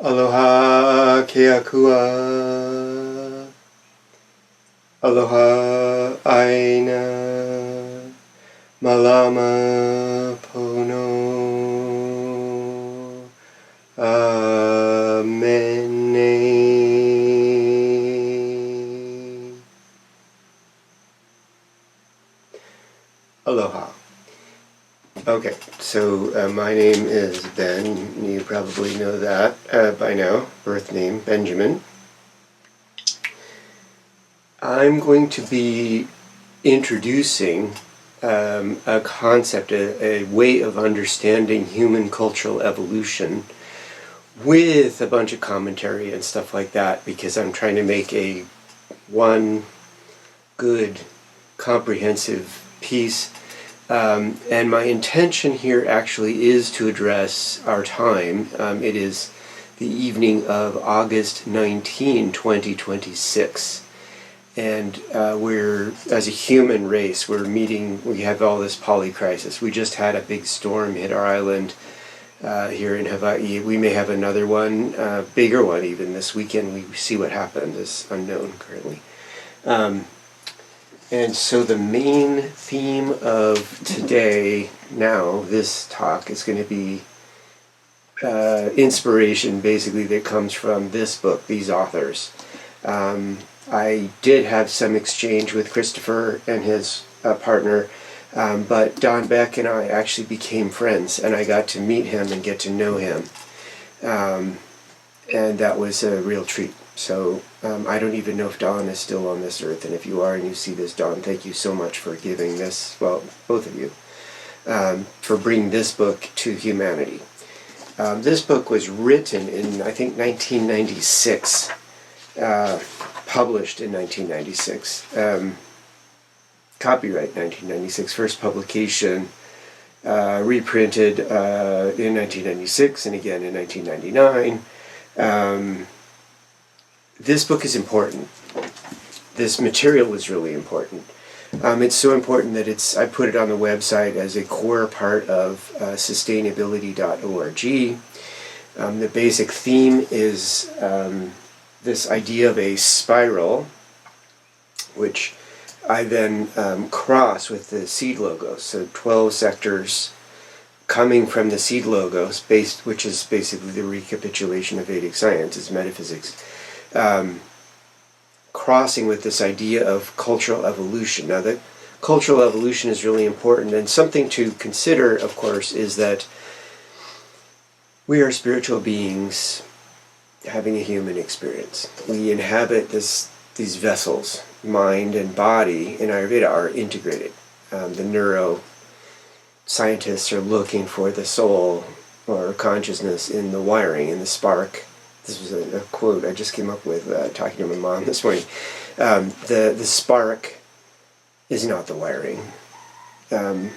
Aloha Ke Akua. Aloha Aina. Malama Pono. Amen. Aloha. Okay, so my name is Ben. You probably know that by now. Birth name, Benjamin. I'm going to be introducing a concept, a way of understanding human cultural evolution with a bunch of commentary and stuff like that, because I'm trying to make one good, comprehensive piece. And my intention here actually is to address our time. It is the evening of August 19, 2026. And we're, as a human race, we have all this polycrisis. We just had a big storm hit our island here in Hawaii. We may have another one, bigger one even this weekend. We see what happened is unknown currently. And so the main theme of today, now, this talk, is going to be inspiration, basically, that comes from this book, these authors. I did have some exchange with Christopher and his partner, but Don Beck and I actually became friends, and I got to meet him and get to know him. And that was a real treat. So I don't even know if Don is still on this earth, and if you are and you see this, Don, thank you so much for giving this, well, both of you, for bringing this book to humanity. This book was written in, I think, 1996, published in 1996, copyright 1996, first publication, reprinted in 1996 and again in 1999. This book is important. This material is really important. It's so important that I put it on the website as a core part of sustainability.org. The basic theme is this idea of a spiral, which I then cross with the seed logos. So 12 sectors coming from the seed logos, which is basically the recapitulation of Vedic science, is metaphysics. Crossing with this idea of cultural evolution. Now, that cultural evolution is really important, and something to consider, of course, is that we are spiritual beings having a human experience. We inhabit these vessels. Mind and body in Ayurveda are integrated. The neuroscientists are looking for the soul or consciousness in the wiring, in the spark. This was a quote I just came up with talking to my mom this morning. The spark is not the wiring. And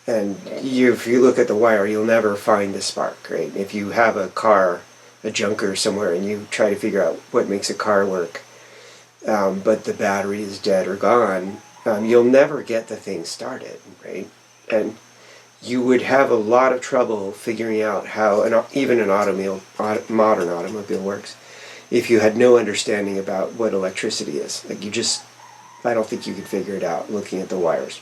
if you look at the wire, you'll never find the spark, right? If you have a car, a junker somewhere, and you try to figure out what makes a car work, but the battery is dead or gone, you'll never get the thing started, right? And you would have a lot of trouble figuring out how even an modern automobile works if you had no understanding about what electricity is. Like I don't think you could figure it out looking at the wires.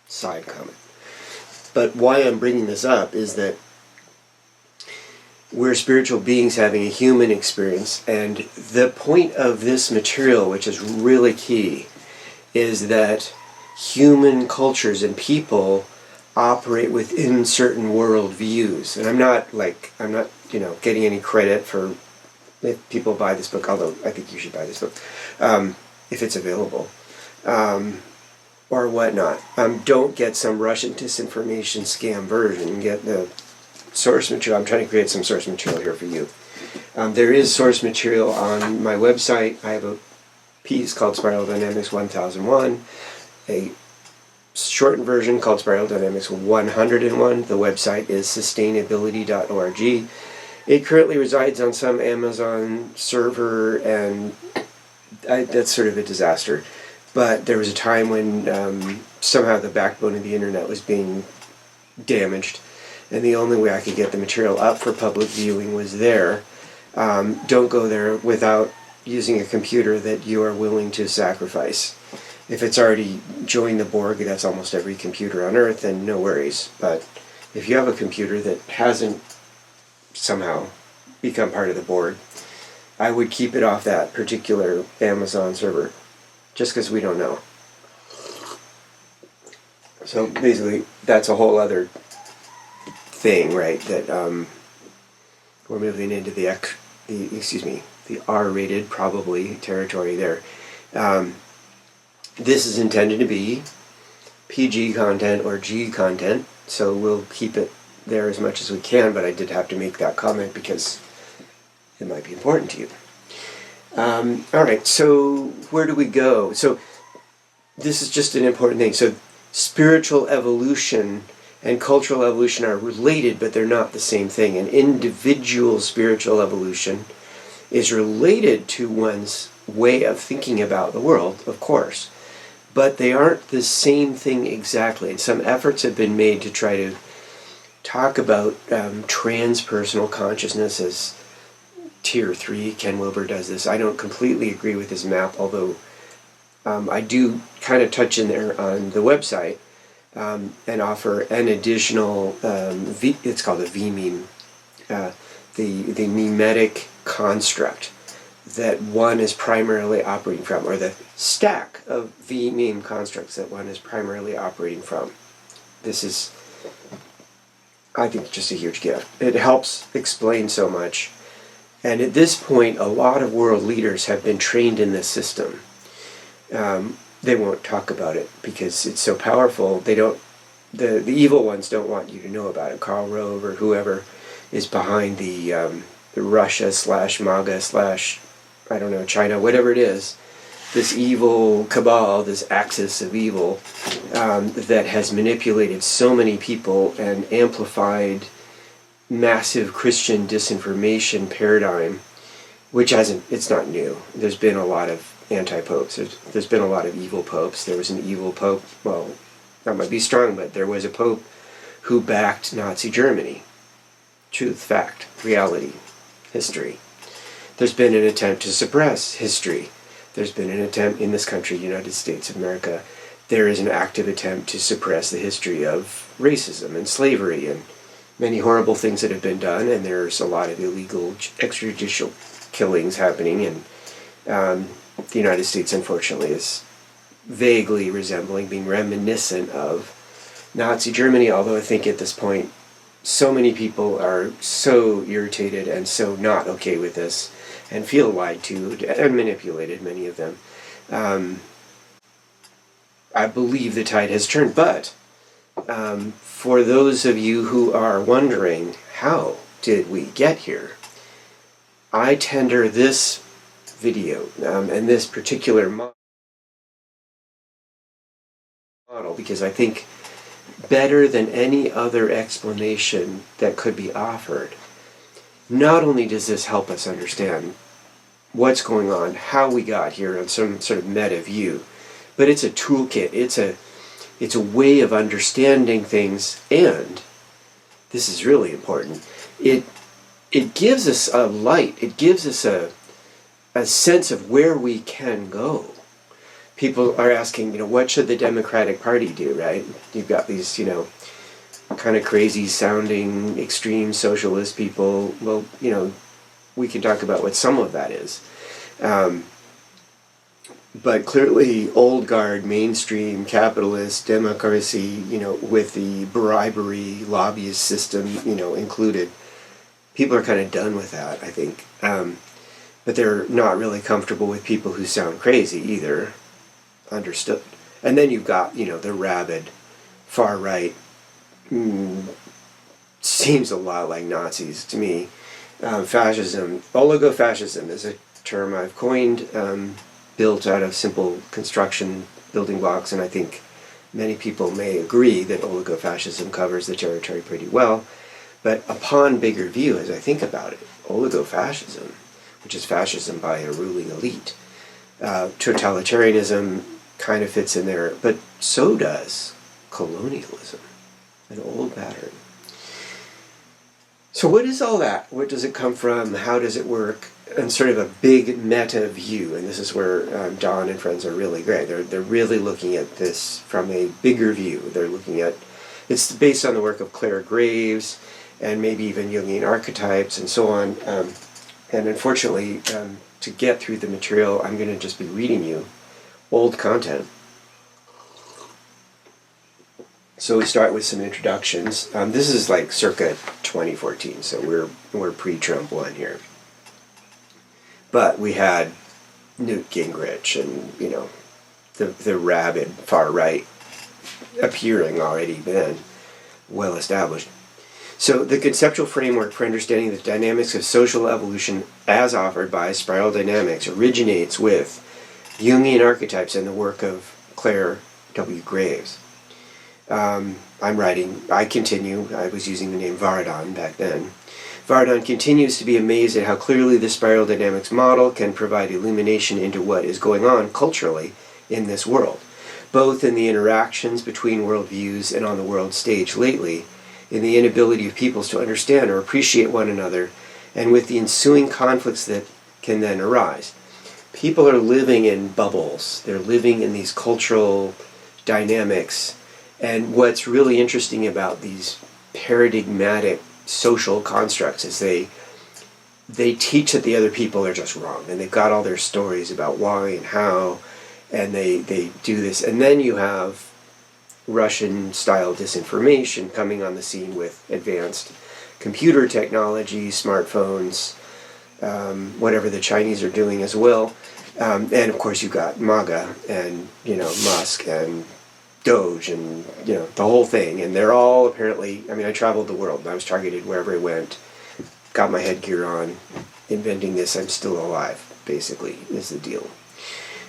Side comment. But why I'm bringing this up is that we're spiritual beings having a human experience, and the point of this material, which is really key, is that human cultures and people operate within certain world views. And I'm not getting any credit for if people buy this book, although I think you should buy this book, if it's available, or whatnot. Don't get some Russian disinformation scam version. Get the source material. I'm trying to create some source material here for you. There is source material on my website. I have a piece called Spiral Dynamics 1001, a shortened version called Spiral Dynamics 101. The website is sustainability.org. It currently resides on some Amazon server, and that's sort of a disaster. But there was a time when somehow the backbone of the internet was being damaged, and the only way I could get the material up for public viewing was there. Don't go there without using a computer that you are willing to sacrifice. If it's already joined the Borg, that's almost every computer on Earth, then no worries. But if you have a computer that hasn't somehow become part of the Borg, I would keep it off that particular Amazon server, just because we don't know. So basically, that's a whole other thing, right? That we're moving into the R-rated probably territory there. This is intended to be PG content or G content, so we'll keep it there as much as we can, but I did have to make that comment because it might be important to you. Alright, so where do we go? So this is just an important thing. So spiritual evolution and cultural evolution are related, but they're not the same thing. An individual spiritual evolution is related to one's way of thinking about the world, of course, but they aren't the same thing exactly. And some efforts have been made to try to talk about transpersonal consciousness as Tier 3. Ken Wilber does this. I don't completely agree with his map, although I do kind of touch in there on the website and offer an additional, it's called a V-meme, the mimetic construct that one is primarily operating from, or the stack of V-meme constructs that one is primarily operating from. This is, I think, just a huge gift. It helps explain so much. And at this point, a lot of world leaders have been trained in this system. They won't talk about it because it's so powerful. They don't. The evil ones don't want you to know about it. Karl Rove or whoever is behind the Russia / MAGA / I don't know, China, whatever it is. This evil cabal, this axis of evil that has manipulated so many people and amplified massive Christian disinformation paradigm, which it's not new. There's been a lot of anti-popes. There's been a lot of evil popes. There was an evil pope, well, that might be strong, but there was a pope who backed Nazi Germany. Truth, fact, reality, history. There's been an attempt to suppress history. There's been an attempt in this country, United States of America, there is an active attempt to suppress the history of racism and slavery and many horrible things that have been done, and there's a lot of illegal extrajudicial killings happening, and the United States, unfortunately, is vaguely resembling, being reminiscent of Nazi Germany, although I think at this point so many people are so irritated and so not okay with this and feel lied to and manipulated, many of them. I believe the tide has turned, but for those of you who are wondering, how did we get here? I tender this video and this particular model because I think better than any other explanation that could be offered. Not only does this help us understand what's going on, how we got here on some sort of meta view, but it's a toolkit, it's a way of understanding things, and this is really important, it gives us a light, it gives us a sense of where we can go. People are asking, what should the Democratic Party do, right? You've got these, kind of crazy sounding extreme socialist people. Well, we can talk about what some of that is. But clearly old guard, mainstream, capitalist, democracy, with the bribery, lobbyist system, included. People are kind of done with that, I think. But they're not really comfortable with people who sound crazy either. Understood. And then you've got, the rabid, far right, seems a lot like Nazis to me. Fascism, oligofascism is a term I've coined, built out of simple construction building blocks, and I think many people may agree that oligofascism covers the territory pretty well. But upon bigger view, as I think about it, oligofascism, which is fascism by a ruling elite, totalitarianism kind of fits in there, but so does colonialism, an old pattern. So what is all that? What does it come from? How does it work? And sort of a big meta view, and this is where Don and friends are really great. They're really looking at this from a bigger view. They're looking at, it's based on the work of Clare Graves, and maybe even Jungian archetypes and so on. And unfortunately, to get through the material, I'm going to just be reading you old content. So we start with some introductions. This is like circa 2014, so we're pre-Trump 1 here. But we had Newt Gingrich and, you know, the rabid far right appearing already then, well established. So the conceptual framework for understanding the dynamics of social evolution as offered by spiral dynamics originates with Jungian archetypes and the work of Clare W. Graves. I was using the name Varadon back then. Varadon continues to be amazed at how clearly the spiral dynamics model can provide illumination into what is going on culturally in this world, both in the interactions between worldviews and on the world stage lately, in the inability of peoples to understand or appreciate one another, and with the ensuing conflicts that can then arise. People are living in bubbles. They're living in these cultural dynamics. And what's really interesting about these paradigmatic social constructs is they teach that the other people are just wrong, and they've got all their stories about why and how, and they do this. And then you have Russian-style disinformation coming on the scene with advanced computer technology, smartphones, whatever the Chinese are doing as well. And of course you've got MAGA and, you know, Musk and Doge and, you know, the whole thing. And they're all apparently, I mean, I traveled the world and I was targeted wherever I went, got my headgear on, inventing this, I'm still alive, basically, is the deal.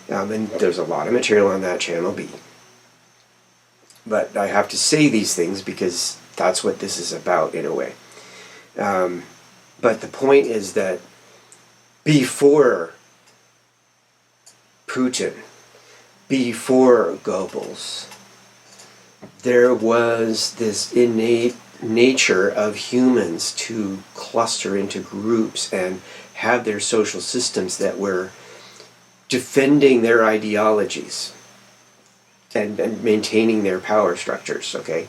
And there's a lot of material on that channel B. But I have to say these things because that's what this is about in a way. But the point is that before Putin, before Goebbels, there was this innate nature of humans to cluster into groups and have their social systems that were defending their ideologies and maintaining their power structures, okay?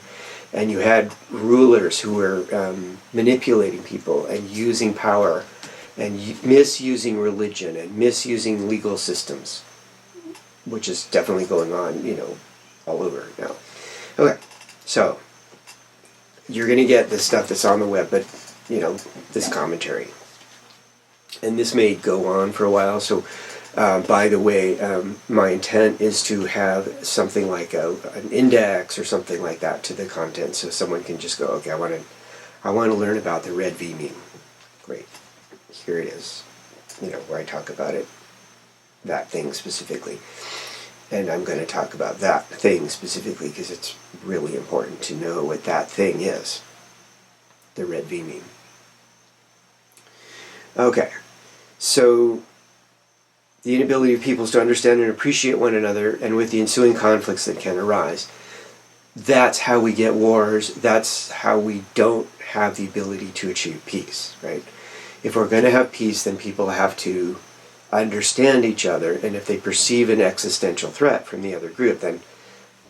And you had rulers who were manipulating people and using power and misusing religion and misusing legal systems, which is definitely going on, you know, all over now. Okay, so you're going to get the stuff that's on the web, but, you know, this commentary. And this may go on for a while, so by the way, my intent is to have something like an index or something like that to the content, so someone can just go, okay, I want to learn about the red V meme. Great, here it is. You know, where I talk about it, that thing specifically, and I'm going to talk about that thing specifically because it's really important to know what that thing is. The red V meme. Okay, so the inability of peoples to understand and appreciate one another, and with the ensuing conflicts that can arise. That's how we get wars. That's how we don't have the ability to achieve peace, right? If we're going to have peace, then people have to understand each other, and if they perceive an existential threat from the other group, then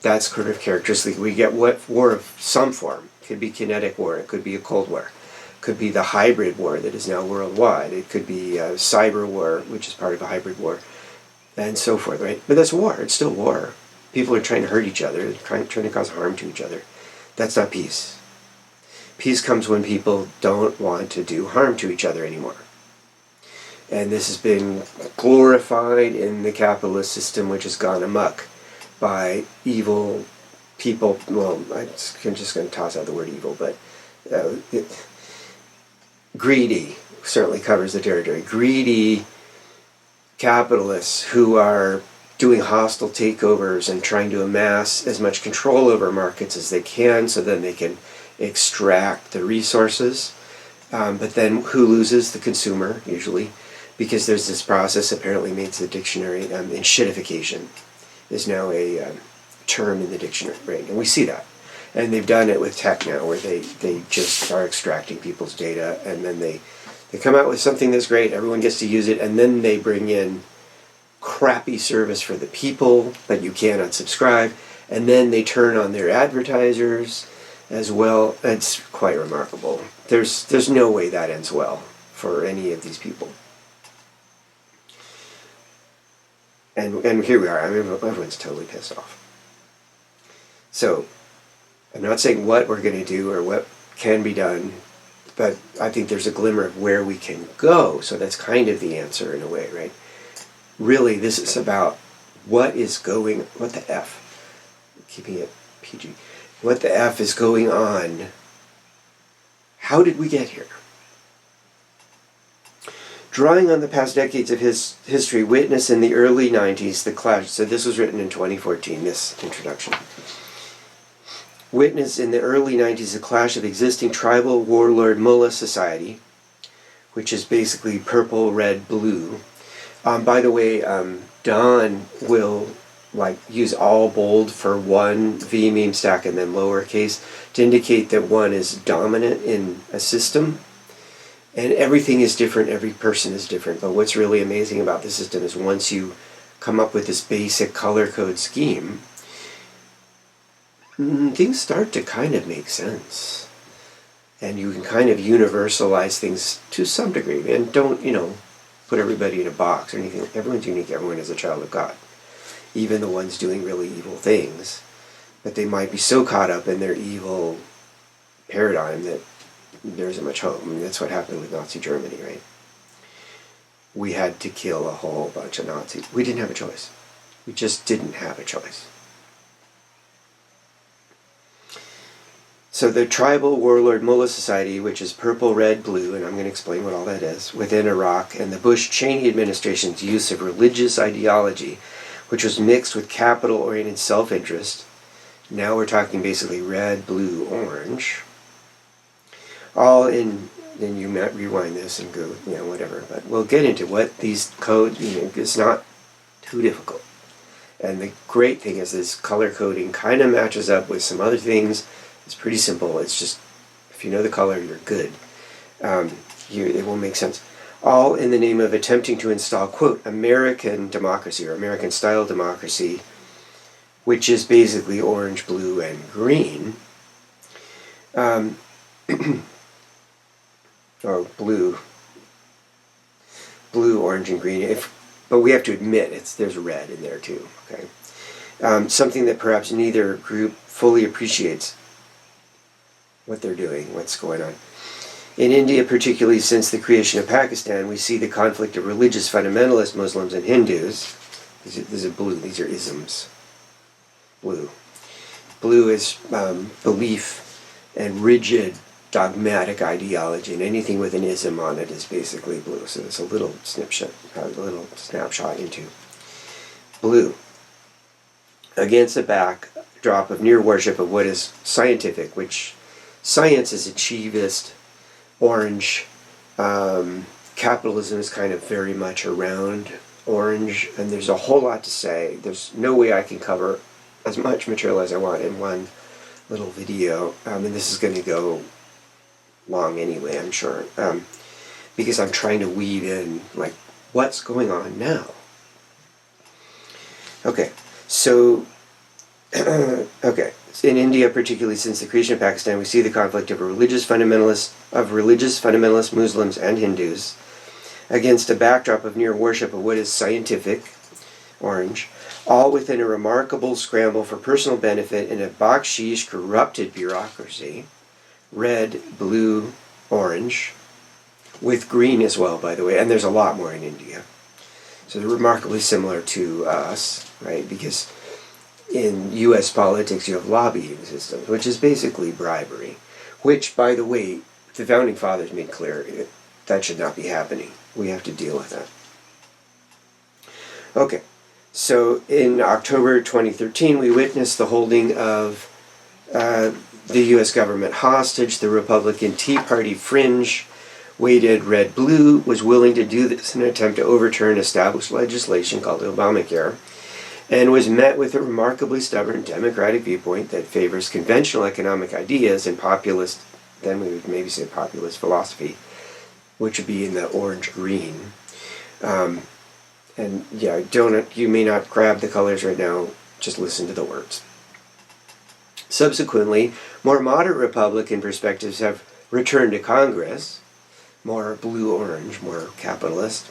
that's sort of characteristic. We get war of some form. It could be kinetic war. It could be a Cold War. Could be the hybrid war that is now worldwide. It could be a cyber war, which is part of a hybrid war, and so forth, right? But that's war. It's still war. People are trying to hurt each other, trying to cause harm to each other. That's not peace. Peace comes when people don't want to do harm to each other anymore. And this has been glorified in the capitalist system, which has gone amok by evil people. Well, I'm just going to toss out the word evil, but greedy certainly covers the territory. Greedy capitalists who are doing hostile takeovers and trying to amass as much control over markets as they can so then they can extract the resources. But then who loses? The consumer, usually, because there's this process apparently made to the dictionary, and shitification is now a term in the dictionary, right? And we see that. And they've done it with tech now, where they just are extracting people's data, and then they come out with something that's great, everyone gets to use it, and then they bring in crappy service for the people, but you can't unsubscribe, and then they turn on their advertisers as well. It's quite remarkable. There's no way that ends well for any of these people. And here we are. I mean, everyone's totally pissed off. So, I'm not saying what we're going to do or what can be done, but I think there's a glimmer of where we can go. So that's kind of the answer in a way, right? Really, this is about what the F, keeping it PG, what the F is going on. How did we get here? Drawing on the past decades of his history, witness in the early 90s the clash. So this was written in 2014, this introduction. Witness in the early 90s the clash of existing tribal warlord mullah society, which is basically purple, red, blue. By the way, Don will use all bold for one V meme stack and then lowercase to indicate that one is dominant in a system. And everything is different, every person is different. But what's really amazing about the system is once you come up with this basic color code scheme, things start to kind of make sense. And you can kind of universalize things to some degree. And don't, put everybody in a box or anything. Everyone's unique, everyone is a child of God. Even the ones doing really evil things. But they might be so caught up in their evil paradigm that there isn't much hope. I mean, that's what happened with Nazi Germany, right? We had to kill a whole bunch of Nazis. We didn't have a choice. We just didn't have a choice. So the tribal warlord mullah society, which is purple, red, blue, and I'm going to explain what all that is, within Iraq, and the Bush-Cheney administration's use of religious ideology, which was mixed with capital-oriented self-interest. Now we're talking basically red, blue, orange. All in, then you might rewind this and go, whatever. But we'll get into what these codes, it's not too difficult. And the great thing is this color coding kind of matches up with some other things. It's pretty simple. It's just, if you know the color, you're good. It will make sense. All in the name of attempting to install, quote, American democracy or American-style democracy, which is basically orange, blue, and green. Or blue, orange, and green. But we have to admit there's red in there too. Okay, something that perhaps neither group fully appreciates what they're doing, what's going on. In India, particularly since the creation of Pakistan, we see the conflict of religious fundamentalist Muslims and Hindus. These are blue. These are isms. Blue. Blue is belief and rigid dogmatic ideology, and anything with an ism on it is basically blue. So it's a little snapshot into blue. Against the backdrop of near worship of what is scientific, which science is achievist, orange. Capitalism is kind of very much around orange, and there's a whole lot to say. There's no way I can cover as much material as I want in one little video, and this is going to go long anyway, I'm sure, because I'm trying to weave in what's going on now. Okay, so in India, particularly since the creation of Pakistan, we see the conflict of religious fundamentalists Muslims and Hindus against a backdrop of near worship of what is scientific, orange, all within a remarkable scramble for personal benefit in a bakshish corrupted bureaucracy, red, blue, orange, with green as well, by the way, and there's a lot more in India. So they're remarkably similar to us, right? Because in U.S. politics you have lobbying systems, which is basically bribery, which, by the way, the Founding Fathers made clear that should not be happening. We have to deal with that. Okay, so in October 2013, we witnessed the holding of the U.S. government hostage. The Republican Tea Party fringe, weighted red-blue, was willing to do this in an attempt to overturn established legislation called Obamacare. and was met with a remarkably stubborn democratic viewpoint that favors conventional economic ideas and populist, then we would maybe say populist philosophy, which would be in the orange-green. And yeah, you may not grab the colors right now, just listen to the words. Subsequently, more moderate Republican perspectives have returned to Congress, more blue-orange, more capitalist,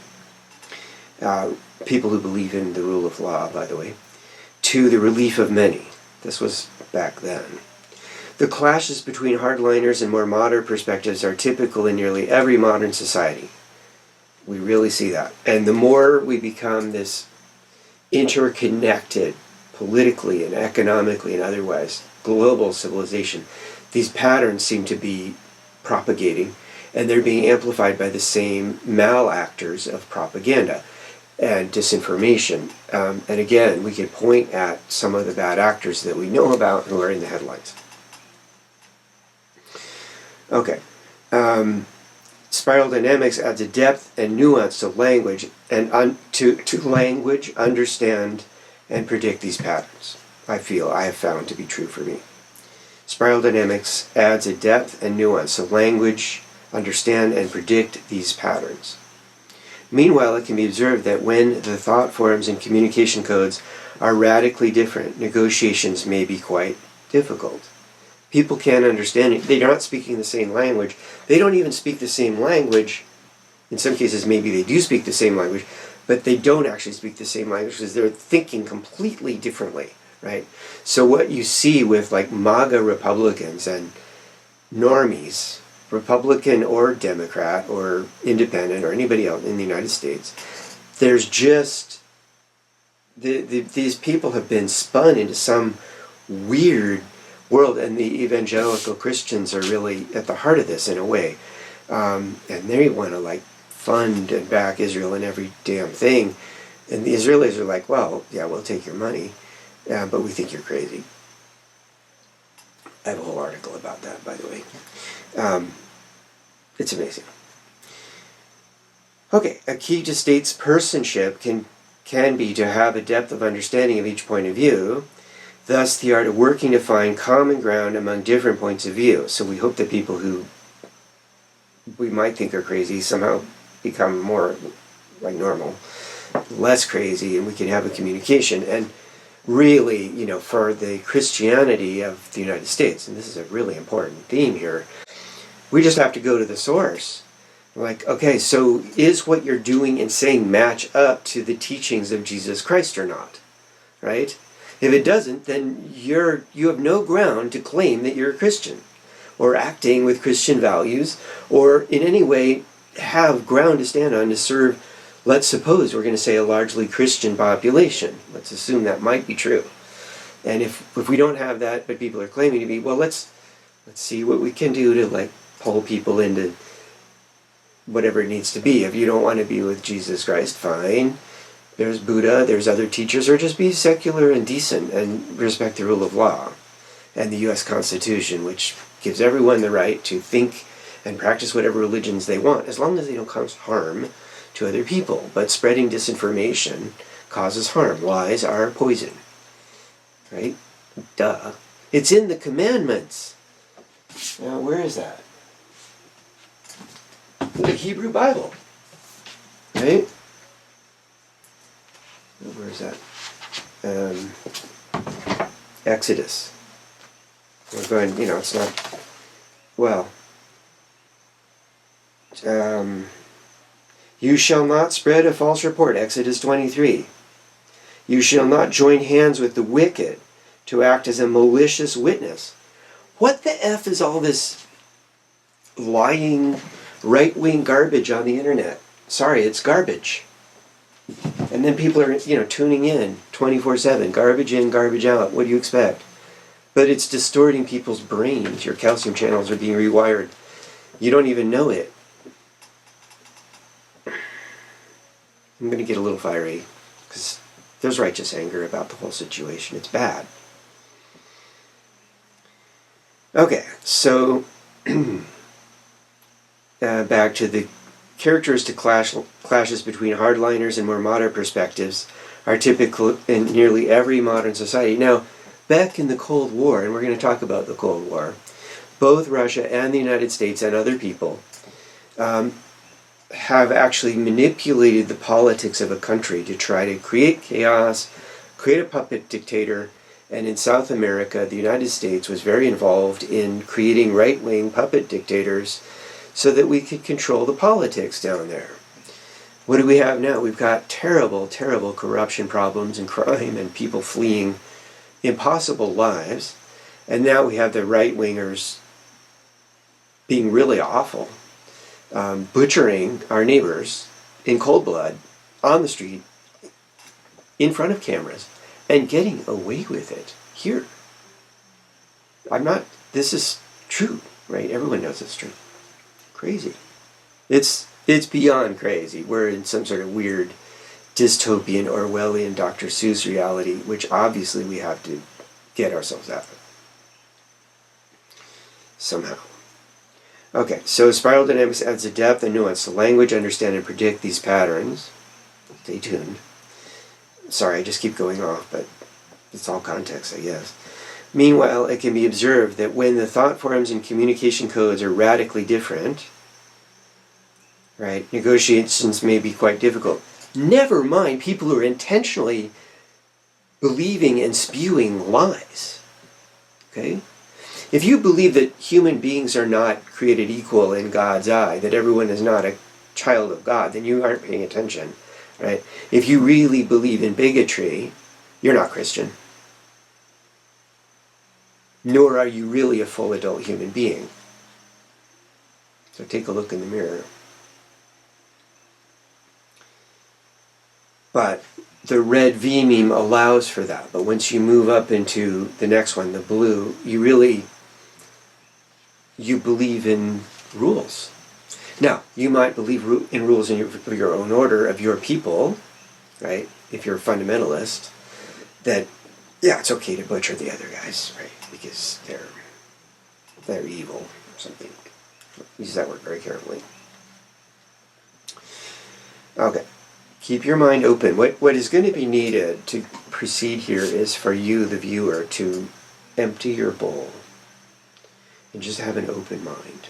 people who believe in the rule of law, by the way, to the relief of many. This was back then. The clashes between hardliners and more moderate perspectives are typical in nearly every modern society. We really see that. And the more we become this interconnected, politically and economically and otherwise, global civilization, these patterns seem to be propagating, and they're being amplified by the same malactors of propaganda and disinformation. And again, we can point at some of the bad actors that we know about who are in the headlines. Okay. Spiral dynamics adds a depth and nuance to language, and to language, understand, and predict these patterns. I have found to be true for me. Spiral dynamics adds a depth and nuance to language, understand, and predict these patterns. Meanwhile, it can be observed that when the thought forms and communication codes are radically different, negotiations may be quite difficult. People can't understand it. They're not speaking the same language. They don't even speak the same language. In some cases, maybe they do speak the same language, but they don't actually speak the same language because they're thinking completely differently, right? So what you see with like MAGA Republicans and normies, Republican or Democrat or independent or anybody else in the United States, there's just, these people have been spun into some weird world, and the evangelical Christians are really at the heart of this in a way. And they want to like fund and back Israel in every damn thing. And the Israelis are like, well, yeah, we'll take your money, but we think you're crazy. I have a whole article about that, by the way. It's amazing. Okay, a key to states' personship can be to have a depth of understanding of each point of view, thus the art of working to find common ground among different points of view. So we hope that people who we might think are crazy somehow become more like normal, less crazy, and we can have a communication. And really, for the Christianity of the United States, and this is a really important theme here, we just have to go to the source. Like, okay, so is what you're doing and saying match up to the teachings of Jesus Christ or not? Right? If it doesn't, then you have no ground to claim that you're a Christian, or acting with Christian values, or in any way have ground to stand on to serve, let's suppose we're going to say, a largely Christian population. Let's assume that might be true. And if we don't have that, but people are claiming to be, well, let's see what we can do to like pull people into whatever it needs to be. If you don't want to be with Jesus Christ, fine. There's Buddha, there's other teachers, or just be secular and decent and respect the rule of law and the U.S. Constitution, which gives everyone the right to think and practice whatever religions they want, as long as they don't cause harm to other people. But spreading disinformation causes harm. Lies are poison. Right? Duh. It's in the commandments. Now, where is that? The Hebrew Bible. Right? Where is that? Exodus. We're going, it's not, well, you shall not spread a false report, Exodus 23. You shall not join hands with the wicked to act as a malicious witness. What the F is all this lying, right-wing garbage on the internet? Sorry, it's garbage. And then people are, tuning in 24/7, garbage in, garbage out. What do you expect? But it's distorting people's brains. Your calcium channels are being rewired. You don't even know it. I'm going to get a little fiery because there's righteous anger about the whole situation. It's bad. Okay, so back to the characteristic clashes between hardliners and more moderate perspectives are typical in nearly every modern society. Now, back in the Cold War, and we're going to talk about the Cold War, both Russia and the United States and other people have actually manipulated the politics of a country to try to create chaos, create a puppet dictator, and in South America, the United States was very involved in creating right-wing puppet dictators so that we could control the politics down there. What do we have now? We've got terrible, terrible corruption problems and crime and people fleeing impossible lives. And now we have the right-wingers being really awful, butchering our neighbors in cold blood on the street in front of cameras and getting away with it here. This is true, right? Everyone knows it's true. Crazy. It's beyond crazy. We're in some sort of weird dystopian Orwellian Dr. Seuss reality, which obviously we have to get ourselves out of. Somehow. Okay, so spiral dynamics adds a depth and nuance to language, understand and predict these patterns. Stay tuned. Sorry, I just keep going off, but it's all context, I guess. Meanwhile, it can be observed that when the thought forms and communication codes are radically different, right, negotiations may be quite difficult. Never mind people who are intentionally believing and spewing lies. Okay? If you believe that human beings are not created equal in God's eye, that everyone is not a child of God, then you aren't paying attention. Right? If you really believe in bigotry, you're not Christian. Nor are you really a full adult human being. So take a look in the mirror. But the red V meme allows for that. But once you move up into the next one, the blue, you believe in rules. Now, you might believe in rules in your own order of your people, right? If you're a fundamentalist, that, yeah, it's okay to butcher the other guys, right? Because they're evil or something. Use that word very carefully. Okay. Keep your mind open. What is going to be needed to proceed here is for you, the viewer, to empty your bowl and just have an open mind.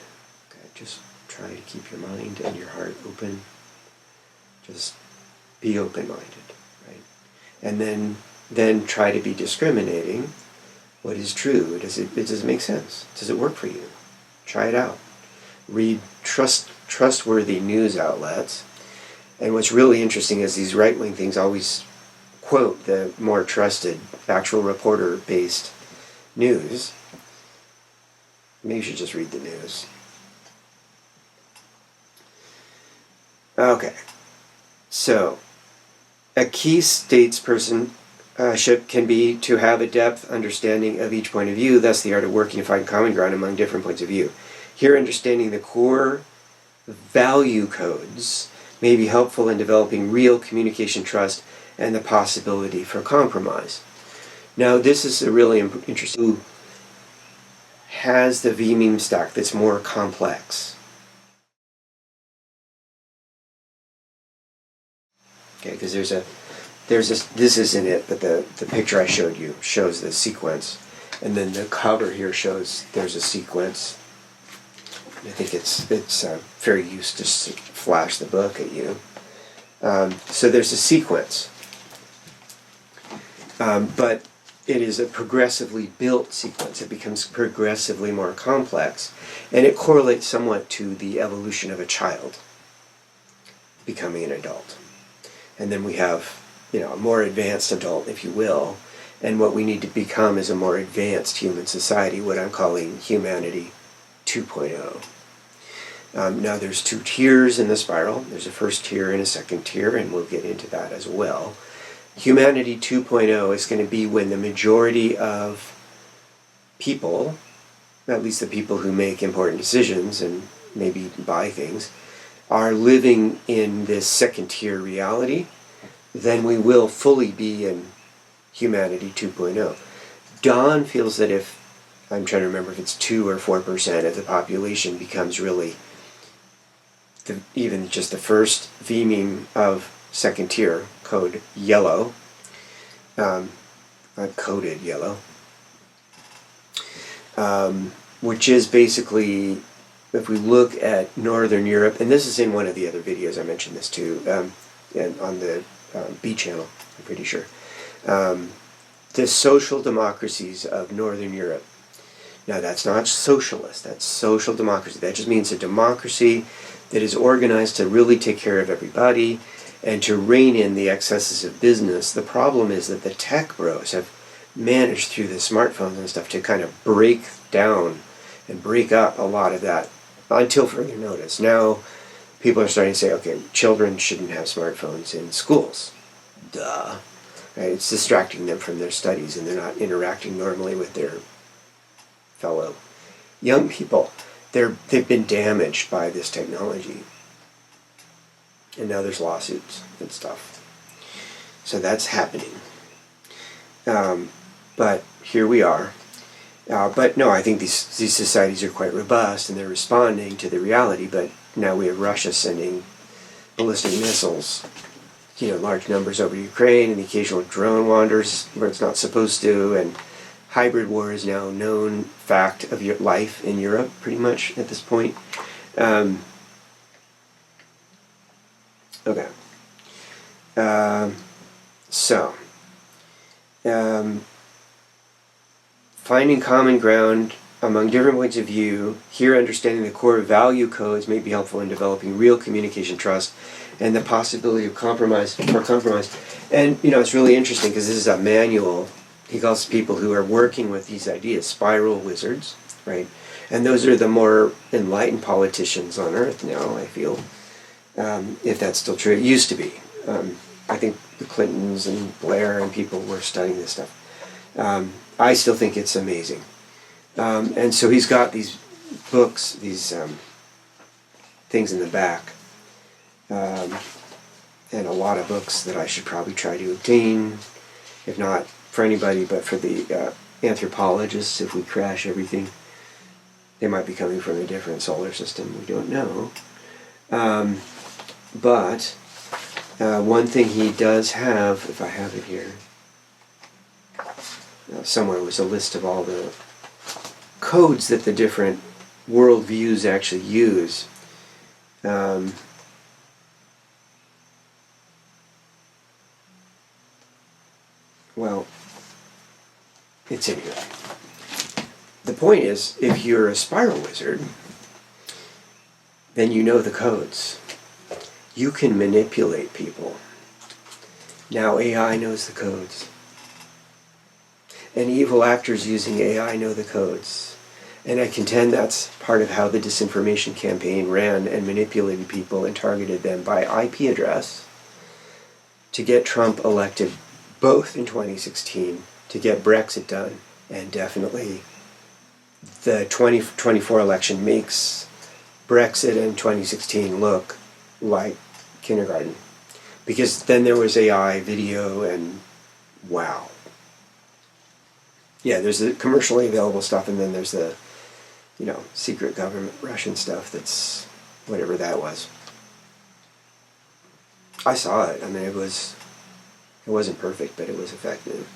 Okay, just try to keep your mind and your heart open. Just be open-minded, right? And then try to be discriminating. What is true? Does it make sense? Does it work for you? Try it out. Read trustworthy news outlets. And what's really interesting is these right-wing things always quote the more trusted, actual reporter-based news. Maybe you should just read the news. Okay. So, a key statespersonship can be to have a depth understanding of each point of view, thus the art of working to find common ground among different points of view. Here, understanding the core value codes may be helpful in developing real communication trust and the possibility for compromise. Now, this is a really interesting. Who has the V-meme stack that's more complex? Okay, because this isn't it, but the picture I showed you shows the sequence, and then the cover here shows there's a sequence. I think it's fair use to flash the book at you. So there's a sequence, but it is a progressively built sequence. It becomes progressively more complex, and it correlates somewhat to the evolution of a child becoming an adult. And then we have, a more advanced adult, if you will, and what we need to become is a more advanced human society, what I'm calling humanity 2.0. Now there's 2 tiers in the spiral. There's a first tier and a second tier, and we'll get into that as well. Humanity 2.0 is going to be when the majority of people, at least the people who make important decisions and maybe buy things, are living in this second tier reality. Then we will fully be in humanity 2.0. Don feels that if, I'm trying to remember if it's 2 or 4% of the population becomes really even just the first V-meme of second tier, code yellow, coded yellow, which is basically, if we look at Northern Europe, and this is in one of the other videos, I mentioned this too, and on the B channel, I'm pretty sure. The social democracies of Northern Europe. Now that's not socialist, that's social democracy. That just means a democracy that is organized to really take care of everybody and to rein in the excesses of business. The problem is that the tech bros have managed through the smartphones and stuff to kind of break down and break up a lot of that until further notice. Now people are starting to say, okay, children shouldn't have smartphones in schools. Duh. Right? It's distracting them from their studies and they're not interacting normally with their fellow young people. They've been damaged by this technology. And now there's lawsuits and stuff. So that's happening. But here we are. But no, I think these societies are quite robust and they're responding to the reality. But now we have Russia sending ballistic missiles, large numbers over Ukraine, and the occasional drone wanders where it's not supposed to, and hybrid war is now a known fact of your life in Europe, pretty much at this point. Okay. Finding common ground among different points of view, here understanding the core value codes may be helpful in developing real communication trust and the possibility of compromise. And, it's really interesting because this is a manual. He calls people who are working with these ideas spiral wizards, right? And those are the more enlightened politicians on earth now, I feel, if that's still true. It used to be. I think the Clintons and Blair and people were studying this stuff. I still think it's amazing. And so he's got these books, these things in the back, and a lot of books that I should probably try to obtain, if not for anybody, but for the anthropologists, if we crash everything. They might be coming from a different solar system, we don't know. But one thing he does have, if I have it here, somewhere was a list of all the codes that the different worldviews actually use. Well, it's in here. The point is, if you're a spiral wizard, then you know the codes. You can manipulate people. Now AI knows the codes. And evil actors using AI know the codes. And I contend that's part of how the disinformation campaign ran and manipulated people and targeted them by IP address to get Trump elected, both in 2016, to get Brexit done, and definitely the 2024 election makes Brexit in 2016 look like kindergarten. Because then there was AI, video, and wow. Yeah, there's the commercially available stuff, and then there's the, secret government Russian stuff that's whatever that was. I saw it. I mean, it wasn't perfect, but it was effective.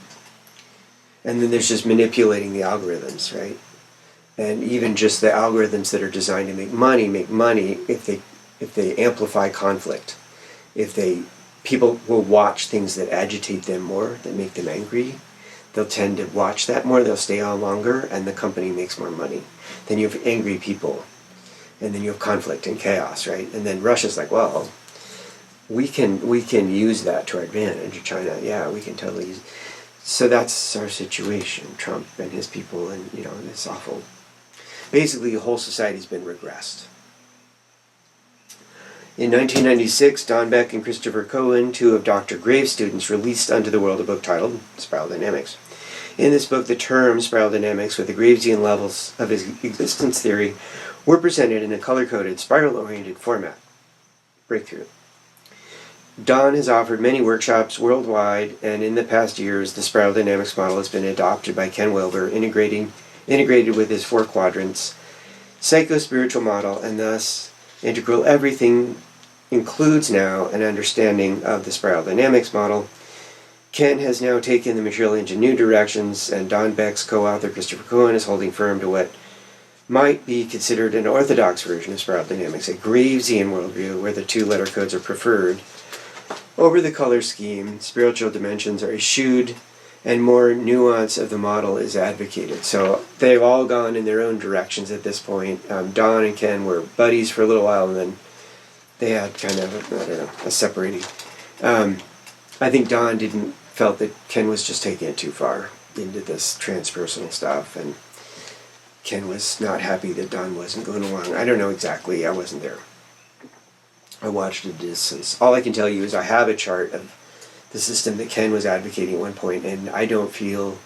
And then there's just manipulating the algorithms, right? And even just the algorithms that are designed to make money if they amplify conflict. People will watch things that agitate them more, that make them angry. They'll tend to watch that more, they'll stay on longer, and the company makes more money. Then you have angry people, and then you have conflict and chaos, right? And then Russia's like, well, we can use that to our advantage. China, yeah, we can totally use it. So that's our situation, Trump and his people, and it's awful. Basically, the whole society's been regressed. In 1996, Don Beck and Christopher Cohen, two of Dr. Graves' students, released unto the world a book titled Spiral Dynamics. In this book, the term spiral dynamics with the Gravesian levels of his existence theory were presented in a color-coded, spiral-oriented format. Breakthrough. Don has offered many workshops worldwide, and in the past years, the spiral dynamics model has been adopted by Ken Wilber, integrated with his 4 quadrants psycho-spiritual model, and thus integral everything includes now an understanding of the spiral dynamics model. Ken has now taken the material into new directions, and Don Beck's co-author Christopher Cohen is holding firm to what might be considered an orthodox version of spiral dynamics, a Gravesian worldview where the two letter codes are preferred over the color scheme. Spiritual dimensions are eschewed, and more nuance of the model is advocated. So they've all gone in their own directions at this point. Don and Ken were buddies for a little while, and then they had kind of, a separating. I think Don felt that Ken was just taking it too far into this transpersonal stuff, and Ken was not happy that Don wasn't going along. I don't know exactly, I wasn't there. I watched at a distance. All I can tell you is I have a chart of the system that Ken was advocating at one point, and I don't feel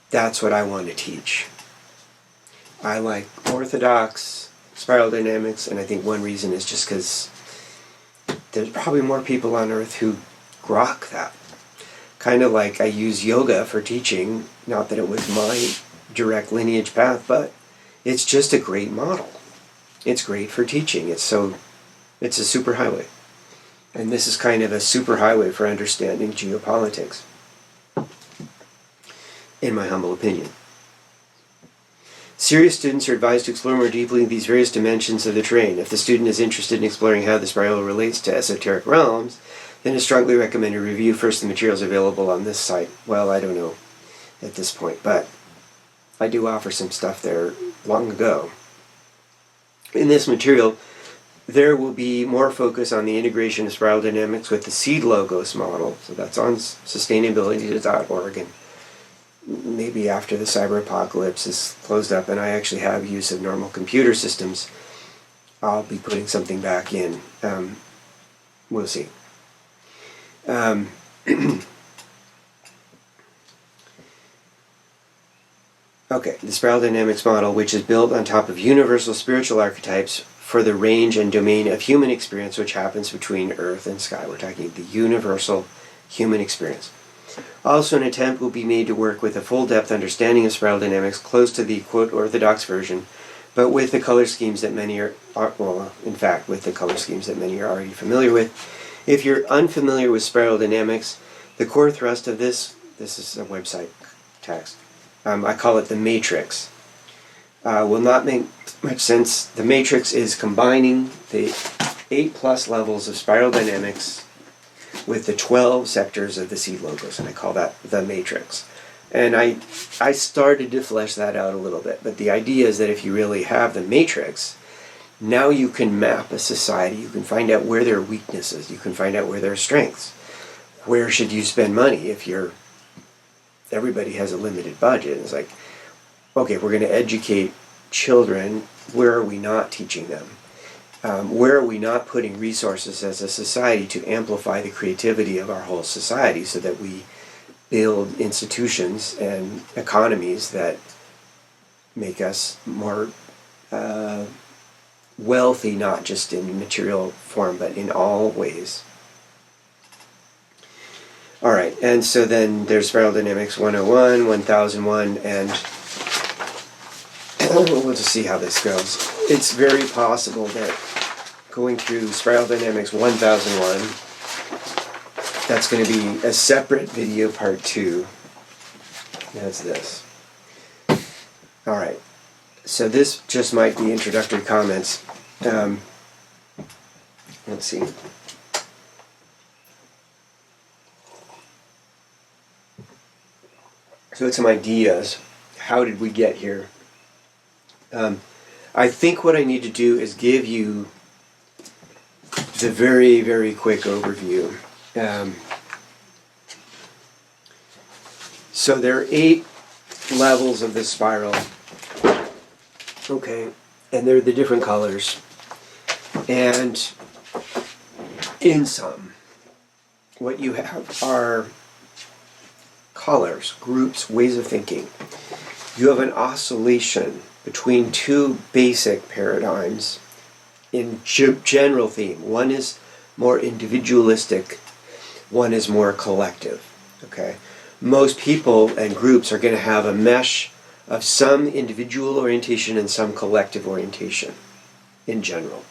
that's what I want to teach. I like orthodox spiral dynamics, and I think one reason is just because there's probably more people on Earth who grok that. Kind of like I use yoga for teaching, not that it was my direct lineage path, but it's just a great model. It's great for teaching. It's a superhighway. And this is kind of a superhighway for understanding geopolitics, in my humble opinion. Serious students are advised to explore more deeply these various dimensions of the terrain. If the student is interested in exploring how the spiral relates to esoteric realms, then it's strongly recommended to review first the materials available on this site. Well, I don't know at this point, but I do offer some stuff there long ago. In this material, there will be more focus on the integration of spiral dynamics with the seed logos model. So that's on sustainability.org, and maybe after the cyber apocalypse is closed up and I actually have use of normal computer systems, I'll be putting something back in. We'll see. Okay, the spiral dynamics model, which is built on top of universal spiritual archetypes for the range and domain of human experience which happens between earth and sky. We're talking the universal human experience. Also, an attempt will be made to work with a full-depth understanding of spiral dynamics close to the, quote, orthodox version, but with the color schemes that many with the color schemes that many are already familiar with. If you're unfamiliar with spiral dynamics, the core thrust of this is a website text. I call it the matrix. Will not make much sense. The matrix is combining the 8+ levels of spiral dynamics with the 12 sectors of the seed logos, and I call that the matrix. And I started to flesh that out a little bit, but the idea is that if you really have the matrix, now you can map a society. You can find out where there are weaknesses. You can find out where there are strengths. Where should you spend money if everybody has a limited budget? It's like, okay, we're going to educate children. Where are we not teaching them? Where are we not putting resources as a society to amplify the creativity of our whole society so that we build institutions and economies that make us more wealthy, not just in material form, but in all ways. All right, and so then there's Spiral Dynamics 101, 1001, and we'll just see how this goes. It's very possible that going through Spiral Dynamics 1001, that's going to be a separate video part 2. That's this. All right, so this just might be introductory comments. Let's see. So it's some ideas. How did we get here? I think what I need to do is give you the very, very quick overview. So there are 8 levels of this spiral. Okay, and they're the different colors. And in some, what you have are colors, groups, ways of thinking. You have an oscillation between 2 basic paradigms in general theme. One is more individualistic, one is more collective. Okay, most people and groups are going to have a mesh of some individual orientation and some collective orientation in general.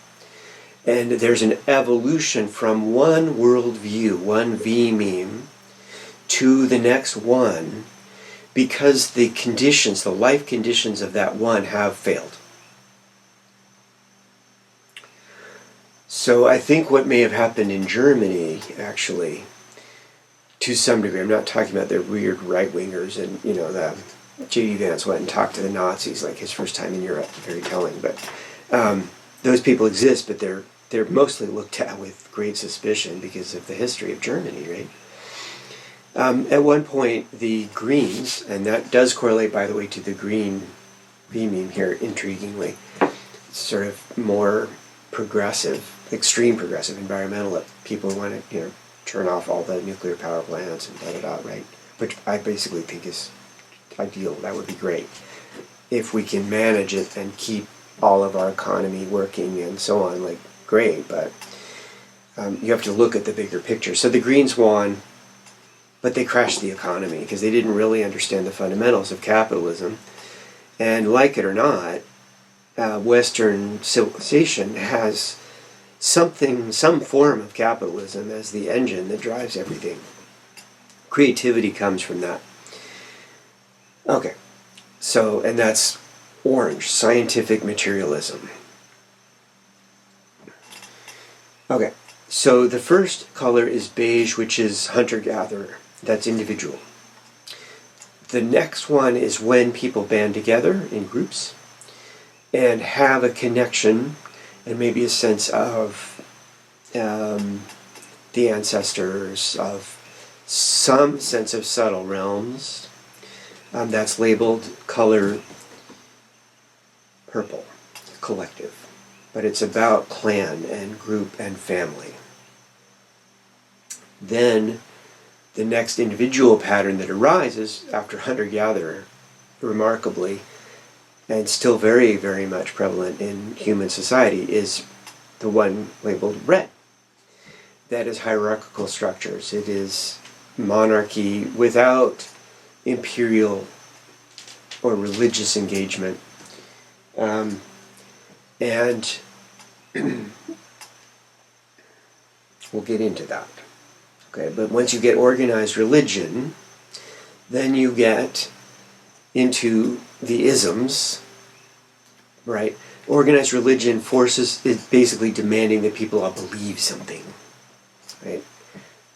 And there's an evolution from one worldview, one V-meme, to the next one, because the conditions, the life conditions of that one have failed. So I think what may have happened in Germany, actually, to some degree, I'm not talking about the weird right-wingers and, the J.D. Vance went and talked to the Nazis, like his first time in Europe, very telling, but those people exist, but they're mostly looked at with great suspicion because of the history of Germany, right? At one point, the Greens, and that does correlate, by the way, to the green V-meme here, intriguingly, sort of more progressive, extreme progressive environmental people want to, turn off all the nuclear power plants and da-da-da, right? Which I basically think is ideal. That would be great if we can manage it and keep all of our economy working and so on, like, great, but you have to look at the bigger picture. So the Greens won, but they crashed the economy because they didn't really understand the fundamentals of capitalism. And like it or not, Western civilization has some form of capitalism as the engine that drives everything. Creativity comes from that. Okay, so, and that's orange, scientific materialism. Okay, so the first color is beige, which is hunter-gatherer. That's individual. The next one is when people band together in groups and have a connection and maybe a sense of the ancestors, of some sense of subtle realms. That's labeled color purple, collective. But it's about clan and group and family. Then the next individual pattern that arises after hunter-gatherer, remarkably, and still very, very much prevalent in human society, is the one labeled red. That is hierarchical structures. It is monarchy without imperial or religious engagement. And we'll get into that. Okay, but once you get organized religion, then you get into the isms, right? Organized religion is basically demanding that people all believe something, right?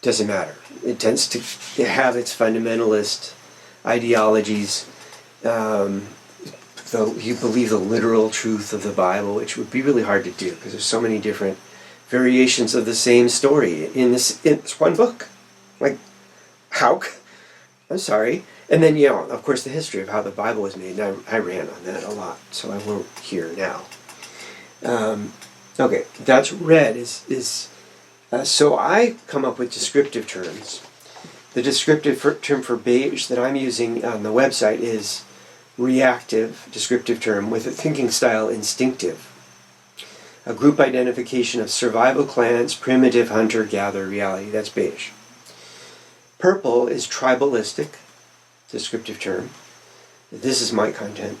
Doesn't matter. It tends to have its fundamentalist ideologies. You believe the literal truth of the Bible, which would be really hard to do because there's so many different variations of the same story in this one book. Like, how? I'm sorry. And then, of course, the history of how the Bible was made. And I ran on that a lot, so I won't here now. Okay, that's red. So I come up with descriptive terms. The descriptive term for beige that I'm using on the website is reactive descriptive term with a thinking style instinctive. A group identification of survival clans, primitive hunter-gatherer reality. That's beige. Purple is tribalistic, descriptive term. This is my content.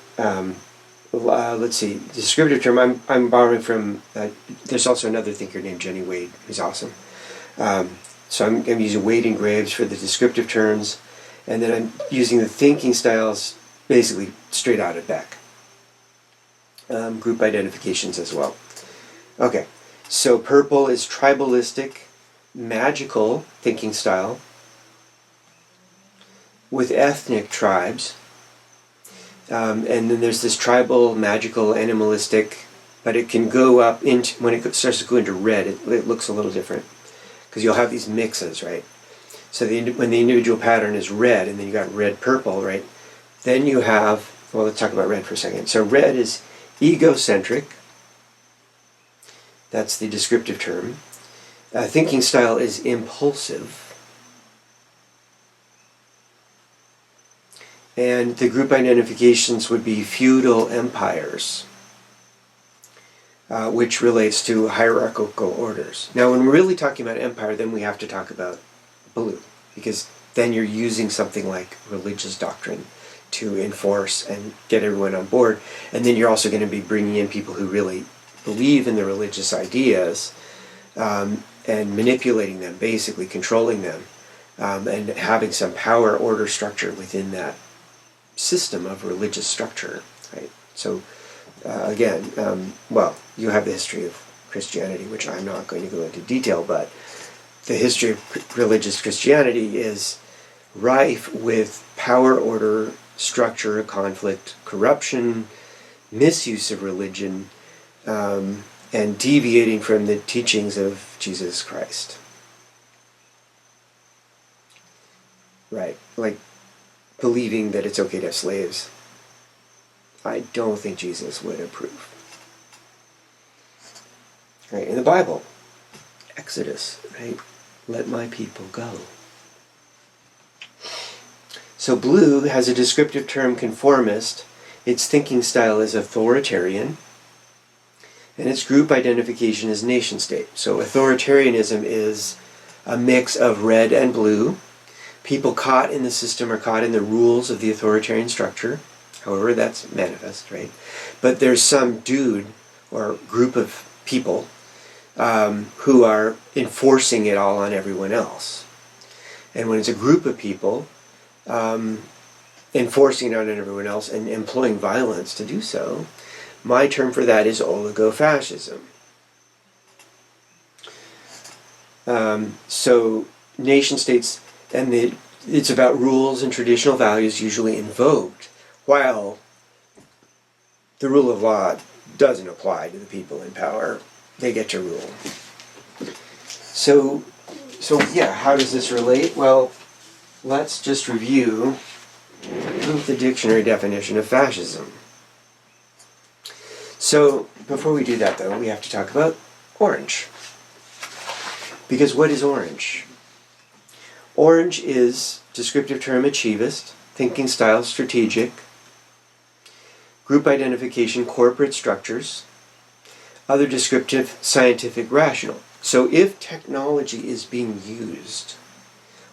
Let's see. Descriptive term I'm borrowing from, there's also another thinker named Jenny Wade, who's awesome. So I'm using Wade and Graves for the descriptive terms, and then I'm using the thinking styles basically straight out of Beck. Group identifications as well. Okay, so purple is tribalistic, magical thinking style with ethnic tribes. And then there's this tribal, magical, animalistic, but it can go up into, when it starts to go into red, it looks a little different. Because you'll have these mixes, right? So when the individual pattern is red, and then you got red-purple, right? Then you have, well, let's talk about red for a second. So red is egocentric. That's the descriptive term. Thinking style is impulsive. And the group identifications would be feudal empires, which relates to hierarchical orders. Now, when we're really talking about empire, then we have to talk about blue, because then you're using something like religious doctrine to enforce and get everyone on board. And then you're also going to be bringing in people who really believe in the religious ideas, and manipulating them, basically controlling them, and having some power order structure within that system of religious structure, right? So again, you have the history of Christianity, which I'm not going to go into detail, but the history of religious Christianity is rife with power order structure, conflict, corruption, misuse of religion, and deviating from the teachings of Jesus Christ. Right, like believing that it's okay to have slaves. I don't think Jesus would approve. Right, in the Bible, Exodus, right? Let my people go. So blue has a descriptive term, conformist. Its thinking style is authoritarian, and its group identification is nation state. So authoritarianism is a mix of red and blue. People caught in the system are caught in the rules of the authoritarian structure, however that's manifest, right? But there's some dude or group of people who are enforcing it all on everyone else. And when it's a group of people enforcing it on everyone else and employing violence to do so, my term for that is oligofascism. So nation states, and it's about rules and traditional values usually invoked, while the rule of law doesn't apply to the people in power. They get to rule. So yeah, how does this relate? Well, let's just review the dictionary definition of fascism. So before we do that, though, we have to talk about orange. Because what is orange? Orange is descriptive term achievist, thinking style strategic, group identification corporate structures, other descriptive scientific rational. So if technology is being used,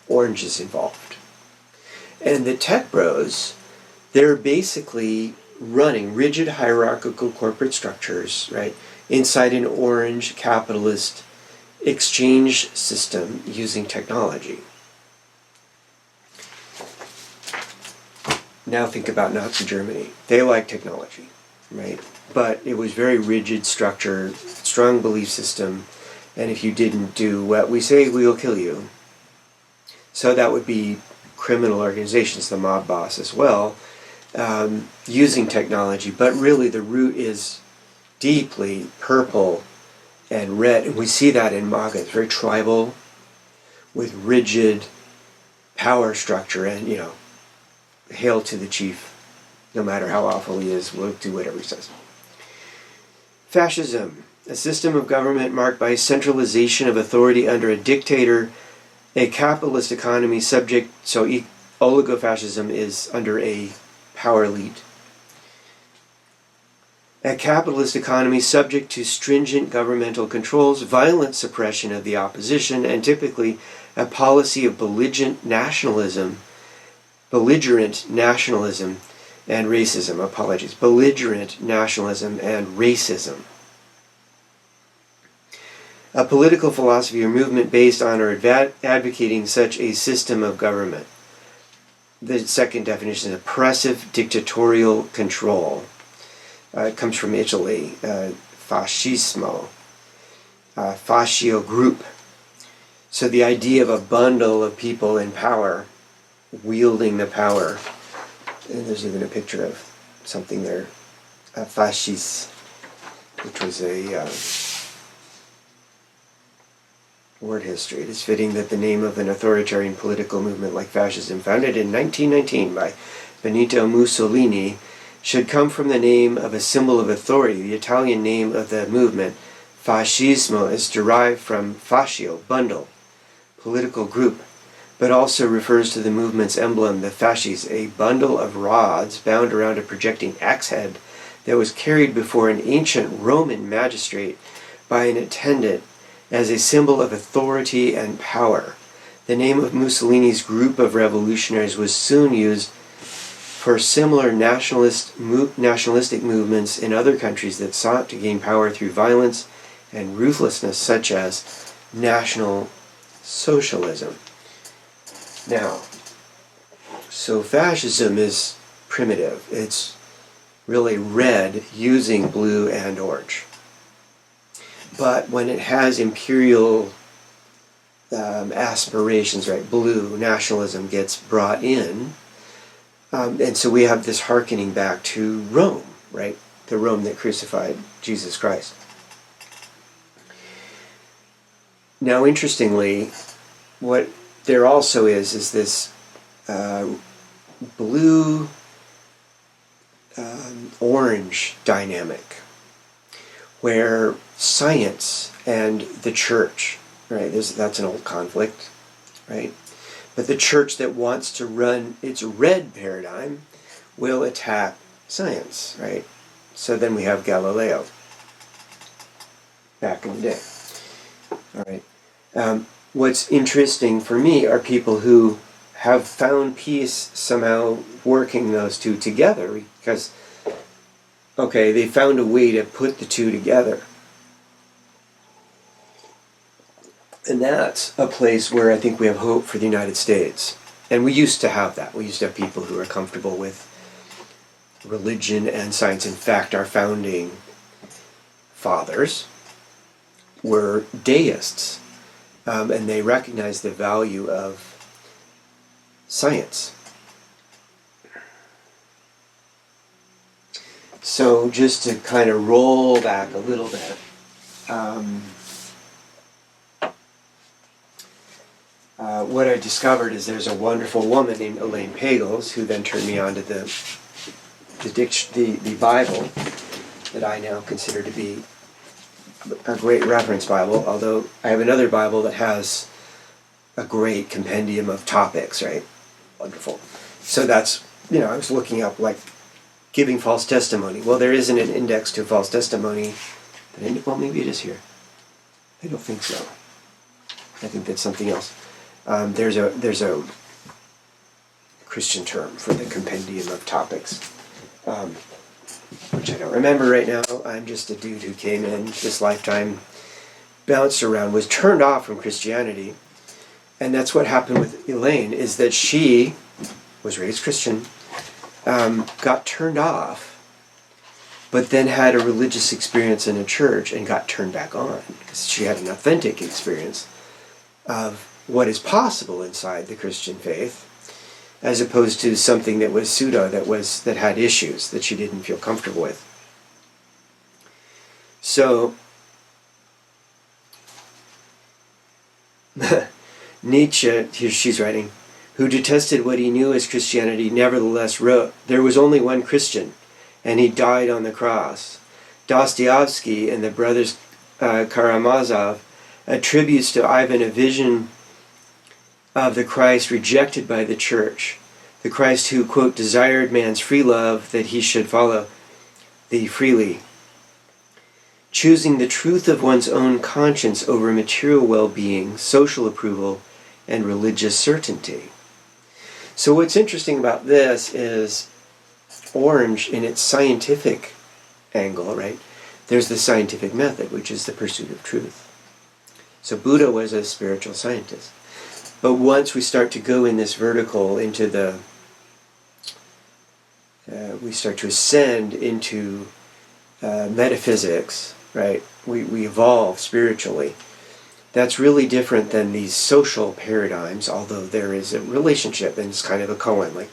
orange is involved. And the tech bros, they're basically running rigid hierarchical corporate structures, right, inside an orange capitalist exchange system using technology. Now think about Nazi Germany. They like technology, right? But it was very rigid structure, strong belief system, and if you didn't do what we say, we will kill you. So that would be criminal organizations, the mob boss as well, using technology. But really the root is deeply purple and red. And we see that in MAGA. It's very tribal with rigid power structure and, hail to the chief. No matter how awful he is, we'll do whatever he says. Fascism, a system of government marked by centralization of authority under a dictator, a capitalist economy subject, so oligofascism is under a power elite. A capitalist economy subject to stringent governmental controls, violent suppression of the opposition, and typically a policy of belligerent nationalism and racism. Belligerent nationalism and racism. A political philosophy or movement based on or advocating such a system of government. The second definition is oppressive dictatorial control. It comes from Italy, fascismo, fascio group. So the idea of a bundle of people in power, wielding the power. And there's even a picture of something there, fascis, which was a word history. It is fitting that the name of an authoritarian political movement like fascism, founded in 1919 by Benito Mussolini, should come from the name of a symbol of authority. The Italian name of the movement, fascismo, is derived from fascio, bundle, political group, but also refers to the movement's emblem, the fasces, a bundle of rods bound around a projecting axe head that was carried before an ancient Roman magistrate by an attendant as a symbol of authority and power. The name of Mussolini's group of revolutionaries was soon used for similar nationalistic movements in other countries that sought to gain power through violence and ruthlessness, such as National Socialism. Now, so fascism is primitive. It's really red using blue and orange. But when it has imperial aspirations, right, blue nationalism gets brought in. And so we have this hearkening back to Rome, right? The Rome that crucified Jesus Christ. Now, interestingly, what there also is this blue orange dynamic where science and the church, right? That's an old conflict, right? But the church that wants to run its red paradigm will attack science, right? So then we have Galileo back in the day. All right. What's interesting for me are people who have found peace somehow working those two together because, okay, they found a way to put the two together. And that's a place where I think we have hope for the United States. And we used to have that. We used to have people who are comfortable with religion and science. In fact, our founding fathers were deists. And they recognized the value of science. So just to kind of roll back a little bit, what I discovered is there's a wonderful woman named Elaine Pagels who then turned me on to the Bible that I now consider to be a great reference Bible, although I have another Bible that has a great compendium of topics, right? Wonderful. So that's, I was looking up like giving false testimony. Well, there isn't an index to false testimony. Well, maybe it is here. I don't think so. I think that's something else. There's a Christian term for the compendium of topics, which I don't remember right now. I'm just a dude who came in this lifetime, bounced around, was turned off from Christianity, and that's what happened with Elaine, is that she was raised Christian, got turned off, but then had a religious experience in a church and got turned back on, because she had an authentic experience of what is possible inside the Christian faith, as opposed to something that was pseudo, that had issues that she didn't feel comfortable with. So Nietzsche, here she's writing, who detested what he knew as Christianity, nevertheless wrote, "There was only one Christian, and he died on the cross." Dostoevsky and the brothers Karamazov attributes to Ivan a vision of the Christ rejected by the church, the Christ who, quote, desired man's free love that he should follow thee freely, choosing the truth of one's own conscience over material well-being, social approval, and religious certainty. So what's interesting about this is orange in its scientific angle, right? There's the scientific method, which is the pursuit of truth. So Buddha was a spiritual scientist. But once we start to go in this vertical into we start to ascend into metaphysics, right? We evolve spiritually. That's really different than these social paradigms, although there is a relationship and it's kind of a koan. Like,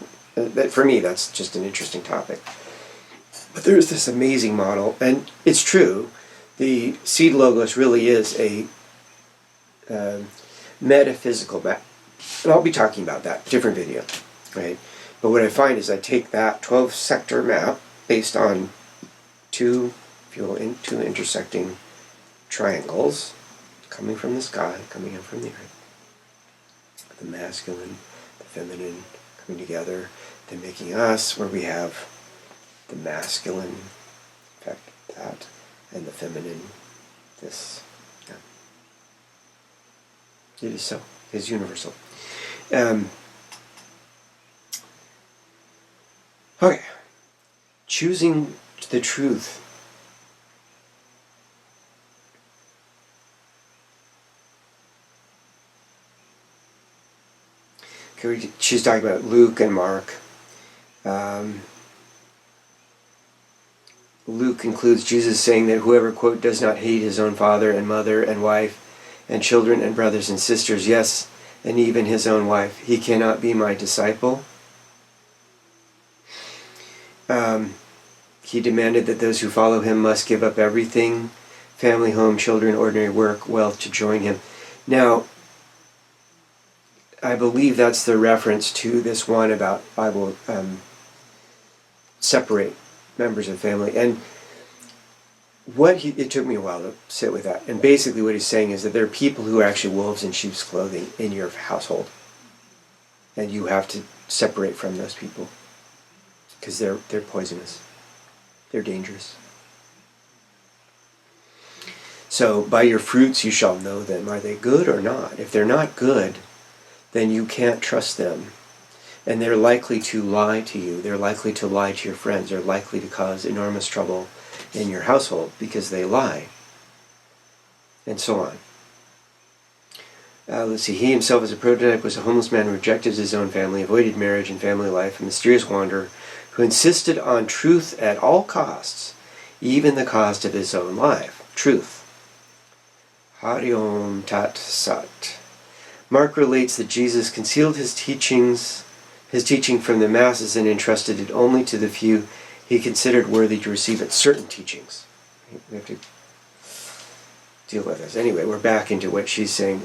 for me, that's just an interesting topic. But there's this amazing model, and it's true. The seed logos really is a metaphysical map. And I'll be talking about that, different video, right? But what I find is I take that 12-sector map based on two intersecting triangles coming from the sky, coming in from the earth. The masculine, the feminine coming together, then making us, where we have the masculine, in fact, that, and the feminine, this. Yeah. It is so. It is universal. Okay. Choosing the truth. Okay, she's talking about Luke and Mark. Luke includes Jesus saying that whoever, quote, does not hate his own father and mother and wife and children and brothers and sisters, yes, and even his own wife, he cannot be my disciple. He demanded that those who follow him must give up everything, family, home, children, ordinary work, wealth, to join him. Now, I believe that's the reference to this one about I will separate members of family. And it took me a while to sit with that. And basically what he's saying is that there are people who are actually wolves in sheep's clothing in your household. And you have to separate from those people. Because they're poisonous. They're dangerous. So, by your fruits you shall know them. Are they good or not? If they're not good, then you can't trust them. And they're likely to lie to you. They're likely to lie to your friends. They're likely to cause enormous trouble in your household because they lie. And so on. Let's see. He himself as a prototype was a homeless man who rejected his own family, avoided marriage and family life, a mysterious wanderer who insisted on truth at all costs, even the cost of his own life. Truth. Hariom Tat Sat. Mark relates that Jesus concealed his teaching from the masses and entrusted it only to the few he considered worthy to receive it. Certain teachings. We have to deal with this. Anyway, we're back into what she's saying.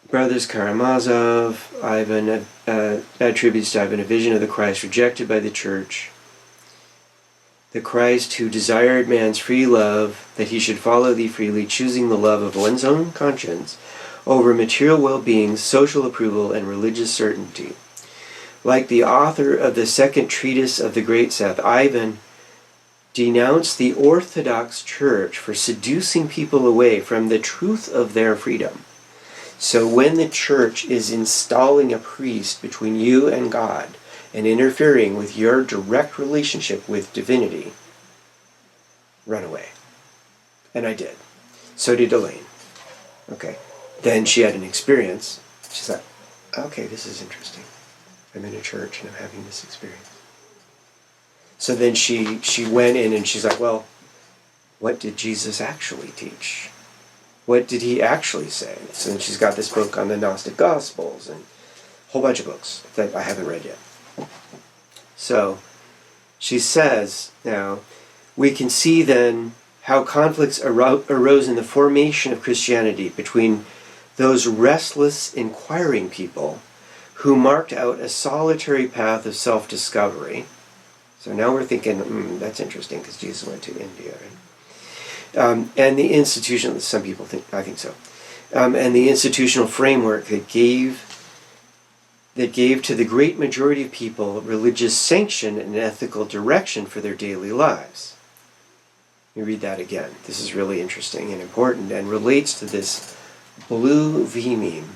Brothers Karamazov, Ivan attributes to Ivan a vision of the Christ rejected by the church. The Christ who desired man's free love, that he should follow thee freely, choosing the love of one's own conscience over material well-being, social approval, and religious certainty. Like the author of the second treatise of the Great Seth, Ivan denounced the Orthodox Church for seducing people away from the truth of their freedom. So when the church is installing a priest between you and God and interfering with your direct relationship with divinity, run away. And I did. So did Elaine. Okay. Then she had an experience. She's like, okay, this is interesting. I'm in a church and I'm having this experience. So then she went in and she's like, well, what did Jesus actually teach? What did he actually say? So then she's got this book on the Gnostic Gospels and a whole bunch of books that I haven't read yet. So she says, now, we can see then how conflicts arose in the formation of Christianity between those restless, inquiring people who marked out a solitary path of self-discovery. So now we're thinking, that's interesting because Jesus went to India, right? And the institutional, some people think, I think so, and the institutional framework that gave to the great majority of people religious sanction and ethical direction for their daily lives. Let me read that again. This is really interesting and important and relates to this blue V meme.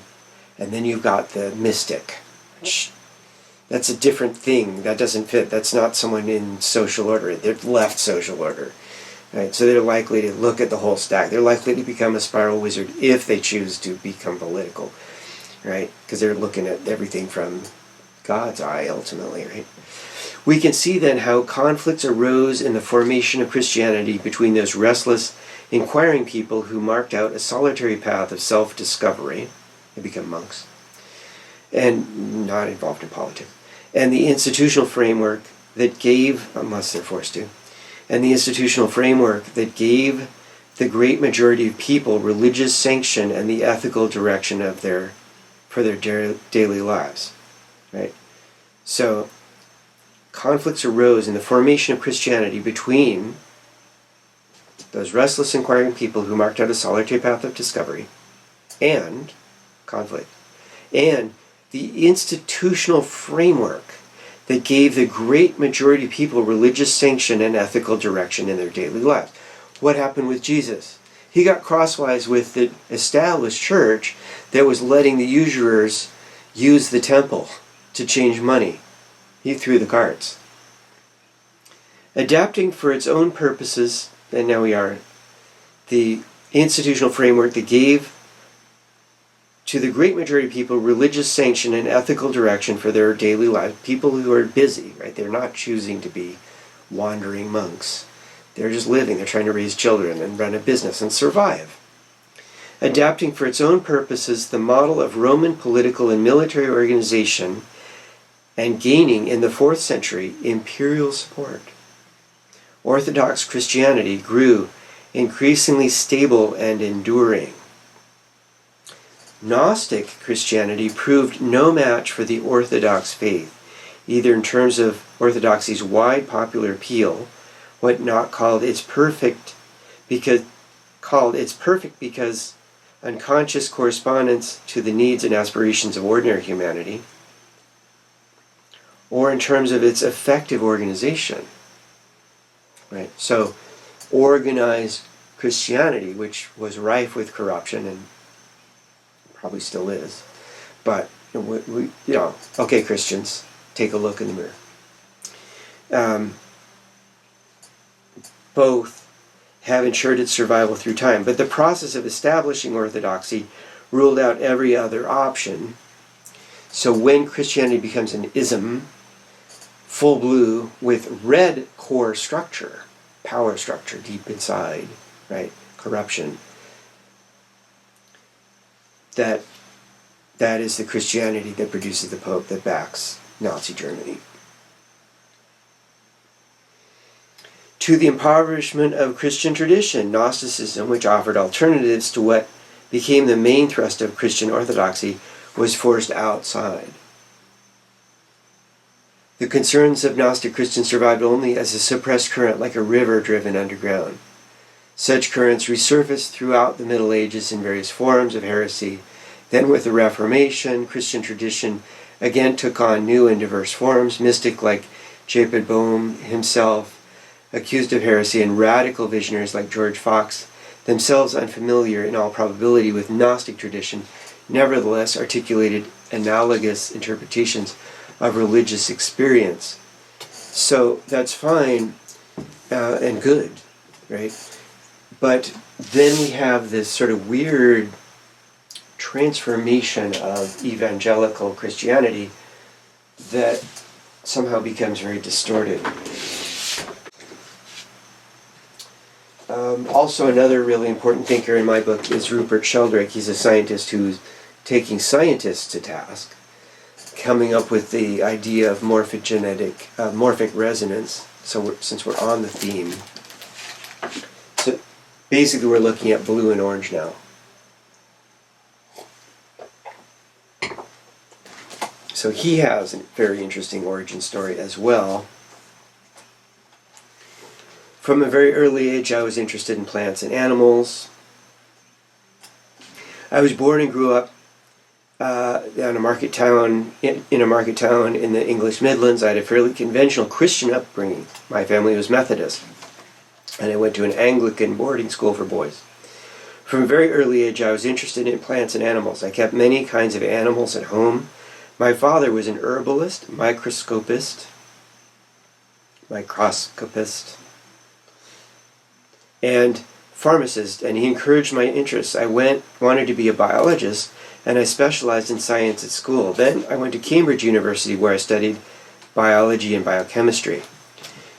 And then you've got the mystic. That's a different thing. That doesn't fit. That's not someone in social order. They're left social order. Right? So they're likely to look at the whole stack. They're likely to become a spiral wizard if they choose to become political. Right? Because they're looking at everything from God's eye, ultimately. Right? We can see then how conflicts arose in the formation of Christianity between those restless, inquiring people who marked out a solitary path of self-discovery. They become monks. And not involved in politics. And the institutional framework that gave, unless they're forced to, and the institutional framework that gave the great majority of people religious sanction and the ethical direction for their daily lives. Right? So, conflicts arose in the formation of Christianity between those restless, inquiring people who marked out a solitary path of discovery and conflict. And the institutional framework that gave the great majority of people religious sanction and ethical direction in their daily lives. What happened with Jesus? He got crosswise with the established church that was letting the usurers use the temple to change money. He threw the cards. Adapting for its own purposes, and now we are, the institutional framework that gave to the great majority of people religious sanction and ethical direction for their daily lives. People who are busy, right? They're not choosing to be wandering monks. They're just living. They're trying to raise children and run a business and survive. Adapting for its own purposes the model of Roman political and military organization and gaining in the 4th century imperial support. Orthodox Christianity grew increasingly stable and enduring. Gnostic Christianity proved no match for the Orthodox faith, either in terms of Orthodoxy's wide popular appeal, what not called its perfect because unconscious correspondence to the needs and aspirations of ordinary humanity, or in terms of its effective organization. Right? So, organized Christianity, which was rife with corruption and probably still is, but okay, Christians, take a look in the mirror. Both have ensured its survival through time, but the process of establishing orthodoxy ruled out every other option. So when Christianity becomes an ism, full blue with red core structure, power structure deep inside, right? Corruption. That is the Christianity that produces the Pope that backs Nazi Germany. To the impoverishment of Christian tradition, Gnosticism, which offered alternatives to what became the main thrust of Christian orthodoxy, was forced outside. The concerns of Gnostic Christians survived only as a suppressed current, like a river driven underground. Such currents resurfaced throughout the Middle Ages in various forms of heresy. Then with the Reformation, Christian tradition again took on new and diverse forms. Mystic like Jacob Boehme himself, accused of heresy, and radical visionaries like George Fox, themselves unfamiliar in all probability with Gnostic tradition, nevertheless articulated analogous interpretations of religious experience. So that's fine and good, right? But then we have this sort of weird transformation of evangelical Christianity that somehow becomes very distorted. Also, another really important thinker in my book is Rubert Sheldrake. He's a scientist who's taking scientists to task, coming up with the idea of morphic resonance. So since we're on the theme, so basically we're looking at blue and orange now. So he has a very interesting origin story as well. From a very early age, I was interested in plants and animals. I was born and grew up in a market town in the English Midlands. I had a fairly conventional Christian upbringing. My family was Methodist, and I went to an Anglican boarding school for boys. From a very early age, I was interested in plants and animals. I kept many kinds of animals at home. My father was an herbalist, microscopist, and pharmacist, and he encouraged my interests. I wanted to be a biologist, and I specialized in science at school. Then I went to Cambridge University, where I studied biology and biochemistry.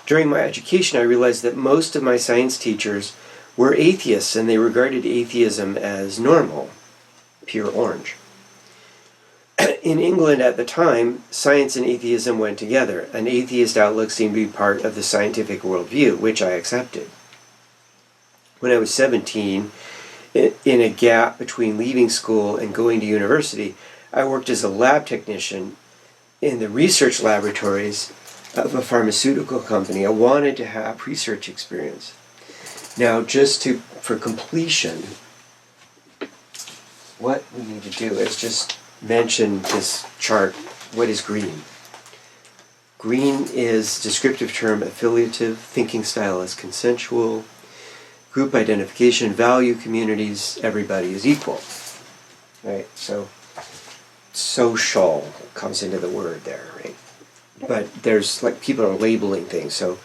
During my education, I realized that most of my science teachers were atheists, and they regarded atheism as normal, pure orange. In England at the time, science and atheism went together. An atheist outlook seemed to be part of the scientific worldview, which I accepted. When I was 17, in a gap between leaving school and going to university, I worked as a lab technician in the research laboratories of a pharmaceutical company. I wanted to have research experience. Now, for completion, what we need to do is just mention this chart. What is green? Green is descriptive term affiliative, thinking style is consensual. group identification, value communities, everybody is equal. Right? So social comes into the word there, right? But there's like people are labeling things, so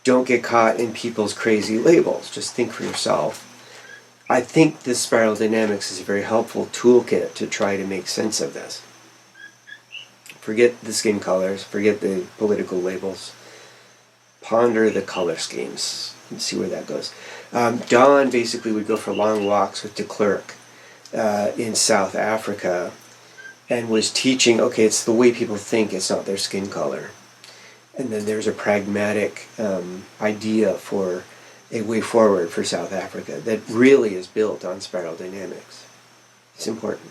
don't get caught in people's crazy labels. Just think for yourself. I think this spiral dynamics is a very helpful toolkit to try to make sense of this. Forget the skin colors, forget the political labels. Ponder the color schemes and see where that goes. Dawn basically would go for long walks with de Klerk in South Africa and was teaching, okay, it's the way people think, it's not their skin color. And then there's a pragmatic idea for a way forward for South Africa that really is built on spiral dynamics. It's important.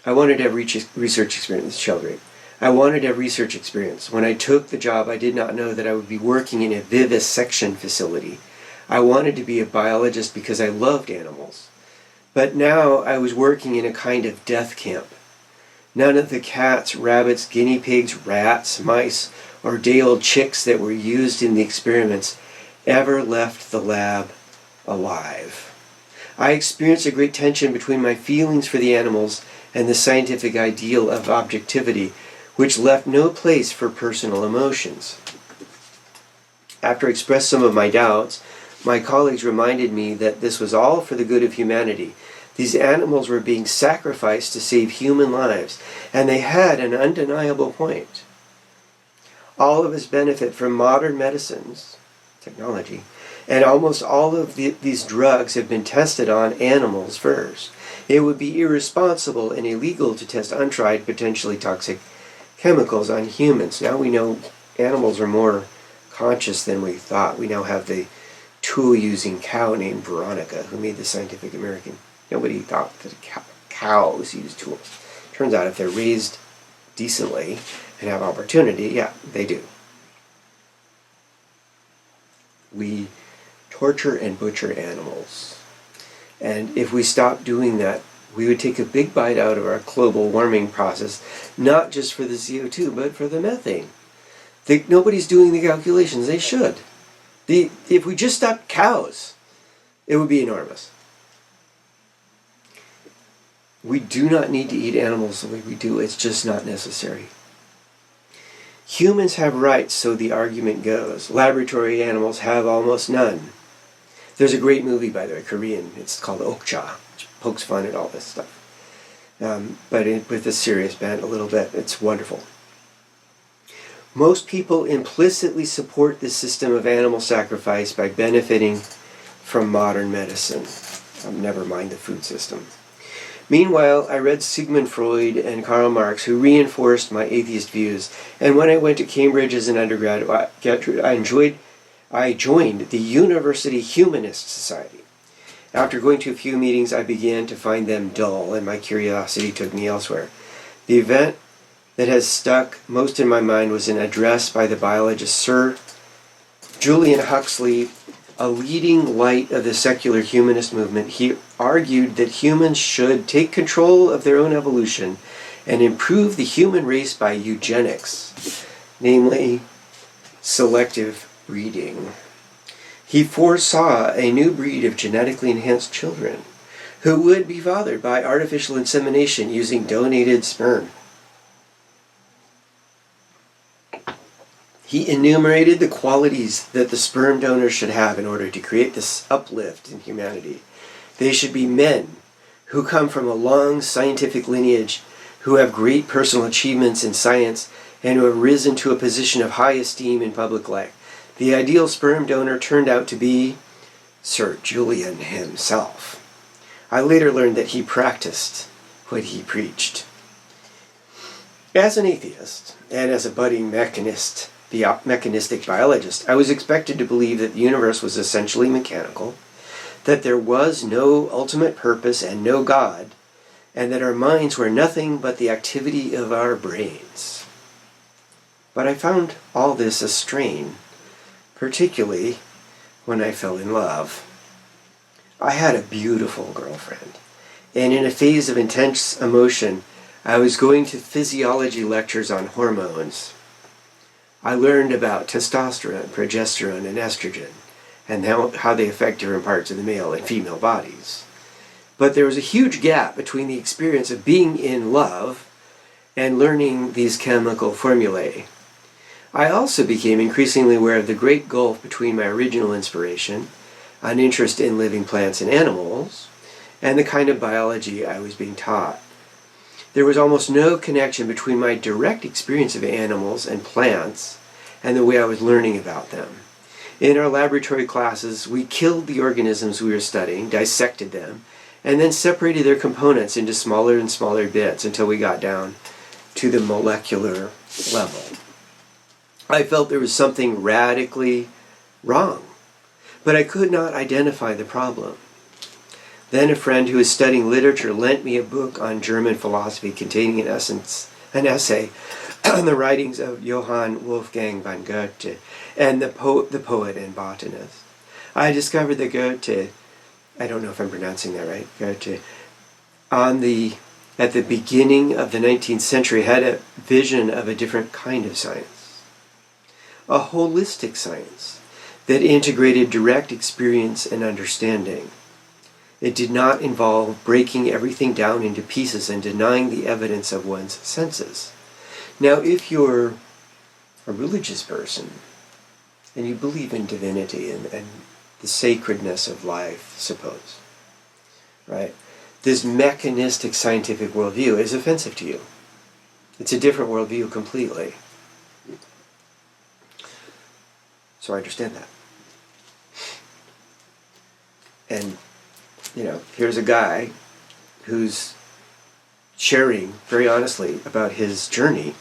I wanted to have research experience, Sheldrake. I wanted to have research experience. When I took the job, I did not know that I would be working in a vivisection facility. I wanted to be a biologist because I loved animals. But now I was working in a kind of death camp. None of the cats, rabbits, guinea pigs, rats, mice, or day-old chicks that were used in the experiments ever left the lab alive. I experienced a great tension between my feelings for the animals and the scientific ideal of objectivity, which left no place for personal emotions. After I expressed some of my doubts, my colleagues reminded me that this was all for the good of humanity. These animals were being sacrificed to save human lives, and they had an undeniable point. All of us benefit from modern medicines, technology, and almost all of these drugs have been tested on animals first. It would be irresponsible and illegal to test untried, potentially toxic chemicals on humans. Now we know animals are more conscious than we thought. We now have the tool-using cow named Veronica who made the Scientific American. Nobody thought that cows use tools. Turns out if they're raised decently and have opportunity, yeah, they do. We torture and butcher animals. And if we stop doing that, we would take a big bite out of our global warming process, not just for the CO2, but for the methane. Nobody's doing the calculations. They should. If we just stopped cows, it would be enormous. We do not need to eat animals the way we do. It's just not necessary. Humans have rights, so the argument goes. Laboratory animals have almost none. There's a great movie, by the way, Korean. It's called Okja, which pokes fun at all this stuff. With a serious bent a little bit. It's wonderful. Most people implicitly support the system of animal sacrifice by benefiting from modern medicine. Never mind the food system. Meanwhile, I read Sigmund Freud and Karl Marx, who reinforced my atheist views. And when I went to Cambridge as an undergrad, I joined the University Humanist Society. After going to a few meetings, I began to find them dull, and my curiosity took me elsewhere. The event that has stuck most in my mind was an address by the biologist Sir Julian Huxley, a leading light of the secular humanist movement. He argued that humans should take control of their own evolution and improve the human race by eugenics, namely selective breeding. He foresaw a new breed of genetically enhanced children who would be fathered by artificial insemination using donated sperm. He enumerated the qualities that the sperm donor should have in order to create this uplift in humanity. They should be men who come from a long scientific lineage, who have great personal achievements in science, and who have risen to a position of high esteem in public life. The ideal sperm donor turned out to be Sir Julian himself. I later learned that he practiced what he preached. As an atheist, and as a budding mechanistic biologist, I was expected to believe that the universe was essentially mechanical, that there was no ultimate purpose and no God, and that our minds were nothing but the activity of our brains. But I found all this a strain, particularly when I fell in love. I had a beautiful girlfriend, and in a phase of intense emotion, I was going to physiology lectures on hormones. I learned about testosterone, progesterone, and estrogen. and how they affect different parts of the male and female bodies. But there was a huge gap between the experience of being in love and learning these chemical formulae. I also became increasingly aware of the great gulf between my original inspiration, an interest in living plants and animals, and the kind of biology I was being taught. There was almost no connection between my direct experience of animals and plants and the way I was learning about them. In our laboratory classes, we killed the organisms we were studying, dissected them, and then separated their components into smaller and smaller bits until we got down to the molecular level. I felt there was something radically wrong, but I could not identify the problem. Then a friend who was studying literature lent me a book on German philosophy containing an essay on the writings of Johann Wolfgang von Goethe and the poet and botanist. I discovered that Goethe, I don't know if I'm pronouncing that right, Goethe, at the beginning of the 19th century had a vision of a different kind of science, a holistic science that integrated direct experience and understanding. It did not involve breaking everything down into pieces and denying the evidence of one's senses. Now, if you're a religious person and you believe in divinity and the sacredness of life, suppose, right? This mechanistic scientific worldview is offensive to you. It's a different worldview completely. So I understand that. And here's a guy who's sharing very honestly about his journey.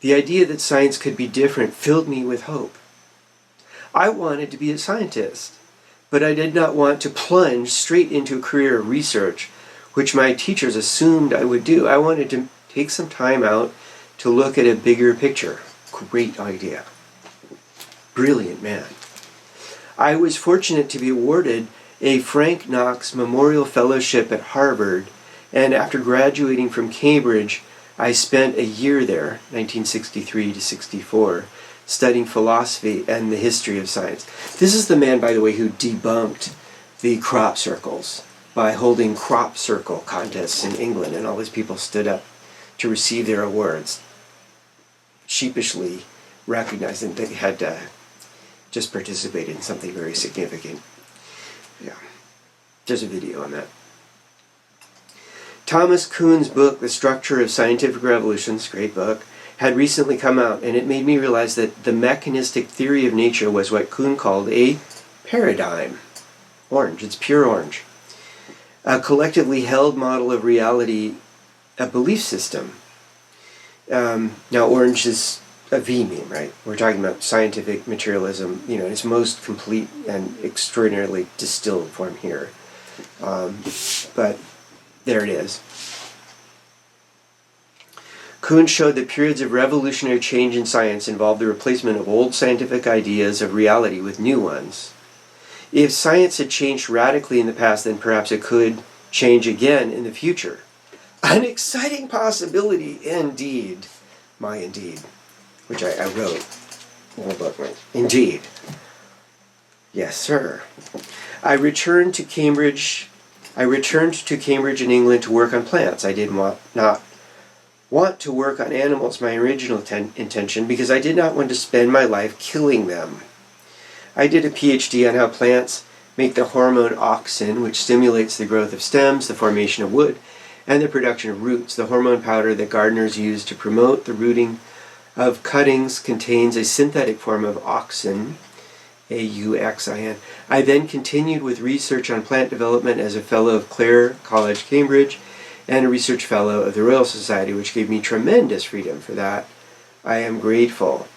The idea that science could be different filled me with hope. I wanted to be a scientist, but I did not want to plunge straight into a career of research, which my teachers assumed I would do. I wanted to take some time out to look at a bigger picture. Great idea. Brilliant man. I was fortunate to be awarded a Frank Knox Memorial Fellowship at Harvard, and after graduating from Cambridge, I spent a year there, 1963 to 64, studying philosophy and the history of science. This is the man, by the way, who debunked the crop circles by holding crop circle contests in England, and all these people stood up to receive their awards, sheepishly recognizing they had just participated in something very significant. Yeah, there's a video on that. Thomas Kuhn's book, The Structure of Scientific Revolutions, great book, had recently come out, and it made me realize that the mechanistic theory of nature was what Kuhn called a paradigm. Orange, it's pure orange. A collectively held model of reality, a belief system. Now, orange is a V meme, right? We're talking about scientific materialism, in its most complete and extraordinarily distilled form here. But there it is. Kuhn showed that periods of revolutionary change in science involve the replacement of old scientific ideas of reality with new ones. If science had changed radically in the past, then perhaps it could change again in the future. An exciting possibility indeed. My indeed. Which I wrote in the book, right? Indeed. Yes, sir. I returned to Cambridge in England to work on plants. I did not want to work on animals, my original intention, because I did not want to spend my life killing them. I did a PhD on how plants make the hormone auxin, which stimulates the growth of stems, the formation of wood, and the production of roots. The hormone powder that gardeners use to promote the rooting of cuttings contains a synthetic form of auxin, AUXIN. I then continued with research on plant development as a fellow of Clare College, Cambridge, and a research fellow of the Royal Society, which gave me tremendous freedom. For that I am grateful.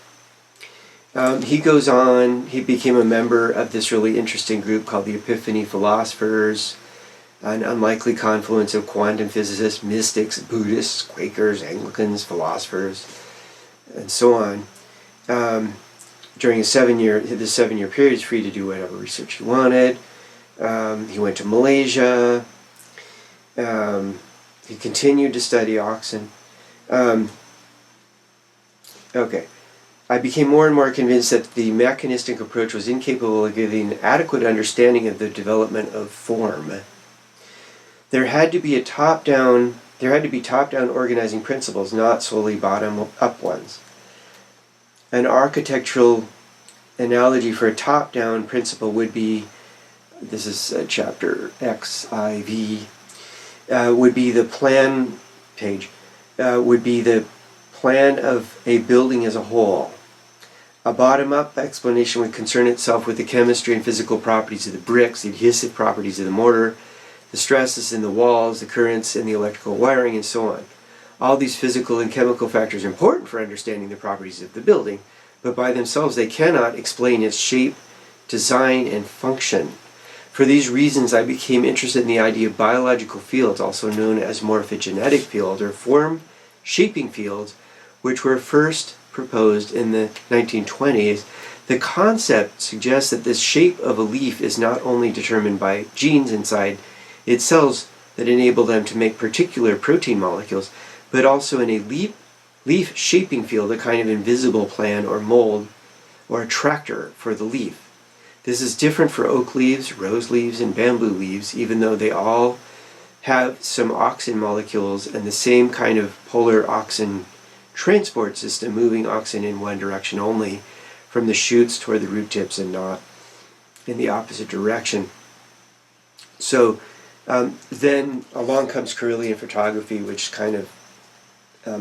He goes on, he became a member of this really interesting group called the Epiphany Philosophers, an unlikely confluence of quantum physicists, mystics, Buddhists, Quakers, Anglicans, philosophers, and so on. During this 7-year period, he's free to do whatever research he wanted. He went to Malaysia. He continued to study auxin. Okay. I became more and more convinced that the mechanistic approach was incapable of giving adequate understanding of the development of form. There had to be top-down organizing principles, not solely bottom-up ones. An architectural analogy for a top-down principle would be, this is chapter XIV, would be the plan page, would be the plan of a building as a whole. A bottom-up explanation would concern itself with the chemistry and physical properties of the bricks, the adhesive properties of the mortar, the stresses in the walls, the currents in the electrical wiring, and so on. All these physical and chemical factors are important for understanding the properties of the building, but by themselves they cannot explain its shape, design, and function. For these reasons, I became interested in the idea of biological fields, also known as morphogenetic fields, or form-shaping fields, which were first proposed in the 1920s. The concept suggests that the shape of a leaf is not only determined by genes inside its cells that enable them to make particular protein molecules, but also in a leaf shaping field, a kind of invisible plan or mold or attractor for the leaf. This is different for oak leaves, rose leaves, and bamboo leaves, even though they all have some auxin molecules and the same kind of polar auxin transport system, moving auxin in one direction only, from the shoots toward the root tips and not in the opposite direction. So then along comes Carillion photography, which kind of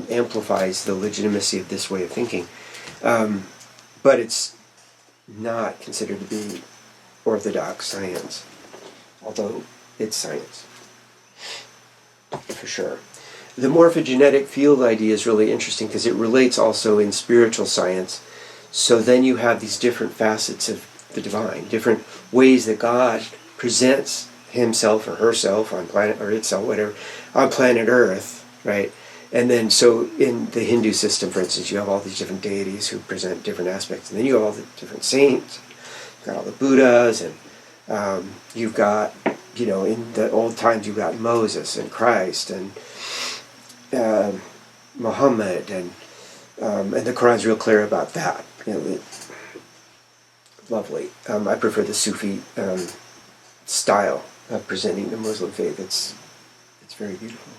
amplifies the legitimacy of this way of thinking. But it's not considered to be orthodox science, although it's science, for sure. The morphogenetic field idea is really interesting because it relates also in spiritual science. So then you have these different facets of the divine, different ways that God presents himself or herself on planet, or itself, whatever, on planet Earth, right? And then so in the Hindu system, for instance, you have all these different deities who present different aspects. And then you have all the different saints, you've got all the Buddhas, and you've got, in the old times you've got Moses and Christ and Muhammad, and the Quran's real clear about that. Lovely. I prefer the Sufi style of presenting the Muslim faith. It's very beautiful.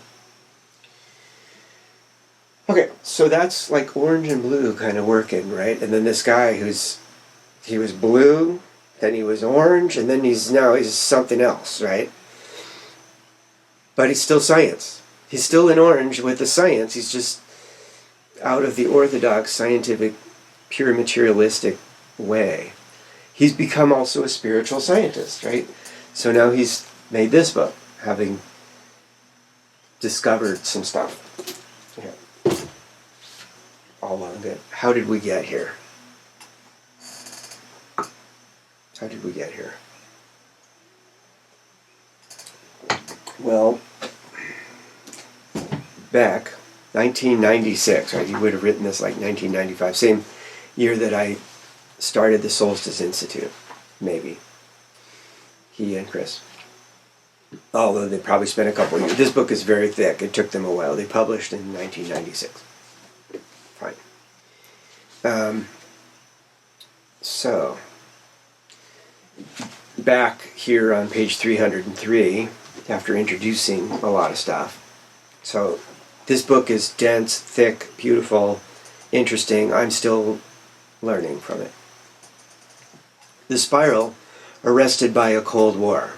Okay, so that's like orange and blue kind of working, right? And then this guy he was blue, then he was orange, and then he's something else, right? But he's still science. He's still in orange with the science. He's just out of the orthodox, scientific, pure materialistic way. He's become also a spiritual scientist, right? So now he's made this book, having discovered some stuff. Yeah. All along it. How did we get here? How did we get here? Well, back 1996, right? He would have written this like 1995, same year that I started the Solstice Institute, maybe. He and Chris. Although they probably spent a couple of years. This book is very thick. It took them a while. They published in 1996. Fine. So, back here on page 303, after introducing a lot of stuff. So, this book is dense, thick, beautiful, interesting. I'm still learning from it. The Spiral, arrested by a Cold War.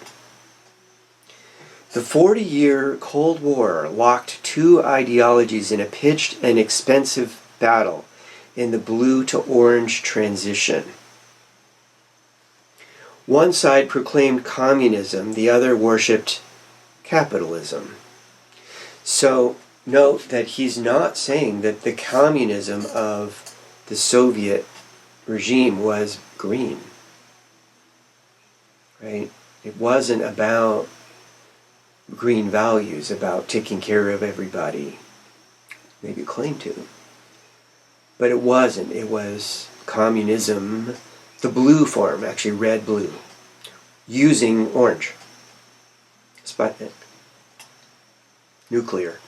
The 40-year Cold War locked two ideologies in a pitched and expensive battle in the blue to orange transition. One side proclaimed communism, the other worshipped capitalism. So note that he's not saying that the communism of the Soviet regime was green. Right? It wasn't about green values, about taking care of everybody. Maybe it claimed to. But it wasn't. It was communism, the blue form, actually red-blue, using orange. Sputnik. Nuclear.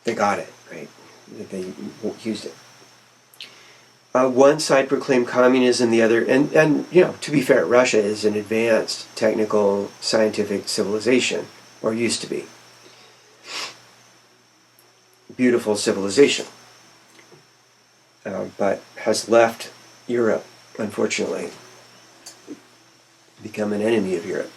They got it, right? They used it. One side proclaimed communism, the other, and to be fair, Russia is an advanced technical scientific civilization, or used to be. Beautiful civilization, but has left Europe, unfortunately, become an enemy of Europe.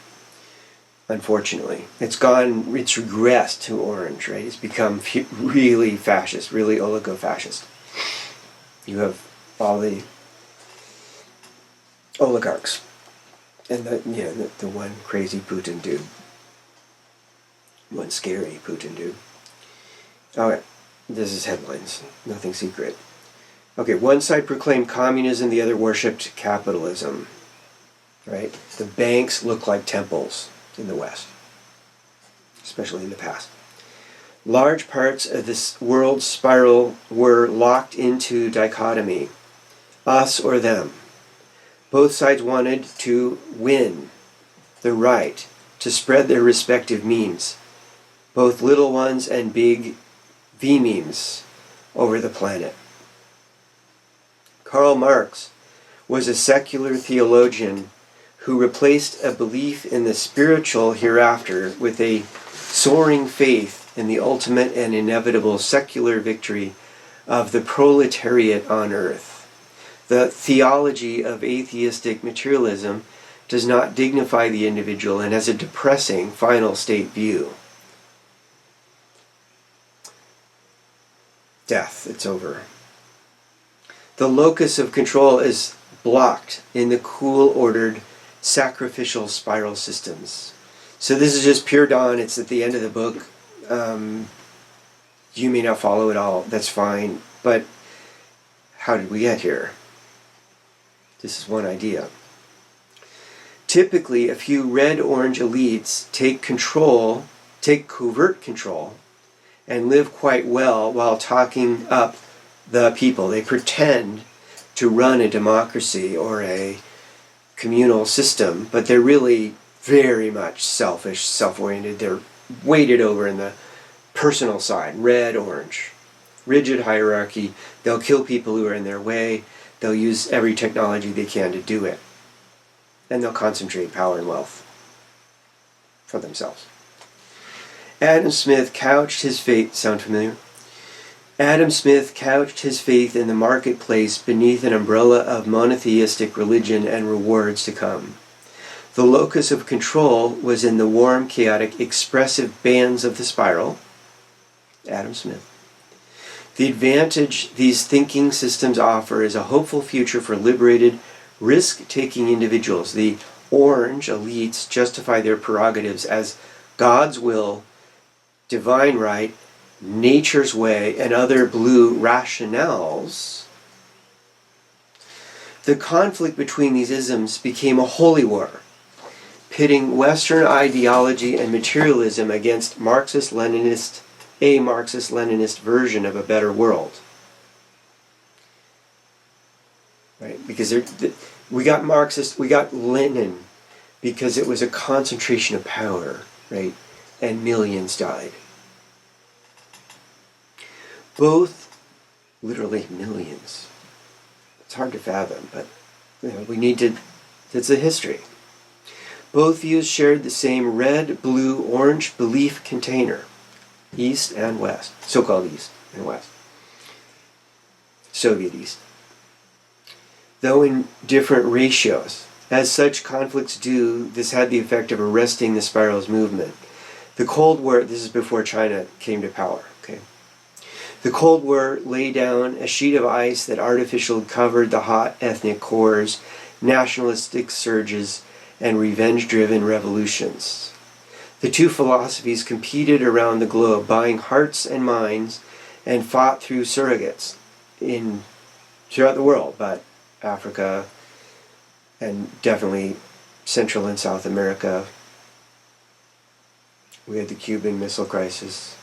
Unfortunately, it's regressed to orange, right? It's become really fascist, really oligo-fascist. You have all the oligarchs and the one crazy Putin dude, one scary Putin dude. Okay, this is headlines, nothing secret. Okay, one side proclaimed communism, the other worshipped capitalism. Right? The banks look like temples in the West, especially in the past. Large parts of this world spiral were locked into dichotomy, us or them. Both sides wanted to win the right to spread their respective memes, both little ones and big V-memes over the planet. Karl Marx was a secular theologian who replaced a belief in the spiritual hereafter with a soaring faith in the ultimate and inevitable secular victory of the proletariat on earth. The theology of atheistic materialism does not dignify the individual and has a depressing final state view. Death, it's over. The locus of control is blocked in the cool, ordered, sacrificial spiral systems. So this is just pure dawn. It's at the end of the book. You may not follow it all. That's fine. But how did we get here? This is one idea. Typically, a few red-orange elites take covert control, and live quite well while talking up the people. They pretend to run a democracy or a communal system, but they're really very much selfish, self-oriented. They're weighted over in the personal side, red, orange. Rigid hierarchy. They'll kill people who are in their way. They'll use every technology they can to do it. And they'll concentrate power and wealth for themselves. Adam Smith couched his faith, sound familiar? Adam Smith couched his faith in the marketplace beneath an umbrella of monotheistic religion and rewards to come. The locus of control was in the warm, chaotic, expressive bands of the spiral. Adam Smith. The advantage these thinking systems offer is a hopeful future for liberated, risk-taking individuals. The orange elites justify their prerogatives as God's will, divine right, nature's way, and other blue rationales. The conflict between these isms became a holy war, pitting Western ideology and materialism against a Marxist-Leninist version of a better world. Right? Because we got Marxist, we got Lenin, because it was a concentration of power, right? And millions died. Both, literally millions. It's hard to fathom, but we need to, it's a history. Both views shared the same red, blue, orange belief container. East and West. So-called East and West. Soviet East. Though in different ratios. As such conflicts do, this had the effect of arresting the spiral's movement. The Cold War, this is before China came to power, okay? The Cold War laid down a sheet of ice that artificially covered the hot ethnic cores, nationalistic surges, and revenge-driven revolutions. The two philosophies competed around the globe, buying hearts and minds, and fought through surrogates throughout the world, but Africa and definitely Central and South America. We had the Cuban Missile Crisis.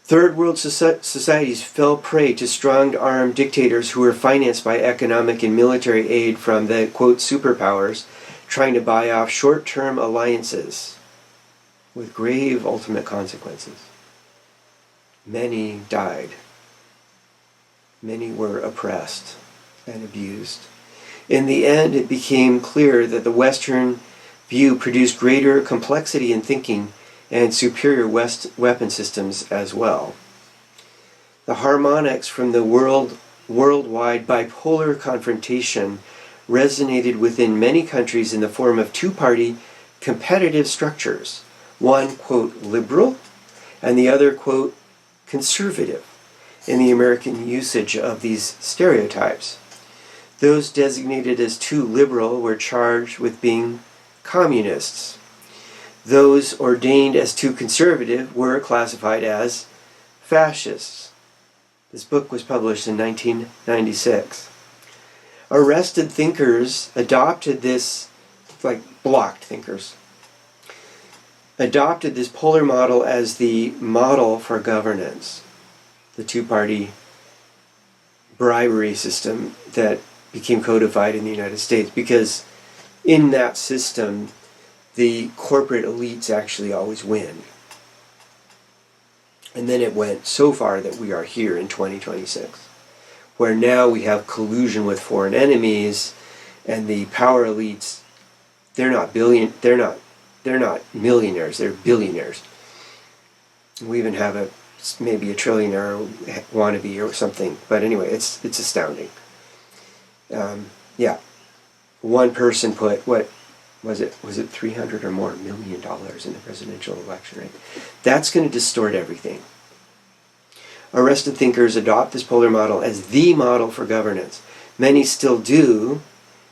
Third world societies fell prey to strong-armed dictators who were financed by economic and military aid from the, quote, superpowers, trying to buy off short-term alliances with grave ultimate consequences. Many died. Many were oppressed and abused. In the end, it became clear that the Western view produced greater complexity in thinking and superior weapon systems as well. The harmonics from the worldwide bipolar confrontation resonated within many countries in the form of two-party competitive structures, one, quote, liberal, and the other, quote, conservative, in the American usage of these stereotypes. Those designated as too liberal were charged with being communists. Those ordained as too conservative were classified as fascists. This book was published in 1996. Arrested thinkers adopted this, blocked thinkers, adopted this polar model as the model for governance, the two-party bribery system that became codified in the United States, because in that system, the corporate elites actually always win. And then it went so far that we are here in 2026, where now we have collusion with foreign enemies, and the power elites, they're not millionaires, they're billionaires. We even have maybe a trillionaire wannabe or something, but anyway, it's astounding. One person put, what was it 300 or more million dollars in the presidential election, right? That's going to distort everything. Arrested thinkers adopt this polar model as the model for governance. Many still do,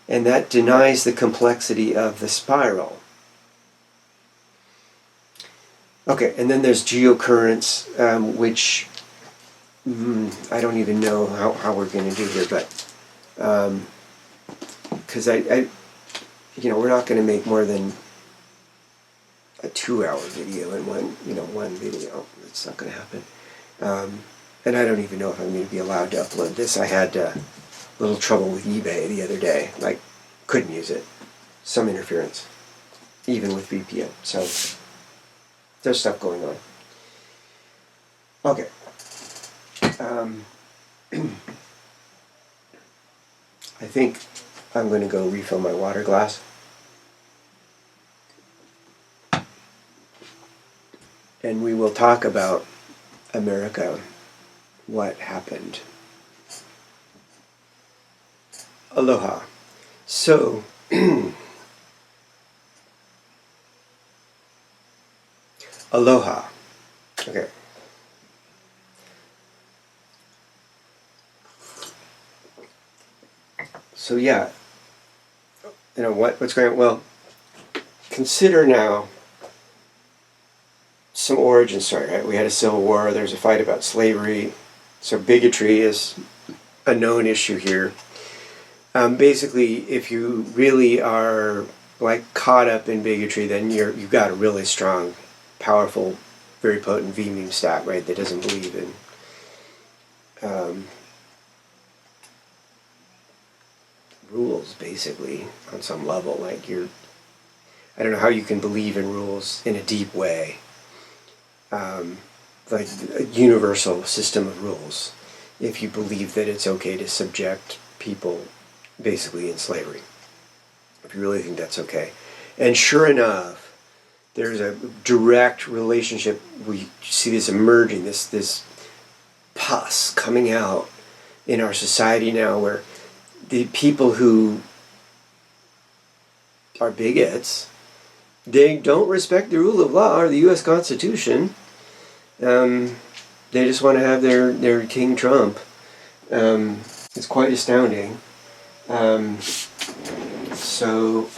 and that denies the complexity of the spiral. Okay, and then there's geocurrents, which I don't even know how we're going to do here, but because we're not going to make more than a 2-hour video in one video. It's not going to happen. And I don't even know if I'm going to be allowed to upload this. I had a little trouble with eBay the other day. Couldn't use it. Some interference, even with VPN. So there's stuff going on. Okay. I think I'm going to go refill my water glass. And we will talk about America, what happened. Aloha. So, aloha. Okay. So yeah, what's going on? Well, consider now some origin story, right? We had a civil war, there's a fight about slavery, so bigotry is a known issue here. Basically, if you really are caught up in bigotry, then you've got a really strong, powerful, very potent V-meme stat, right, that doesn't believe in rules, basically, on some level. I don't know how you can believe in rules in a deep way. A universal system of rules, if you believe that it's okay to subject people basically in slavery, if you really think that's okay. And sure enough, there's a direct relationship. We see this emerging, this pus coming out in our society now, where the people who are bigots, they don't respect the rule of law or the U.S. Constitution. They just want to have their King Trump. It's quite astounding. So,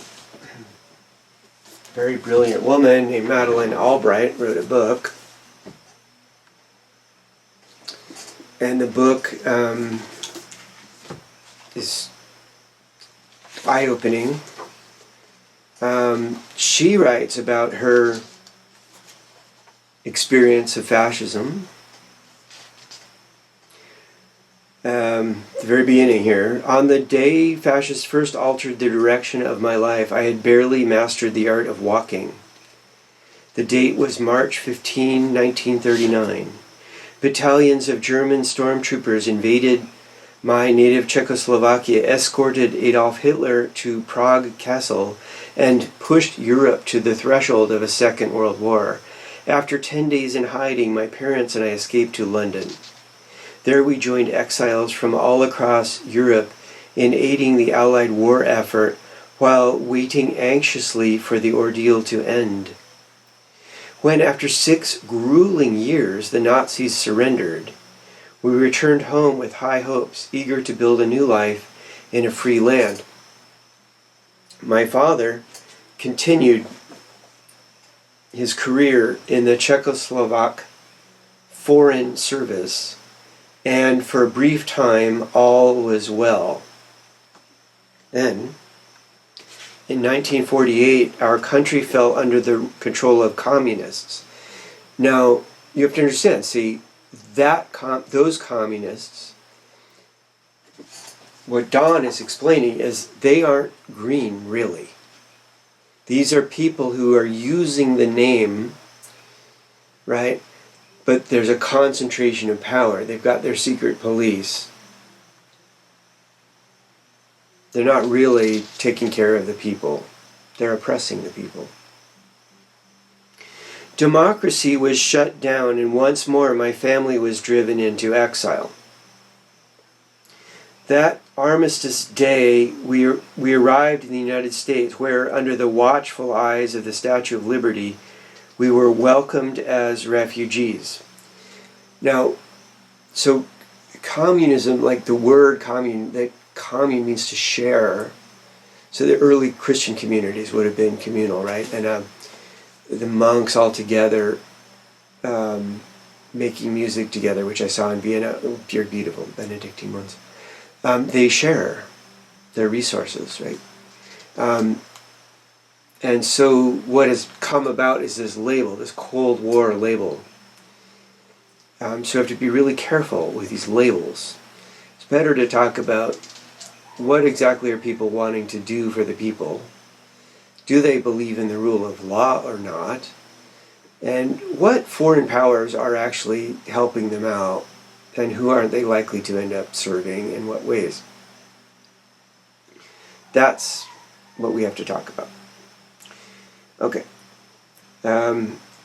very brilliant woman named Madeleine Albright wrote a book. And the book is eye-opening. She writes about her experience of fascism. The very beginning here. On the day fascists first altered the direction of my life, I had barely mastered the art of walking. The date was March 15, 1939. Battalions of German stormtroopers invaded My native Czechoslovakia escorted Adolf Hitler to Prague Castle and pushed Europe to the threshold of a Second World War. After 10 days in hiding, my parents and I escaped to London. There we joined exiles from all across Europe in aiding the Allied war effort while waiting anxiously for the ordeal to end. When, after 6 grueling years, the Nazis surrendered, we returned home with high hopes, eager to build a new life in a free land. My father continued his career in the Czechoslovak Foreign Service, and for a brief time all was well. Then, in 1948, our country fell under the control of communists. Now, you have to understand, see, those communists, what Don is explaining is they aren't green, really. These are people who are using the name, right? But there's a concentration of power. They've got their secret police. They're not really taking care of the people. They're oppressing the people. Democracy was shut down, and once more my family was driven into exile. That Armistice Day, we arrived in the United States, where, under the watchful eyes of the Statue of Liberty, we were welcomed as refugees. Now, so communism, like the word commune, that commune means to share. So the early Christian communities would have been communal, right? And the monks all together making music together, which I saw in Vienna, pure beautiful Benedictine monks. They share their resources, right? And so what has come about is this label, this Cold War label. So you have to be really careful with these labels. It's better to talk about what exactly are people wanting to do for the people. Do they believe in the rule of law or not? And what foreign powers are actually helping them out? And who aren't they likely to end up serving, in what ways? That's what we have to talk about. Okay.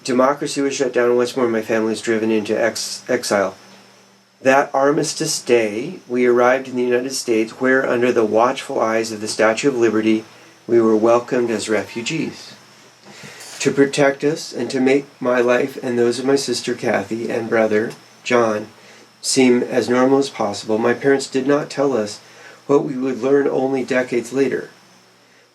Democracy was shut down, and once more my family was driven into exile. That Armistice Day, we arrived in the United States, where, under the watchful eyes of the Statue of Liberty, we were welcomed as refugees. To protect us and to make my life and those of my sister Kathy and brother John seem as normal as possible, my parents did not tell us what we would learn only decades later: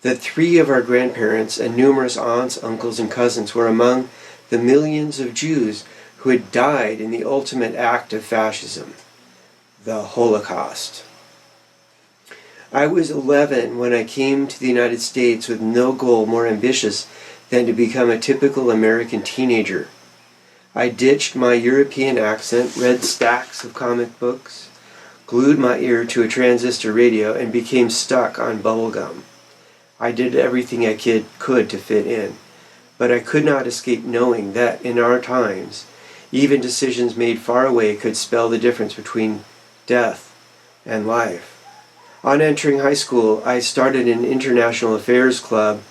that 3 of our grandparents and numerous aunts, uncles, and cousins were among the millions of Jews who had died in the ultimate act of fascism, the Holocaust. I was 11 when I came to the United States with no goal more ambitious than to become a typical American teenager. I ditched my European accent, read stacks of comic books, glued my ear to a transistor radio, and became stuck on bubblegum. I did everything I could to fit in, but I could not escape knowing that in our times, even decisions made far away could spell the difference between death and life. On entering high school, I started an international affairs club,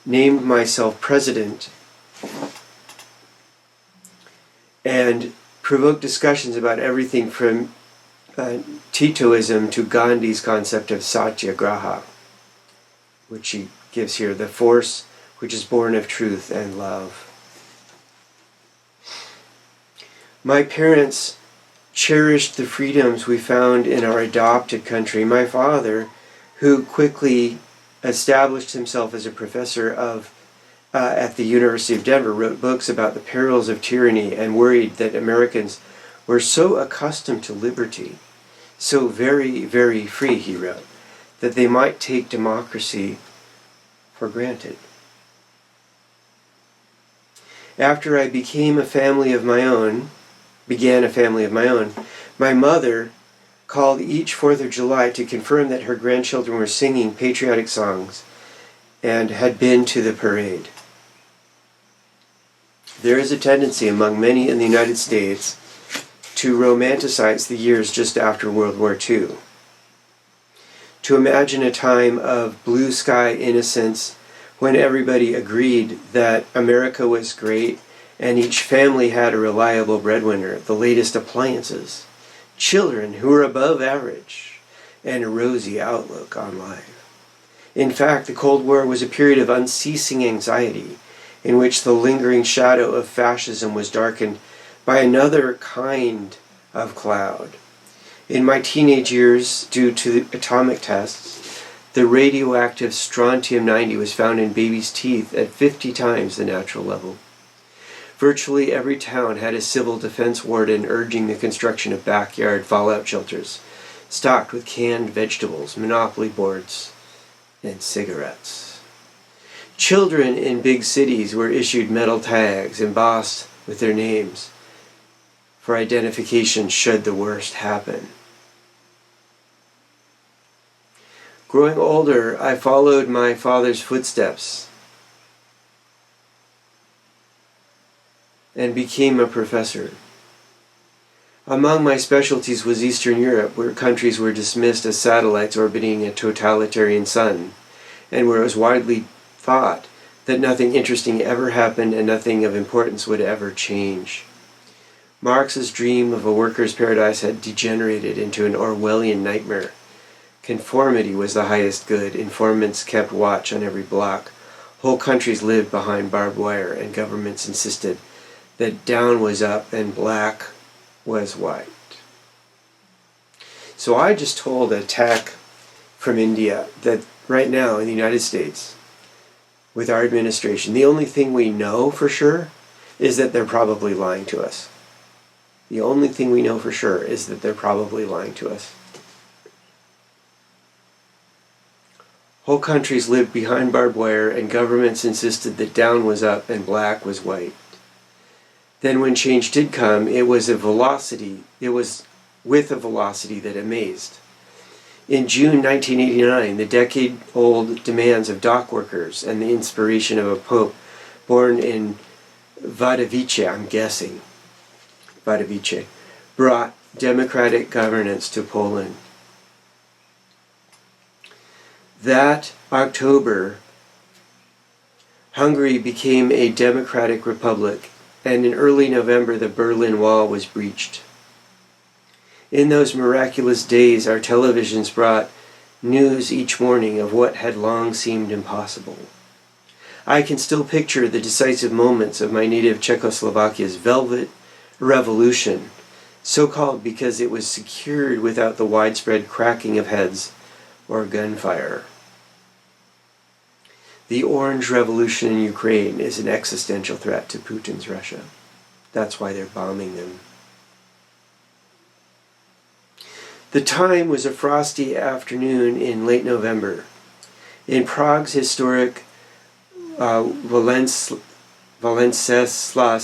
named myself president, and provoked discussions about everything from Titoism to Gandhi's concept of satyagraha, which he gives here, the force which is born of truth and love. My parents cherished the freedoms we found in our adopted country. My father, who quickly established himself as a professor at the University of Denver, wrote books about the perils of tyranny and worried that Americans were so accustomed to liberty, so very, very free, he wrote, that they might take democracy for granted. After I began a family of my own, my mother called each 4th of July to confirm that her grandchildren were singing patriotic songs and had been to the parade. There is a tendency among many in the United States to romanticize the years just after World War II. to imagine a time of blue sky innocence when everybody agreed that America was great and each family had a reliable breadwinner, the latest appliances, children who were above average, and a rosy outlook on life. In fact, the Cold War was a period of unceasing anxiety in which the lingering shadow of fascism was darkened by another kind of cloud. In my teenage years, due to the atomic tests, the radioactive strontium-90 was found in babies' teeth at 50 times the natural level. Virtually every town had a civil defense warden urging the construction of backyard fallout shelters, stocked with canned vegetables, Monopoly boards, and cigarettes. Children in big cities were issued metal tags embossed with their names for identification should the worst happen. Growing older, I followed my father's footsteps and became a professor. Among my specialties was Eastern Europe, where countries were dismissed as satellites orbiting a totalitarian sun, and where it was widely thought that nothing interesting ever happened and nothing of importance would ever change. Marx's dream of a worker's paradise had degenerated into an Orwellian nightmare. Conformity was the highest good. Informants kept watch on every block. Whole countries lived behind barbed wire, and governments insisted that down was up and black was white. So I just told a tech from India that right now in the United States, with our administration, the only thing we know for sure is that they're probably lying to us. The only thing we know for sure is that they're probably lying to us. Whole countries lived behind barbed wire, and governments insisted that down was up and black was white. Then when change did come, it was with a velocity that amazed. In June 1989, the decade-old demands of dock workers and the inspiration of a pope born in Wadowice, I'm guessing, Wadowice, brought democratic governance to Poland. That October, Hungary became a democratic republic, and in early November the Berlin Wall was breached. In those miraculous days, our televisions brought news each morning of what had long seemed impossible. I can still picture the decisive moments of my native Czechoslovakia's Velvet Revolution, so called because it was secured without the widespread cracking of heads or gunfire. The Orange Revolution in Ukraine is an existential threat to Putin's Russia. That's why they're bombing them. The time was a frosty afternoon in late November. In Prague's historic Wenceslas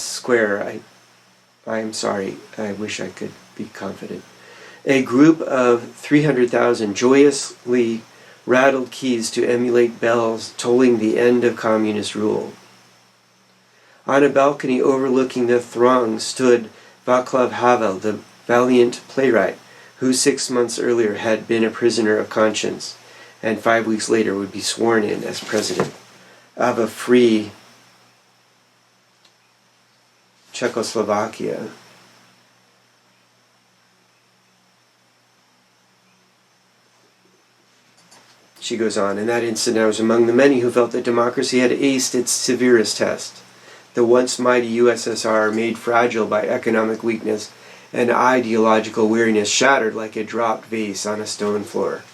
Square, I'm sorry, I wish I could be confident. A group of 300,000 joyously rattled keys to emulate bells tolling the end of communist rule. On a balcony overlooking the throng stood Václav Havel, the valiant playwright, who 6 months earlier had been a prisoner of conscience, and 5 weeks later would be sworn in as president of a free Czechoslovakia. She goes on, in that instant I was among the many who felt that democracy had aced its severest test. The once mighty USSR, made fragile by economic weakness and ideological weariness, shattered like a dropped vase on a stone floor,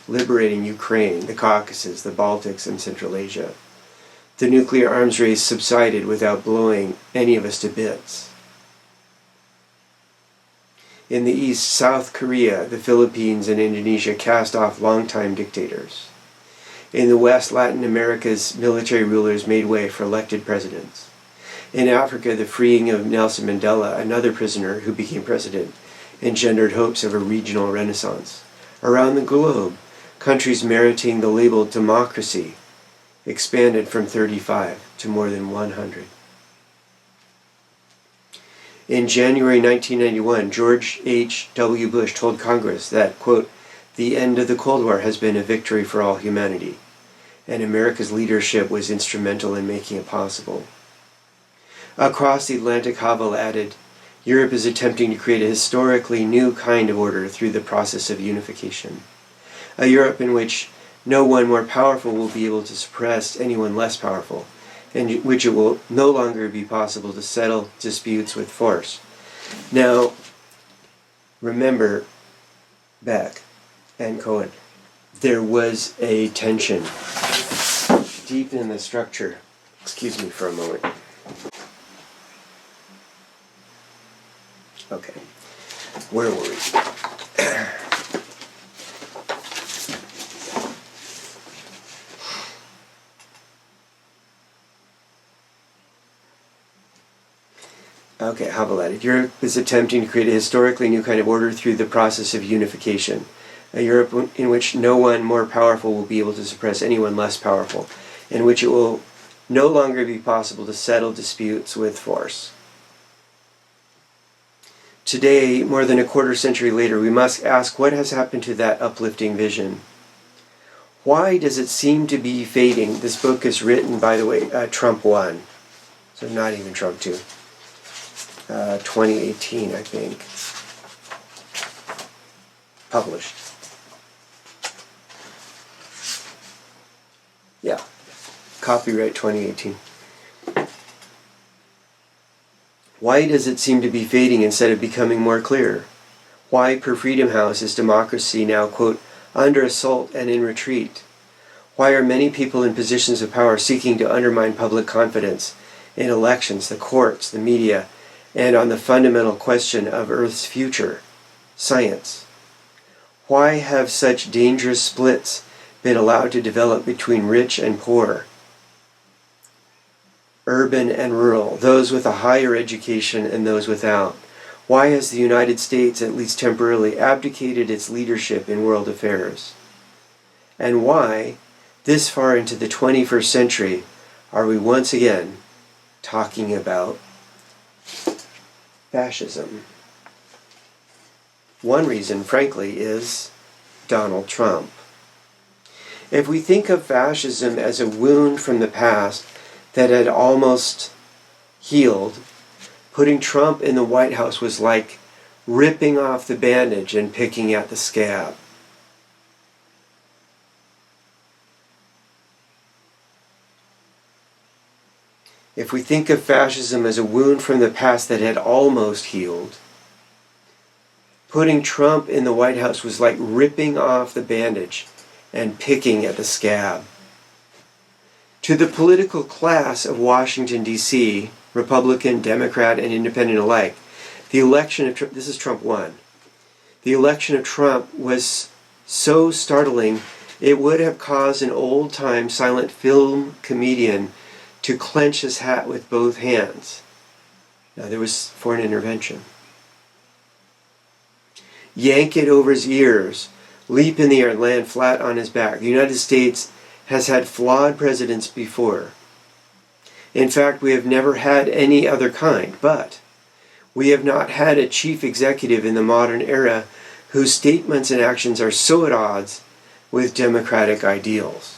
liberating Ukraine, the Caucasus, the Baltics, and Central Asia. The nuclear arms race subsided without blowing any of us to bits. In the East, South Korea, the Philippines, and Indonesia cast off longtime dictators. In the West, Latin America's military rulers made way for elected presidents. In Africa, the freeing of Nelson Mandela, another prisoner who became president, engendered hopes of a regional renaissance. Around the globe, countries meriting the label democracy expanded from 35 to more than 100. In January 1991, George H.W. Bush told Congress that, quote, the end of the Cold War has been a victory for all humanity, and America's leadership was instrumental in making it possible. Across the Atlantic, Havel added, Europe is attempting to create a historically new kind of order through the process of unification. A Europe in which no one more powerful will be able to suppress anyone less powerful, and in which it will no longer be possible to settle disputes with force. Now, remember Beck and Cohen. There was a tension deep in the structure. Excuse me for a moment. Okay, where were we? Okay, Havel added, Europe is attempting to create a historically new kind of order through the process of unification. A Europe in which no one more powerful will be able to suppress anyone less powerful, in which it will no longer be possible to settle disputes with force. Today, more than a quarter century later, we must ask what has happened to that uplifting vision. Why does it seem to be fading? This book is written, by the way, Trump 1, so not even Trump 2. 2018, I think. Published. Yeah, copyright 2018. Why does it seem to be fading instead of becoming more clear? Why, per Freedom House, is democracy now, quote, under assault and in retreat? Why are many people in positions of power seeking to undermine public confidence in elections, the courts, the media, and on the fundamental question of Earth's future, science? Why have such dangerous splits been allowed to develop between rich and poor, urban and rural, those with a higher education and those without? Why has the United States, at least temporarily, abdicated its leadership in world affairs? And why, this far into the 21st century, are we once again talking about fascism? One reason, frankly, is Donald Trump. If we think of fascism as a wound from the past that had almost healed, putting Trump in the White House was like ripping off the bandage and picking at the scab. If we think of fascism as a wound from the past that had almost healed, putting Trump in the White House was like ripping off the bandage and picking at the scab. To the political class of Washington, D.C., Republican, Democrat, and Independent alike, the election of Trump, this is Trump 1, the election of Trump was so startling it would have caused an old-time silent film comedian to clench his hat with both hands. Now there was foreign intervention. Yank it over his ears, leap in the air and land flat on his back. The United States has had flawed presidents before. In fact, we have never had any other kind, but we have not had a chief executive in the modern era whose statements and actions are so at odds with democratic ideals.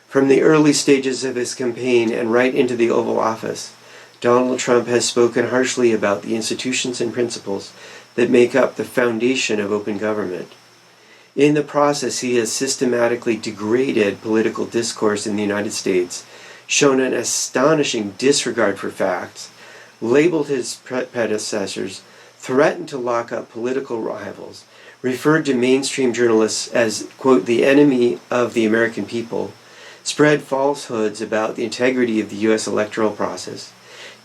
From the early stages of his campaign and right into the Oval Office, Donald Trump has spoken harshly about the institutions and principles that make up the foundation of open government. In the process, he has systematically degraded political discourse in the United States, shown an astonishing disregard for facts, labeled his predecessors, threatened to lock up political rivals, referred to mainstream journalists as, quote, the enemy of the American people, spread falsehoods about the integrity of the U.S. electoral process,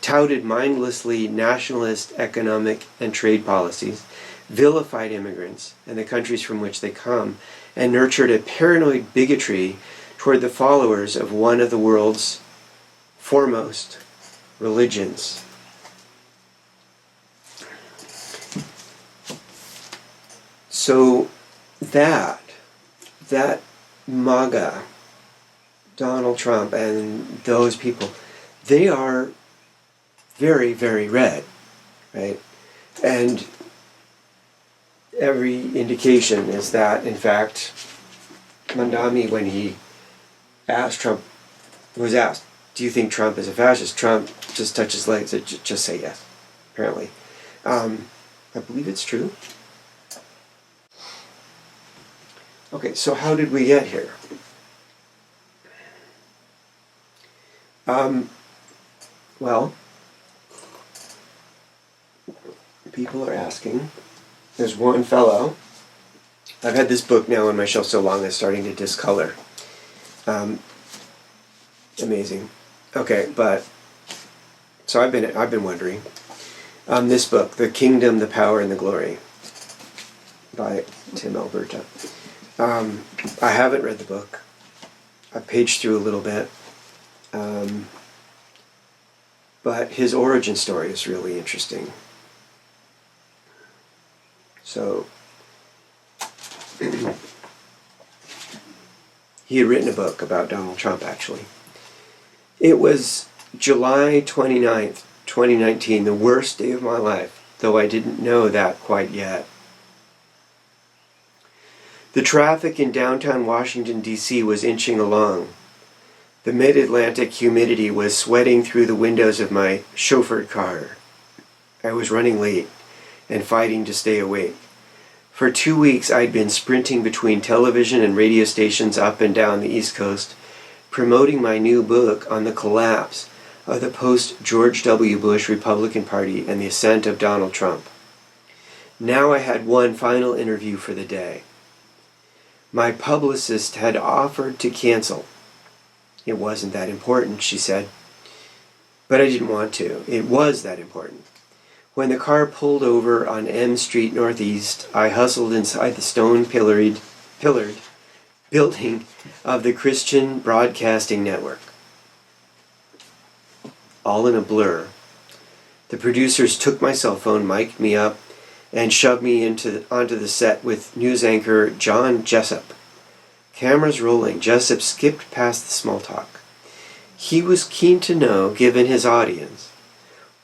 touted mindlessly nationalist economic and trade policies, vilified immigrants and the countries from which they come, and nurtured a paranoid bigotry toward the followers of one of the world's foremost religions. So that MAGA, Donald Trump and those people, they are very, very red, right? And every indication is that, in fact, Mandami, when he asked Trump, was asked, do you think Trump is a fascist? Trump just touched his legs and just say yes, apparently. I believe it's true. Okay, so how did we get here? Well, people are asking. There's one fellow. I've had this book now on my shelf so long it's starting to discolor. Amazing. Okay, but so I've been wondering. This book, The Kingdom, the Power, and the Glory, by Tim Alberta. I haven't read the book. I paged through a little bit. But his origin story is really interesting. So, he had written a book about Donald Trump, actually. It was July 29th, 2019, the worst day of my life, though I didn't know that quite yet. The traffic in downtown Washington, D.C. was inching along. The mid-Atlantic humidity was sweating through the windows of my chauffeured car. I was running late and fighting to stay awake. For 2 weeks, I'd been sprinting between television and radio stations up and down the East Coast, promoting my new book on the collapse of the post-George W. Bush Republican Party and the ascent of Donald Trump. Now I had one final interview for the day. My publicist had offered to cancel. It wasn't that important, she said. But I didn't want to. It was that important. When the car pulled over on M Street Northeast, I hustled inside the stone-pillared building of the Christian Broadcasting Network. All in a blur. The producers took my cell phone, mic'd me up, and shoved me onto the set with news anchor John Jessup. Cameras rolling, Jessup skipped past the small talk. He was keen to know, given his audience,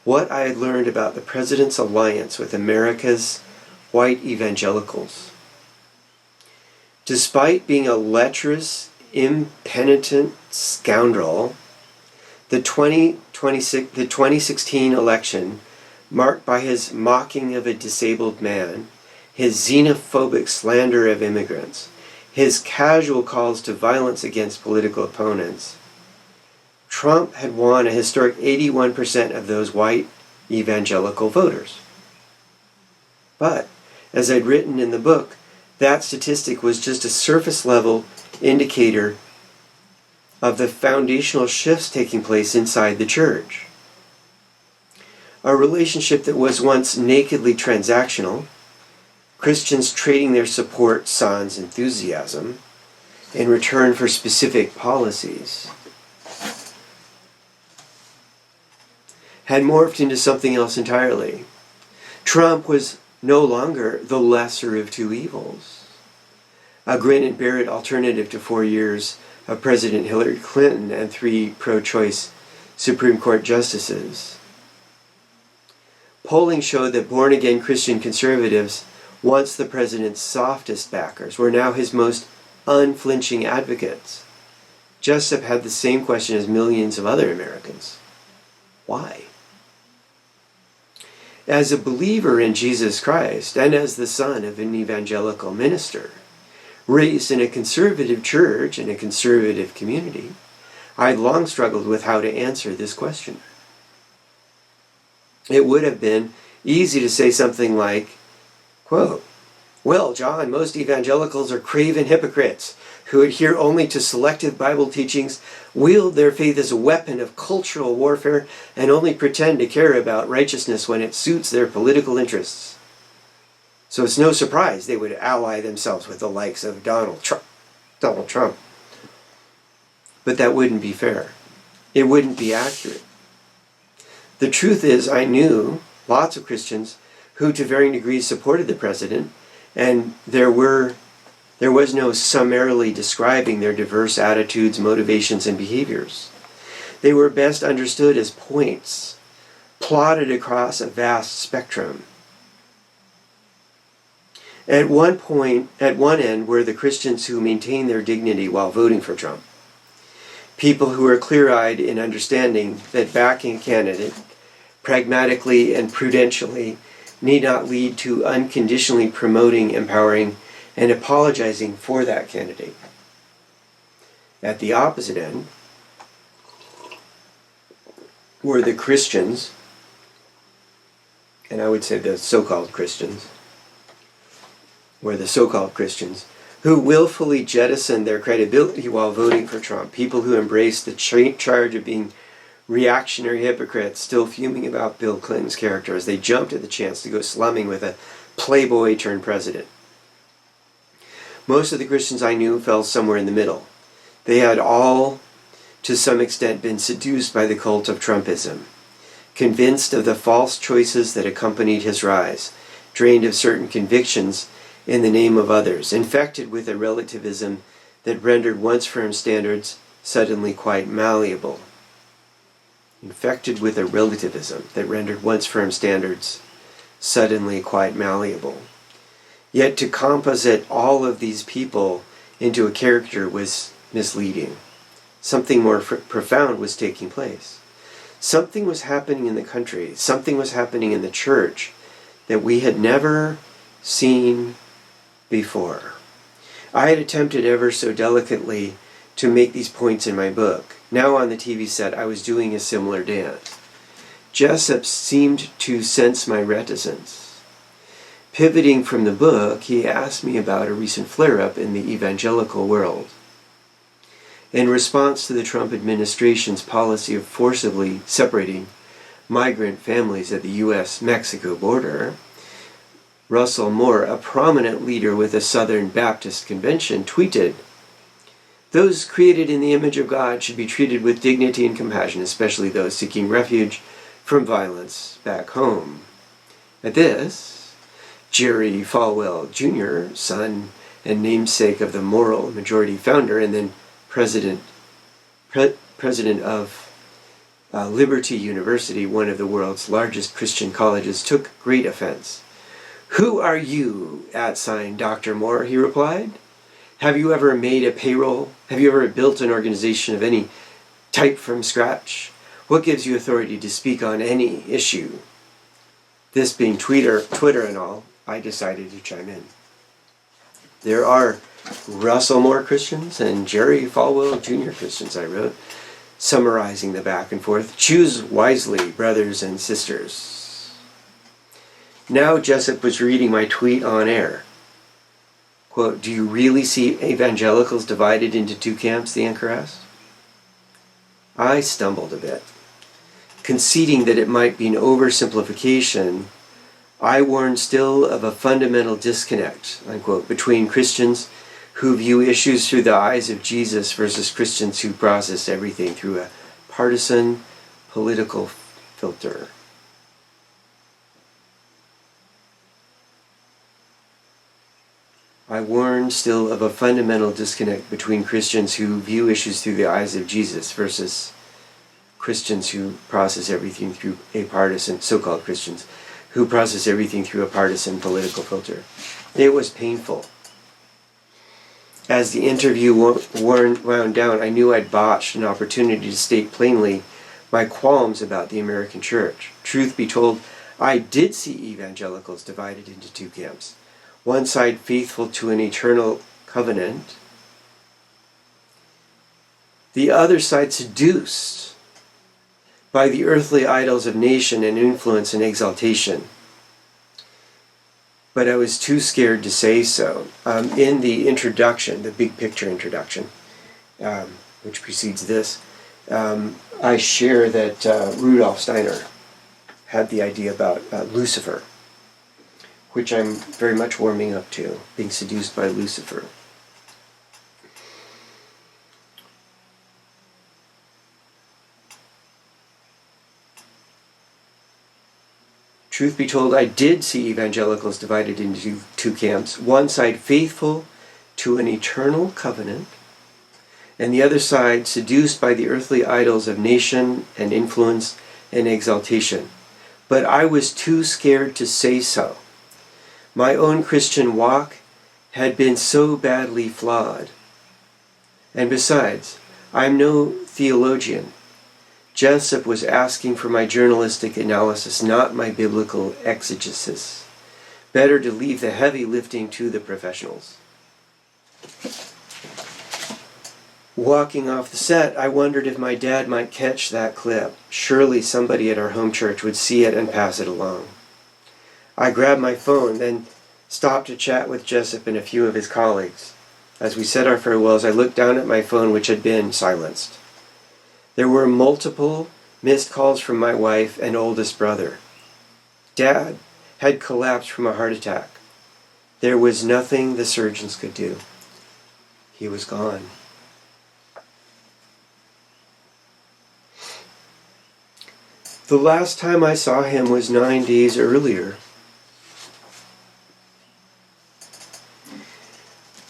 what I had learned about the president's alliance with America's white evangelicals. Despite being a lecherous, impenitent scoundrel, the 2016 election, marked by his mocking of a disabled man, his xenophobic slander of immigrants, his casual calls to violence against political opponents, Trump had won a historic 81% of those white evangelical voters. But, as I'd written in the book, that statistic was just a surface-level indicator of the foundational shifts taking place inside the church. A relationship that was once nakedly transactional, Christians trading their support sans enthusiasm in return for specific policies, had morphed into something else entirely. Trump was no longer the lesser of two evils, a grin and bear it alternative to 4 years of President Hillary Clinton and 3 pro-choice Supreme Court justices. Polling showed that born-again Christian conservatives, once the president's softest backers, were now his most unflinching advocates. Jessup had the same question as millions of other Americans. Why? As a believer in Jesus Christ, and as the son of an evangelical minister, raised in a conservative church in a conservative community, I'd long struggled with how to answer this question. It would have been easy to say something like, quote, "Well, John, most evangelicals are craven hypocrites who adhere only to selective Bible teachings, wield their faith as a weapon of cultural warfare, and only pretend to care about righteousness when it suits their political interests. So it's no surprise they would ally themselves with the likes of Donald Trump. But that wouldn't be fair. It wouldn't be accurate. The truth is, I knew lots of Christians who to varying degrees supported the president, and there was no summarily describing their diverse attitudes, motivations, and behaviors. They were best understood as points, plotted across a vast spectrum. At one end were the Christians who maintained their dignity while voting for Trump. People who are clear-eyed in understanding that backing a candidate pragmatically and prudentially need not lead to unconditionally promoting, empowering, and apologizing for that candidate. At the opposite end were the Christians, and I would say the so-called Christians, who willfully jettisoned their credibility while voting for Trump. People who embraced the charge of being reactionary hypocrites, still fuming about Bill Clinton's character as they jumped at the chance to go slumming with a playboy turned president. Most of the Christians I knew fell somewhere in the middle. They had all, to some extent, been seduced by the cult of Trumpism, convinced of the false choices that accompanied his rise, drained of certain convictions in the name of others, infected with a relativism that rendered once firm standards suddenly quite malleable. Infected with a relativism that rendered once firm standards suddenly quite malleable. Yet to composite all of these people into a character was misleading. Something more profound was taking place. Something was happening in the country, something was happening in the church that we had never seen before. I had attempted ever so delicately to make these points in my book. Now on the TV set, I was doing a similar dance. Jessup seemed to sense my reticence. Pivoting from the book, he asked me about a recent flare-up in the evangelical world. In response to the Trump administration's policy of forcibly separating migrant families at the U.S.-Mexico border, Russell Moore, a prominent leader with a Southern Baptist convention, tweeted, "Those created in the image of God should be treated with dignity and compassion, especially those seeking refuge from violence back home." At this, Jerry Falwell Jr., son and namesake of the Moral Majority founder and then president of Liberty University, one of the world's largest Christian colleges, took great offense. "Who are you, @Dr. Moore?" he replied. "Have you ever made a payroll? Have you ever built an organization of any type from scratch? What gives you authority to speak on any issue?" This being Twitter and all, I decided to chime in. There are Russell Moore Christians and Jerry Falwell Jr. Christians, I wrote, summarizing the back and forth. Choose wisely, brothers and sisters. Now Jessup was reading my tweet on air. Quote, "Do you really see evangelicals divided into two camps?" the anchor asked. I stumbled a bit. Conceding that it might be an oversimplification, I warned still of a fundamental disconnect, unquote, between Christians who view issues through the eyes of Jesus versus Christians who process everything through a partisan political filter. I warn still of a fundamental disconnect between Christians who view issues through the eyes of Jesus versus Christians who process everything through a partisan, so-called Christians, who process everything through a partisan political filter. It was painful. As the interview wound down, I knew I'd botched an opportunity to state plainly my qualms about the American church. Truth be told, I did see evangelicals divided into two camps. One side faithful to an eternal covenant, the other side seduced by the earthly idols of nation and influence and exaltation. But I was too scared to say so. In the introduction, the big picture introduction, which precedes this, I share that Rudolf Steiner had the idea about Lucifer, which I'm very much warming up to, being seduced by Lucifer. Truth be told, I did see evangelicals divided into two camps. One side faithful to an eternal covenant, and the other side seduced by the earthly idols of nation and influence and exaltation. But I was too scared to say so. My own Christian walk had been so badly flawed. And besides, I'm no theologian. Jessup was asking for my journalistic analysis, not my biblical exegesis. Better to leave the heavy lifting to the professionals. Walking off the set, I wondered if my dad might catch that clip. Surely somebody at our home church would see it and pass it along. I grabbed my phone, then stopped to chat with Jessup and a few of his colleagues. As we said our farewells, I looked down at my phone, which had been silenced. There were multiple missed calls from my wife and oldest brother. Dad had collapsed from a heart attack. There was nothing the surgeons could do. He was gone. The last time I saw him was 9 days earlier.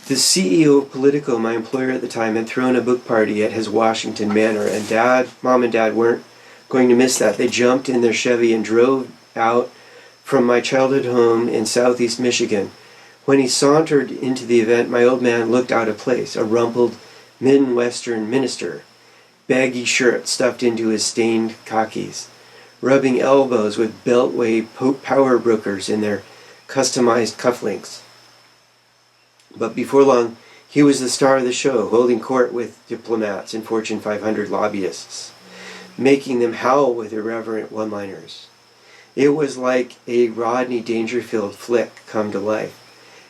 The CEO of Politico, my employer at the time, had thrown a book party at his Washington manor, and Mom and Dad weren't going to miss that. They jumped in their Chevy and drove out from my childhood home in southeast Michigan. When he sauntered into the event, my old man looked out of place, a rumpled Midwestern minister, baggy shirt stuffed into his stained khakis, rubbing elbows with beltway power brokers in their customized cufflinks. But before long, he was the star of the show, holding court with diplomats and Fortune 500 lobbyists, making them howl with irreverent one-liners. It was like a Rodney Dangerfield flick come to life.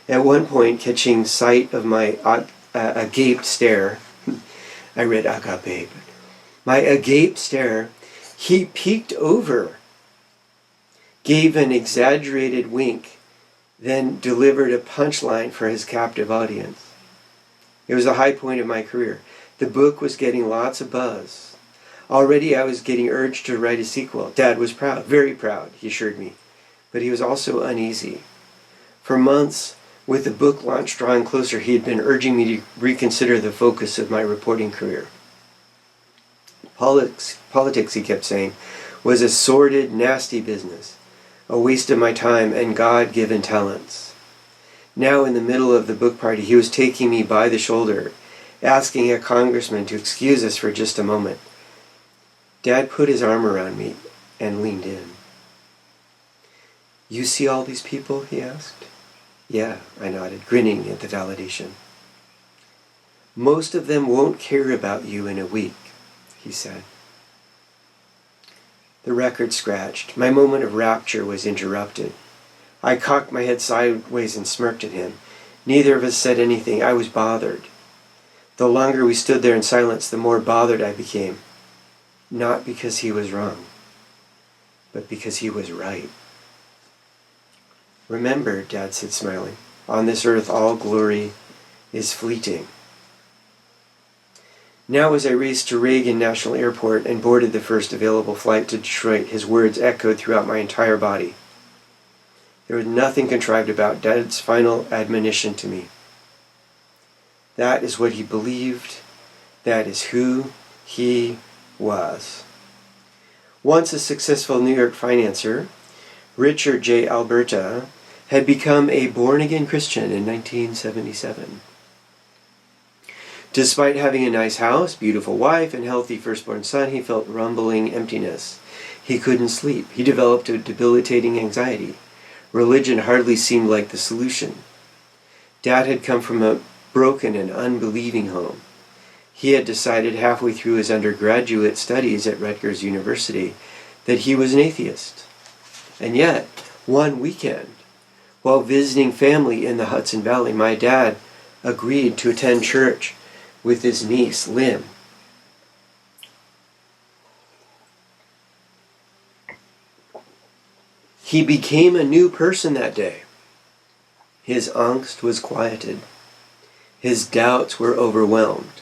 At one point, catching sight of my agape stare, I read agape, my agape stare, he peeked over, gave an exaggerated wink, then delivered a punchline for his captive audience. It was the high point of my career. The book was getting lots of buzz. Already I was getting urged to write a sequel. Dad was proud, very proud, he assured me. But he was also uneasy. For months, with the book launch drawing closer, he had been urging me to reconsider the focus of my reporting career. Politics, he kept saying, was a sordid, nasty business, a waste of my time and God-given talents. Now, in the middle of the book party, he was taking me by the shoulder, asking a congressman to excuse us for just a moment. Dad put his arm around me and leaned in. "You see all these people?" he asked. "Yeah," I nodded, grinning at the validation. "Most of them won't care about you in a week," he said. The record scratched. My moment of rapture was interrupted. I cocked my head sideways and smirked at him. Neither of us said anything. I was bothered. The longer we stood there in silence, the more bothered I became. Not because he was wrong, but because he was right. "Remember," Dad said, smiling, "on this earth all glory is fleeting." Now, as I raced to Reagan National Airport and boarded the first available flight to Detroit, his words echoed throughout my entire body. There was nothing contrived about Dad's final admonition to me. That is what he believed. That is who he was. Once a successful New York financier, Richard J. Alberta had become a born-again Christian in 1977. Despite having a nice house, beautiful wife, and healthy firstborn son, he felt rumbling emptiness. He couldn't sleep. He developed a debilitating anxiety. Religion hardly seemed like the solution. Dad had come from a broken and unbelieving home. He had decided halfway through his undergraduate studies at Rutgers University that he was an atheist. And yet, one weekend, while visiting family in the Hudson Valley, my dad agreed to attend church with his niece, Lynn. He became a new person that day. His angst was quieted. His doubts were overwhelmed.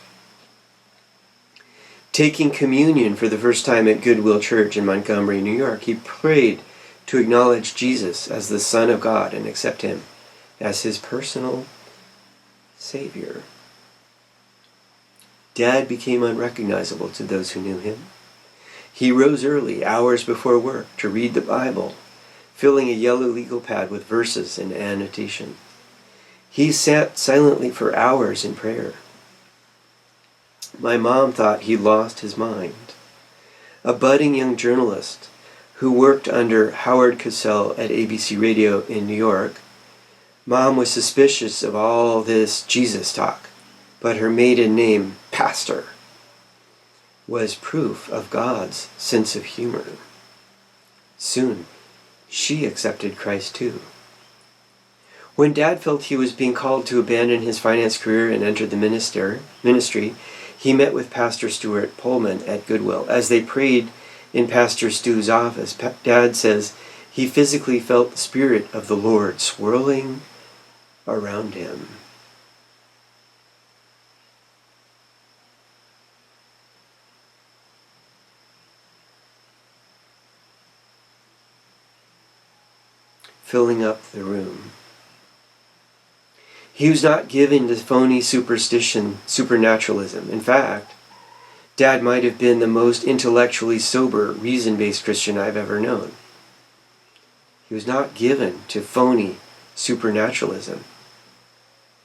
Taking communion for the first time at Goodwill Church in Montgomery, New York, he prayed to acknowledge Jesus as the Son of God and accept him as his personal Savior. Dad became unrecognizable to those who knew him. He rose early, hours before work, to read the Bible, filling a yellow legal pad with verses and annotation. He sat silently for hours in prayer. My mom thought he'd lost his mind. A budding young journalist who worked under Howard Cosell at ABC Radio in New York, Mom was suspicious of all this Jesus talk, but her maiden name, Pastor, was proof of God's sense of humor. Soon, she accepted Christ too. When Dad felt he was being called to abandon his finance career and enter the ministry, he met with Pastor Stuart Pullman at Goodwill. As they prayed in Pastor Stu's office, Dad says he physically felt the Spirit of the Lord swirling around him. Filling up the room. He was not given to phony superstition, supernaturalism. In fact, Dad might have been the most intellectually sober, reason-based Christian I've ever known. He was not given to phony supernaturalism.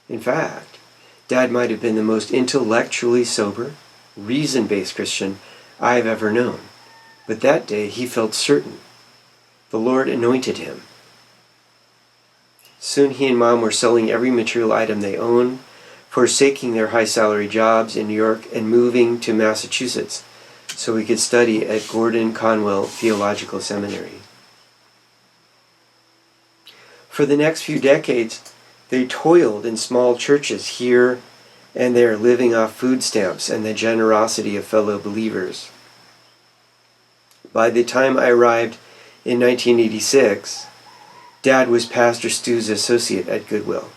In fact, Dad might have been the most intellectually sober, reason-based Christian I've ever known. But that day he felt certain. The Lord anointed him. Soon he and Mom were selling every material item they owned, forsaking their high-salary jobs in New York and moving to Massachusetts so we could study at Gordon Conwell Theological Seminary. For the next few decades, they toiled in small churches here and there, living off food stamps and the generosity of fellow believers. By the time I arrived in 1986, Dad was Pastor Stu's associate at Goodwill.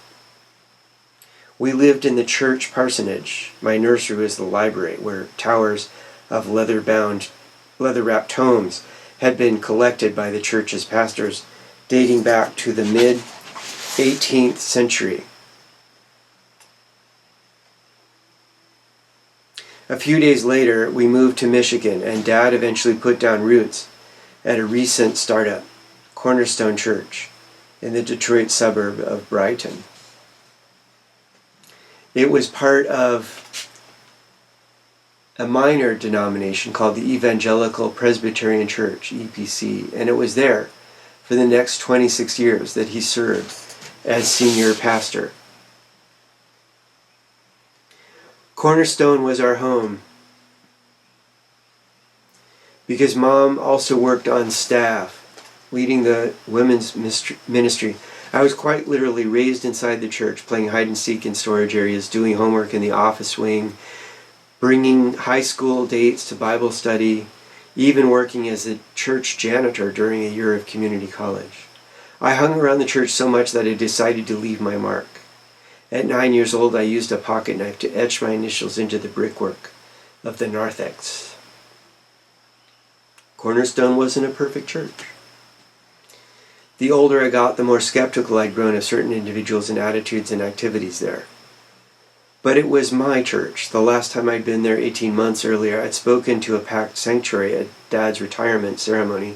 We lived in the church parsonage. My nursery was the library, where towers of leather-wrapped tomes had been collected by the church's pastors dating back to the mid-18th century. A few days later, we moved to Michigan, and Dad eventually put down roots at a recent startup, Cornerstone Church, in the Detroit suburb of Brighton. It was part of a minor denomination called the Evangelical Presbyterian Church, EPC, and it was there for the next 26 years that he served as senior pastor. Cornerstone was our home because Mom also worked on staff, leading the women's ministry. I was quite literally raised inside the church, playing hide and seek in storage areas, doing homework in the office wing, bringing high school dates to Bible study, even working as a church janitor during a year of community college. I hung around the church so much that I decided to leave my mark. At 9 years old, I used a pocket knife to etch my initials into the brickwork of the narthex. Cornerstone wasn't a perfect church. The older I got, the more skeptical I'd grown of certain individuals and attitudes and activities there. But it was my church. The last time I'd been there 18 months earlier, I'd spoken to a packed sanctuary at Dad's retirement ceremony,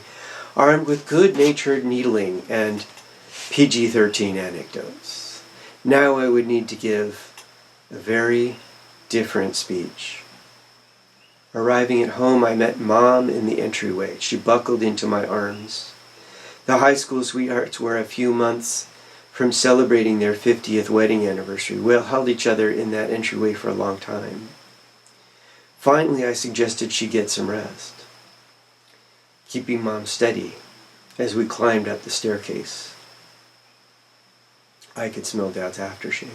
armed with good-natured needling and PG-13 anecdotes. Now I would need to give a very different speech. Arriving at home, I met Mom in the entryway. She buckled into my arms. The high school sweethearts were a few months from celebrating their 50th wedding anniversary. We held each other in that entryway for a long time. Finally, I suggested she get some rest, keeping Mom steady as we climbed up the staircase. I could smell Dad's aftershave.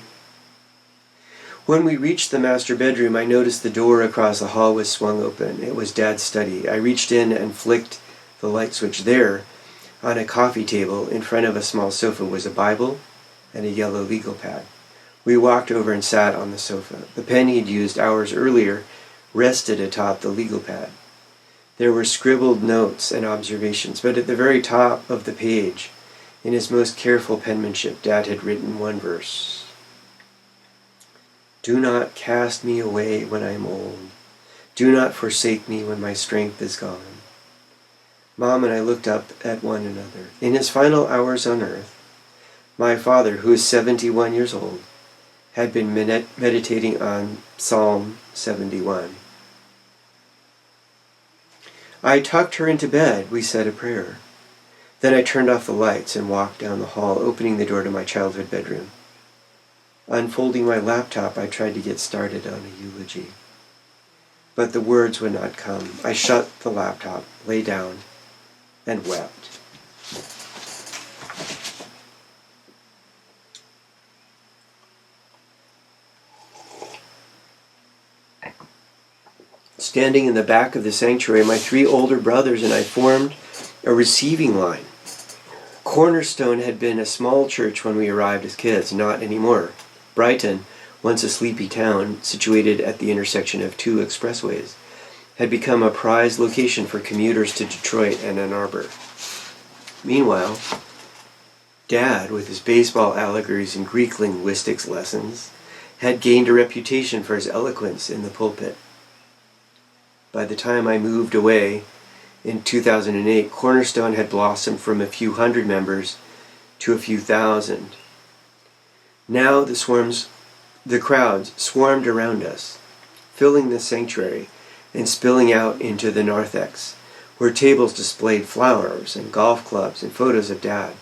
When we reached the master bedroom, I noticed the door across the hall was swung open. It was Dad's study. I reached in and flicked the light switch. There, on a coffee table in front of a small sofa, was a Bible and a yellow legal pad. We walked over and sat on the sofa. The pen he'd used hours earlier rested atop the legal pad. There were scribbled notes and observations, but at the very top of the page, in his most careful penmanship, Dad had written one verse. "Do not cast me away when I am old. Do not forsake me when my strength is gone. Mom and I looked up at one another. In his final hours on earth, my father, who is 71 years old, had been meditating on Psalm 71. I tucked her into bed. We said a prayer. Then I turned off the lights and walked down the hall, opening the door to my childhood bedroom. Unfolding my laptop, I tried to get started on a eulogy. But the words would not come. I shut the laptop, lay down, and wept. Standing in the back of the sanctuary, my 3 older brothers and I formed a receiving line. Cornerstone had been a small church when we arrived as kids, not anymore. Brighton, once a sleepy town situated at the intersection of 2 expressways, had become a prized location for commuters to Detroit and Ann Arbor. Meanwhile, Dad, with his baseball allegories and Greek linguistics lessons, had gained a reputation for his eloquence in the pulpit. By the time I moved away in 2008, Cornerstone had blossomed from a few hundred members to a few thousand. Now the crowds swarmed around us, filling the sanctuary and spilling out into the narthex, where tables displayed flowers and golf clubs and photos of Dad.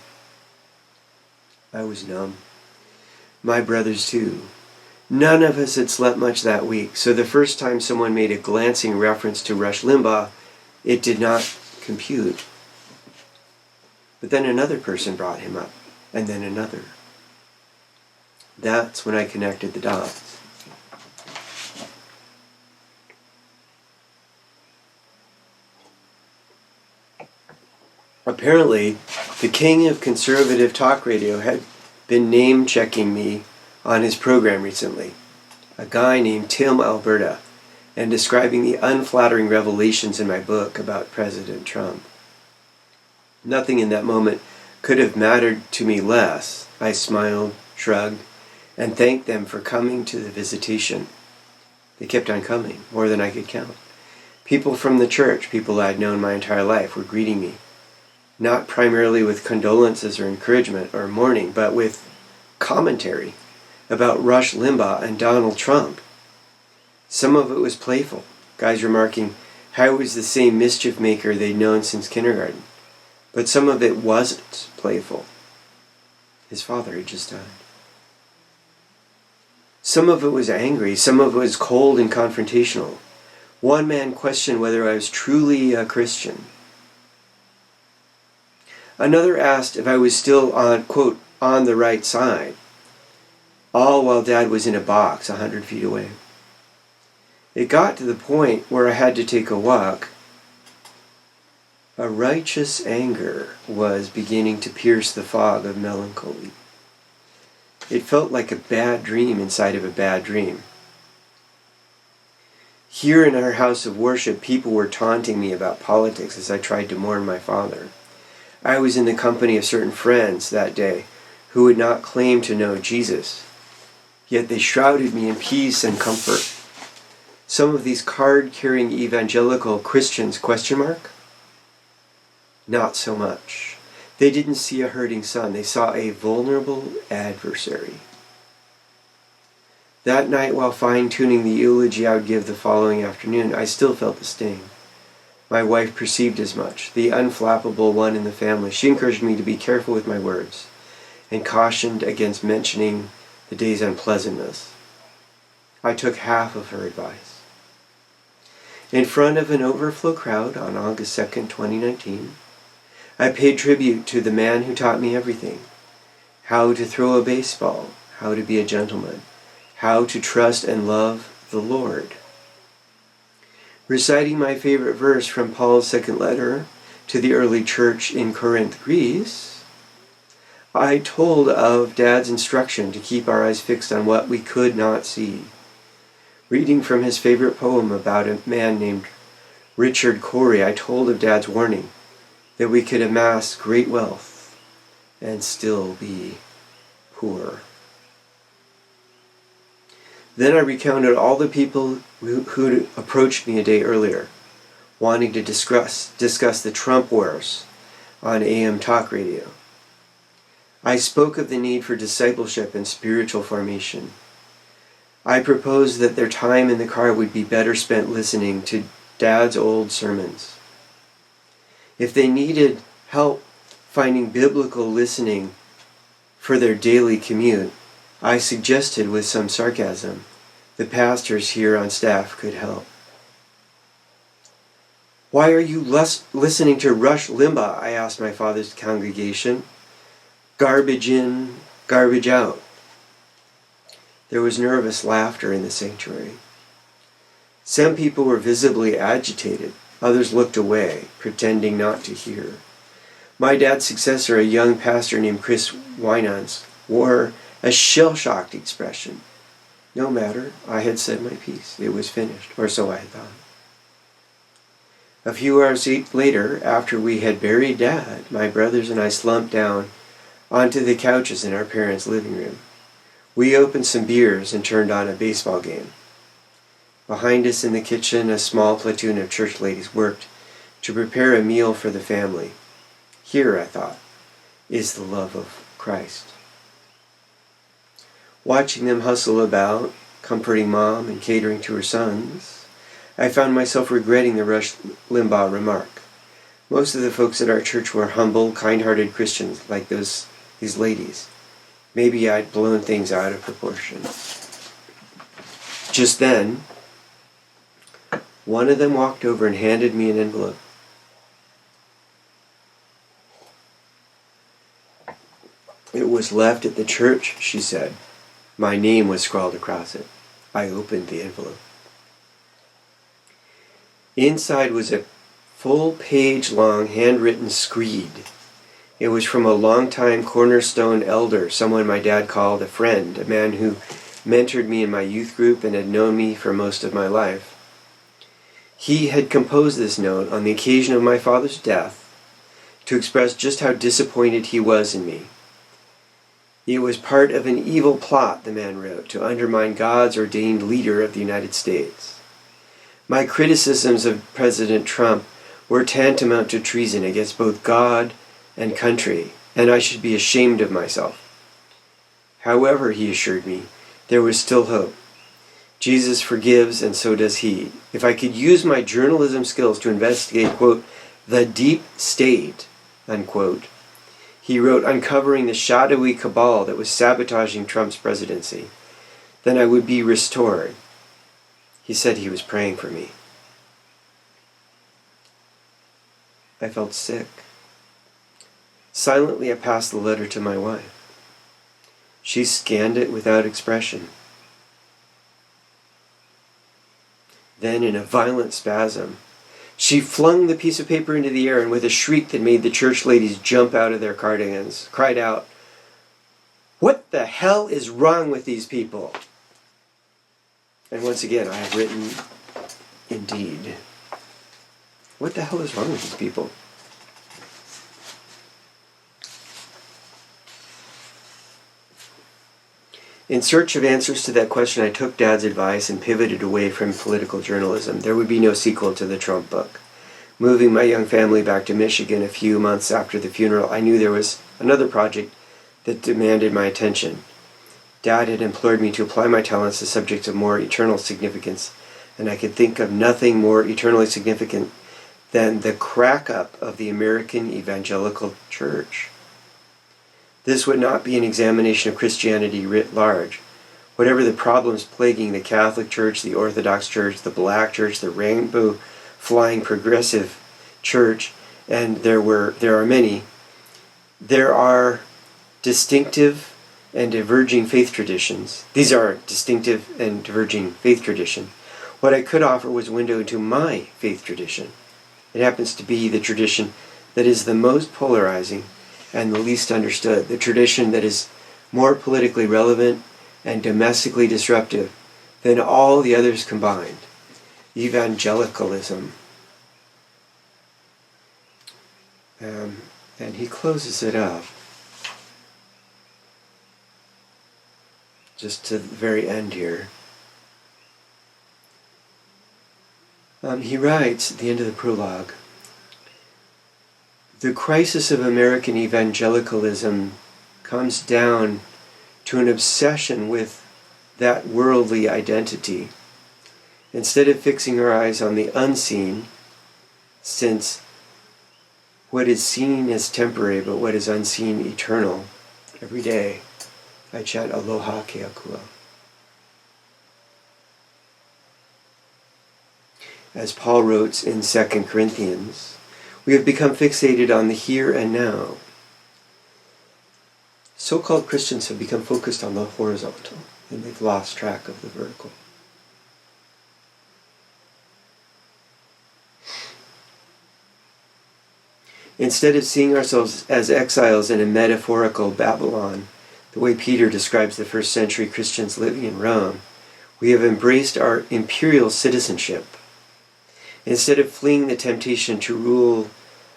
I was numb. My brothers too. None of us had slept much that week, so the first time someone made a glancing reference to Rush Limbaugh, it did not compute. But then another person brought him up, and then another. That's when I connected the dots. Apparently, the king of conservative talk radio had been name-checking me on his program recently, a guy named Tim Alberta, and describing the unflattering revelations in my book about President Trump. Nothing in that moment could have mattered to me less. I smiled, shrugged, and thanked them for coming to the visitation. They kept on coming, more than I could count. People from the church, people I'd known my entire life, were greeting me, not primarily with condolences or encouragement or mourning, but with commentary about Rush Limbaugh and Donald Trump. Some of it was playful, guys remarking how he was the same mischief maker they'd known since kindergarten. But some of it wasn't playful. His father had just died. Some of it was angry, some of it was cold and confrontational. One man questioned whether I was truly a Christian. Another asked if I was still on, quote, on the right side, all while Dad was in a box 100 feet away. It got to the point where I had to take a walk. A righteous anger was beginning to pierce the fog of melancholy. It felt like a bad dream inside of a bad dream. Here in our house of worship, people were taunting me about politics as I tried to mourn my father. I was in the company of certain friends that day who would not claim to know Jesus, yet they shrouded me in peace and comfort. Some of these card-carrying evangelical Christians, ? Not so much. They didn't see a hurting son. They saw a vulnerable adversary. That night, while fine-tuning the eulogy I would give the following afternoon, I still felt the sting. My wife perceived as much, the unflappable one in the family. She encouraged me to be careful with my words and cautioned against mentioning the day's unpleasantness. I took half of her advice. In front of an overflow crowd on August 2nd, 2019, I paid tribute to the man who taught me everything. How to throw a baseball, how to be a gentleman, how to trust and love the Lord. Reciting my favorite verse from Paul's second letter to the early church in Corinth, Greece, I told of Dad's instruction to keep our eyes fixed on what we could not see. Reading from his favorite poem about a man named Richard Cory, I told of Dad's warning that we could amass great wealth and still be poor. Then I recounted all the people who approached me a day earlier, wanting to discuss the Trump wars on AM talk radio. I spoke of the need for discipleship and spiritual formation. I proposed that their time in the car would be better spent listening to Dad's old sermons. If they needed help finding biblical listening for their daily commute, I suggested with some sarcasm, the pastors here on staff could help. "Why are you listening to Rush Limbaugh?" I asked my father's congregation. "Garbage in, garbage out." There was nervous laughter in the sanctuary. Some people were visibly agitated. Others looked away, pretending not to hear. My dad's successor, a young pastor named Chris Winans, wore a shell-shocked expression. No matter, I had said my piece. It was finished, or so I had thought. A few hours later, after we had buried Dad, my brothers and I slumped down onto the couches in our parents' living room. We opened some beers and turned on a baseball game. Behind us in the kitchen, a small platoon of church ladies worked to prepare a meal for the family. Here, I thought, is the love of Christ. Watching them hustle about, comforting Mom and catering to her sons, I found myself regretting the Rush Limbaugh remark. Most of the folks at our church were humble, kind-hearted Christians like these ladies. Maybe I'd blown things out of proportion. Just then, one of them walked over and handed me an envelope. "It was left at the church," she said. My name was scrawled across it. I opened the envelope. Inside was a full-page-long handwritten screed. It was from a longtime cornerstone elder, someone my dad called a friend, a man who mentored me in my youth group and had known me for most of my life. He had composed this note on the occasion of my father's death to express just how disappointed he was in me. It was part of an evil plot, the man wrote, to undermine God's ordained leader of the United States. My criticisms of President Trump were tantamount to treason against both God and country, and I should be ashamed of myself. However, he assured me, there was still hope. Jesus forgives, and so does he. If I could use my journalism skills to investigate, quote, the deep state, unquote, he wrote, uncovering the shadowy cabal that was sabotaging Trump's presidency, then I would be restored. He said he was praying for me. I felt sick. Silently, I passed the letter to my wife. She scanned it without expression. Then, in a violent spasm, she flung the piece of paper into the air and with a shriek that made the church ladies jump out of their cardigans, cried out, "What the hell is wrong with these people?" And once again, I have written, indeed. What the hell is wrong with these people? In search of answers to that question, I took Dad's advice and pivoted away from political journalism. There would be no sequel to the Trump book. Moving my young family back to Michigan a few months after the funeral, I knew there was another project that demanded my attention. Dad had implored me to apply my talents to subjects of more eternal significance, and I could think of nothing more eternally significant than the crack-up of the American Evangelical Church. This would not be an examination of Christianity writ large. Whatever the problems plaguing the Catholic Church, the Orthodox Church, the Black Church, the rainbow-flying progressive church, and there are many, there are distinctive and diverging faith traditions. These are distinctive and diverging faith traditions. What I could offer was a window into my faith tradition. It happens to be the tradition that is the most polarizing and the least understood, the tradition that is more politically relevant and domestically disruptive than all the others combined, evangelicalism. And he closes it up just to the very end here. He writes at the end of the prologue, the crisis of American evangelicalism comes down to an obsession with that worldly identity. Instead of fixing our eyes on the unseen, since what is seen is temporary, but what is unseen eternal, every day I chant Aloha Ke Akua. As Paul wrote in 2 Corinthians, we have become fixated on the here and now. So-called Christians have become focused on the horizontal, and they've lost track of the vertical. Instead of seeing ourselves as exiles in a metaphorical Babylon, the way Peter describes the first century Christians living in Rome, we have embraced our imperial citizenship. Instead of fleeing the temptation to rule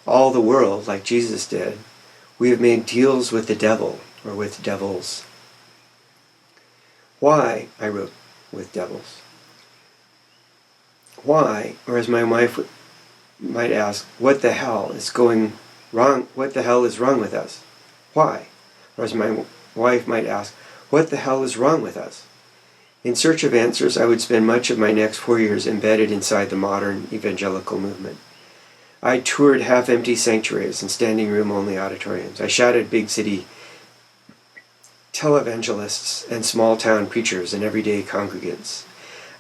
all the world like Jesus did, we have made deals with the devil, or with devils. Why, I wrote, with devils? Why, or as my wife might ask, what the hell is going wrong? What the hell is wrong with us? Why? Or as my wife might ask, what the hell is wrong with us? In search of answers, I would spend much of my next 4 years embedded inside the modern evangelical movement. I toured half-empty sanctuaries and standing room only auditoriums. I shouted big city televangelists and small town preachers and everyday congregants.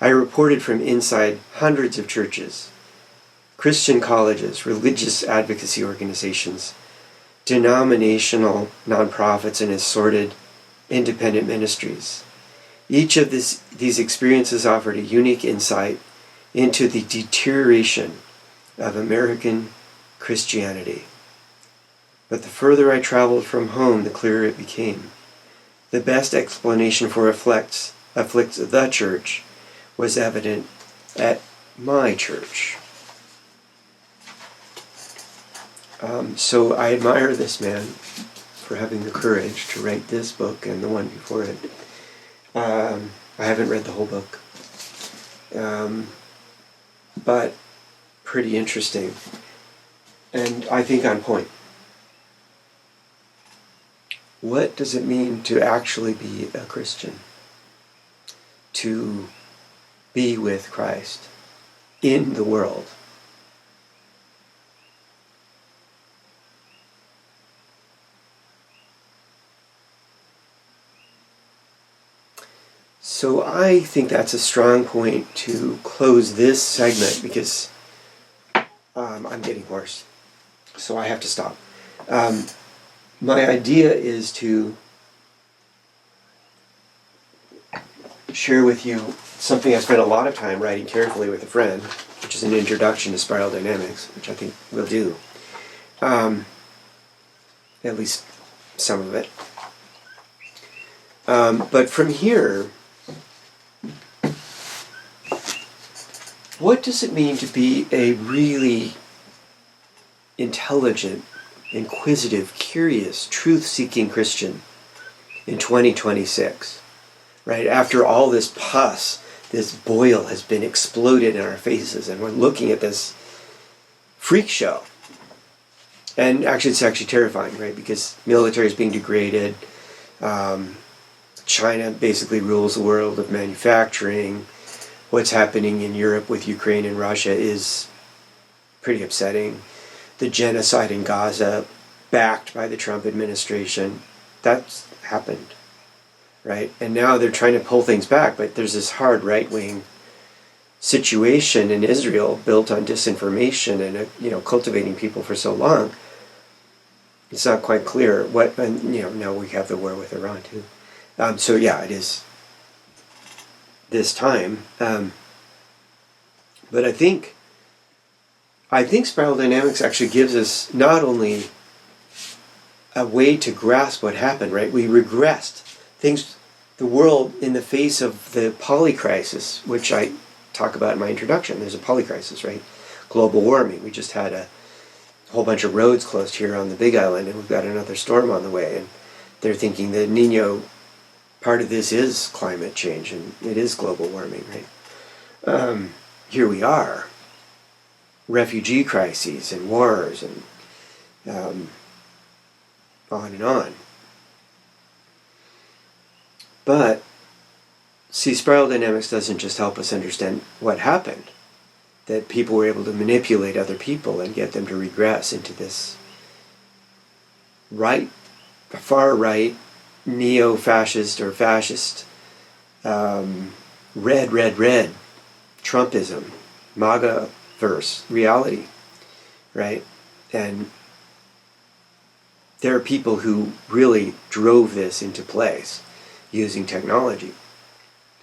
I reported from inside hundreds of churches, Christian colleges, religious advocacy organizations, denominational nonprofits, and assorted independent ministries. Each of these experiences offered a unique insight into the deterioration of American Christianity. But the further I traveled from home, the clearer it became. The best explanation for afflicts the church was evident at my church. So I admire this man for having the courage to write this book and the one before it. I haven't read the whole book, but pretty interesting, and I think on point. What does it mean to actually be a Christian? To be with Christ in the world. So I think that's a strong point to close this segment, because I'm getting hoarse, so I have to stop. My idea is to share with you something I spent a lot of time writing carefully with a friend, which is an introduction to spiral dynamics, which I think we'll do. At least some of it. But from here, what does it mean to be a really intelligent, inquisitive, curious, truth-seeking Christian in 2026? Right? After all this pus, this boil has been exploded in our faces, and we're looking at this freak show. And actually, it's actually terrifying, right? Because military is being degraded. China basically rules the world of manufacturing. What's happening in Europe with Ukraine and Russia is pretty upsetting. The genocide in Gaza, backed by the Trump administration, that's happened, right? And now they're trying to pull things back, but there's this hard right-wing situation in Israel built on disinformation and cultivating people for so long. It's not quite clear what, and now we have the war with Iran too. So yeah, it is this time. But I think spiral dynamics actually gives us not only a way to grasp what happened, right? We regressed things, the world in the face of the polycrisis, which I talk about in my introduction. There's a polycrisis, right? Global warming. We just had a whole bunch of roads closed here on the Big Island, and we've got another storm on the way, and they're thinking the Nino part of this is climate change, and it is global warming, right? Here we are. refugee crises and wars and on and on. But, see, spiral dynamics doesn't just help us understand what happened, that people were able to manipulate other people and get them to regress into this far right, neo-fascist or fascist, red Trumpism, MAGA-verse reality, right? And there are people who really drove this into place using technology.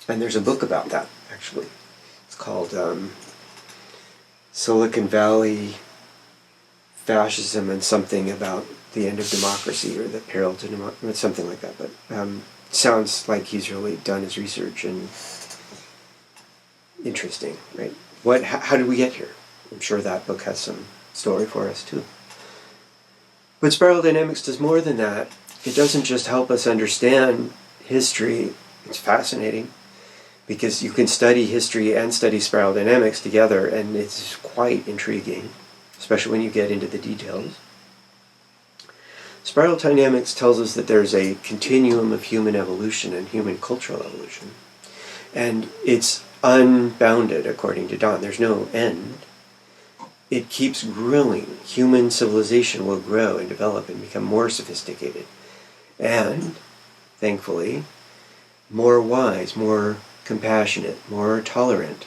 And there's a book about that, actually. It's called Silicon Valley Fascism and something about the end of democracy or the peril to democracy, something like that. But sounds like he's really done his research and interesting, right? How did we get here? I'm sure that book has some story for us too. But spiral dynamics does more than that. It doesn't just help us understand history. It's fascinating because you can study history and study spiral dynamics together, and it's quite intriguing, especially when you get into the details. Spiral dynamics tells us that there's a continuum of human evolution and human cultural evolution. And it's unbounded, according to Don. There's no end. It keeps growing. Human civilization will grow and develop and become more sophisticated. And, thankfully, more wise, more compassionate, more tolerant,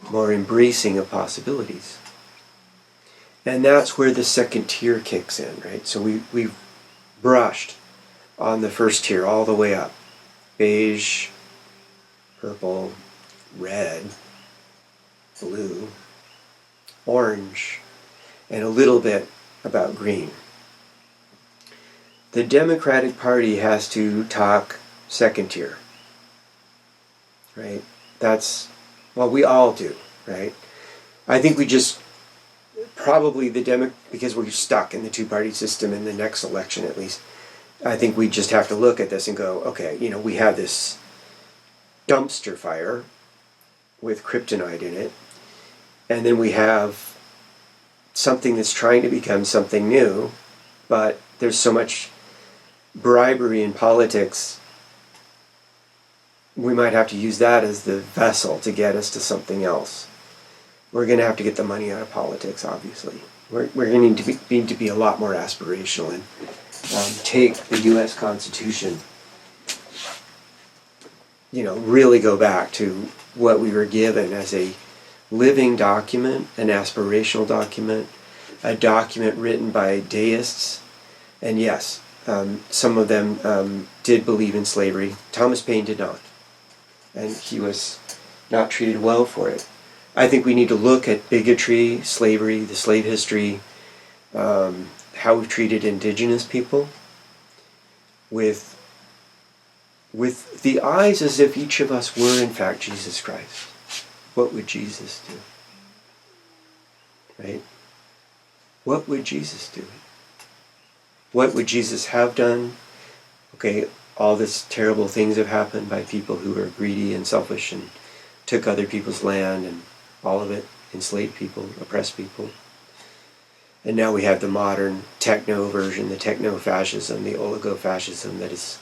more embracing of possibilities. And that's where the second tier kicks in, right? So we've brushed on the first tier all the way up. Beige, purple, red, blue, orange, and a little bit about green. The Democratic Party has to talk second tier, right? We all do, right? I think we just probably because we're stuck in the two-party system in the next election at least, I think we just have to look at this and go, okay, we have this dumpster fire with kryptonite in it, and then we have something that's trying to become something new, but there's so much bribery in politics, we might have to use that as the vessel to get us to something else. We're going to have to get the money out of politics, obviously. We're going to need to be a lot more aspirational and take the U.S. Constitution, really go back to what we were given as a living document, an aspirational document, a document written by deists. And yes, some of them did believe in slavery. Thomas Paine did not. And he was not treated well for it. I think we need to look at bigotry, slavery, the slave history, how we've treated indigenous people with the eyes as if each of us were in fact Jesus Christ. What would Jesus do? Right? What would Jesus do? What would Jesus have done? Okay, all these terrible things have happened by people who are greedy and selfish and took other people's land and all of it, enslaved people, oppressed people. And now we have the modern techno version, the techno-fascism, the oligo-fascism that is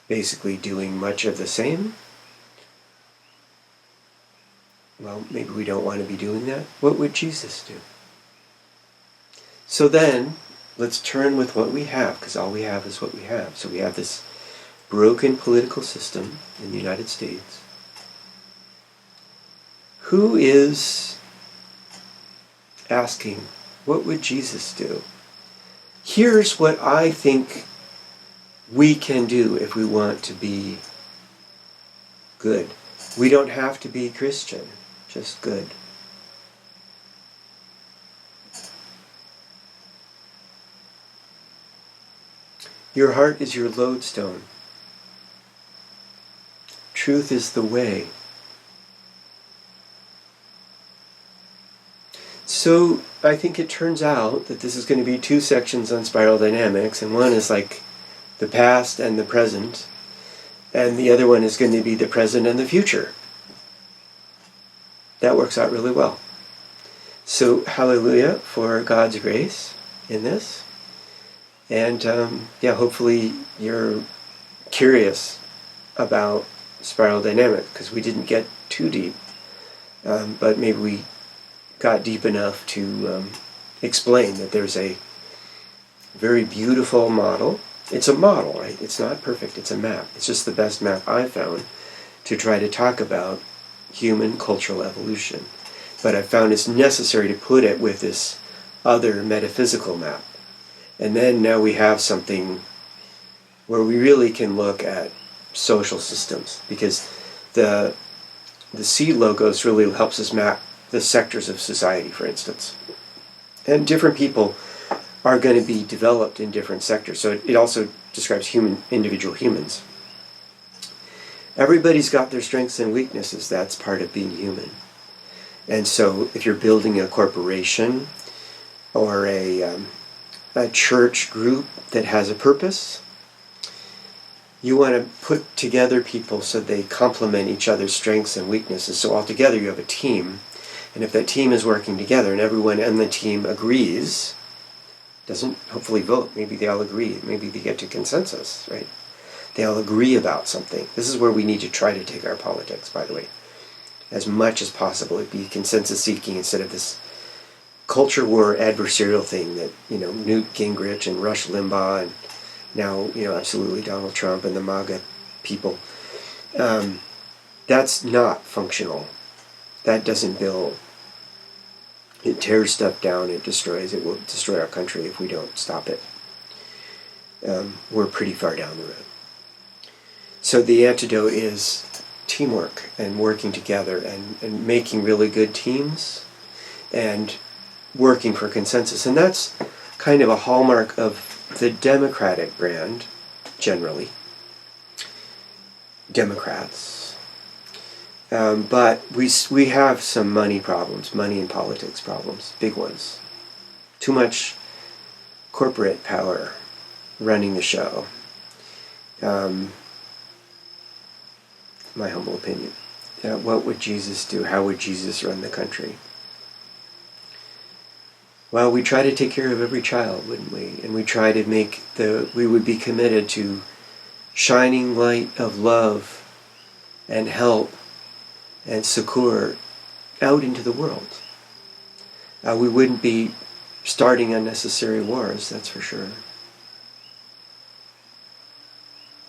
basically doing much of the same. Well, maybe we don't want to be doing that. What would Jesus do? So then, let's turn with what we have, because all we have is what we have. So we have this broken political system in the United States. Who is asking, what would Jesus do? Here's what I think we can do if we want to be good. We don't have to be Christian, just good. Your heart is your lodestone. Truth is the way. So I think it turns out that this is going to be two sections on spiral dynamics, and one is like the past and the present, and the other one is going to be the present and the future. That works out really well. So hallelujah for God's grace in this. And hopefully you're curious about spiral dynamics, because we didn't get too deep. But maybe we got deep enough to explain that there's a very beautiful model. It's a model, right? It's not perfect. It's a map. It's just the best map I've found to try to talk about human cultural evolution. But I found it's necessary to put it with this other metaphysical map. And then now we have something where we really can look at social systems, because the seed logos really helps us map the sectors of society, for instance. And different people are going to be developed in different sectors. So it also describes individual humans. Everybody's got their strengths and weaknesses. That's part of being human. And so if you're building a corporation or a church group that has a purpose, you want to put together people so they complement each other's strengths and weaknesses. So altogether you have a team. And if that team is working together and everyone on the team agrees, doesn't hopefully vote, maybe they all agree, maybe they get to consensus, right? They all agree about something. This is where we need to try to take our politics, by the way. As much as possible, it'd be consensus seeking instead of this culture war adversarial thing that, Newt Gingrich and Rush Limbaugh and now, absolutely Donald Trump and the MAGA people. That's not functional. That doesn't build. It tears stuff down, it destroys. It will destroy our country if we don't stop it. We're pretty far down the road. So the antidote is teamwork and working together and making really good teams and working for consensus. And that's kind of a hallmark of the Democratic brand, generally. Democrats. But we have some money problems, money and politics problems, big ones. Too much corporate power running the show. My humble opinion. What would Jesus do? How would Jesus run the country? Well, we try to take care of every child, wouldn't we? And we try to we would be committed to shining light of love and help and succor out into the world. We wouldn't be starting unnecessary wars, that's for sure.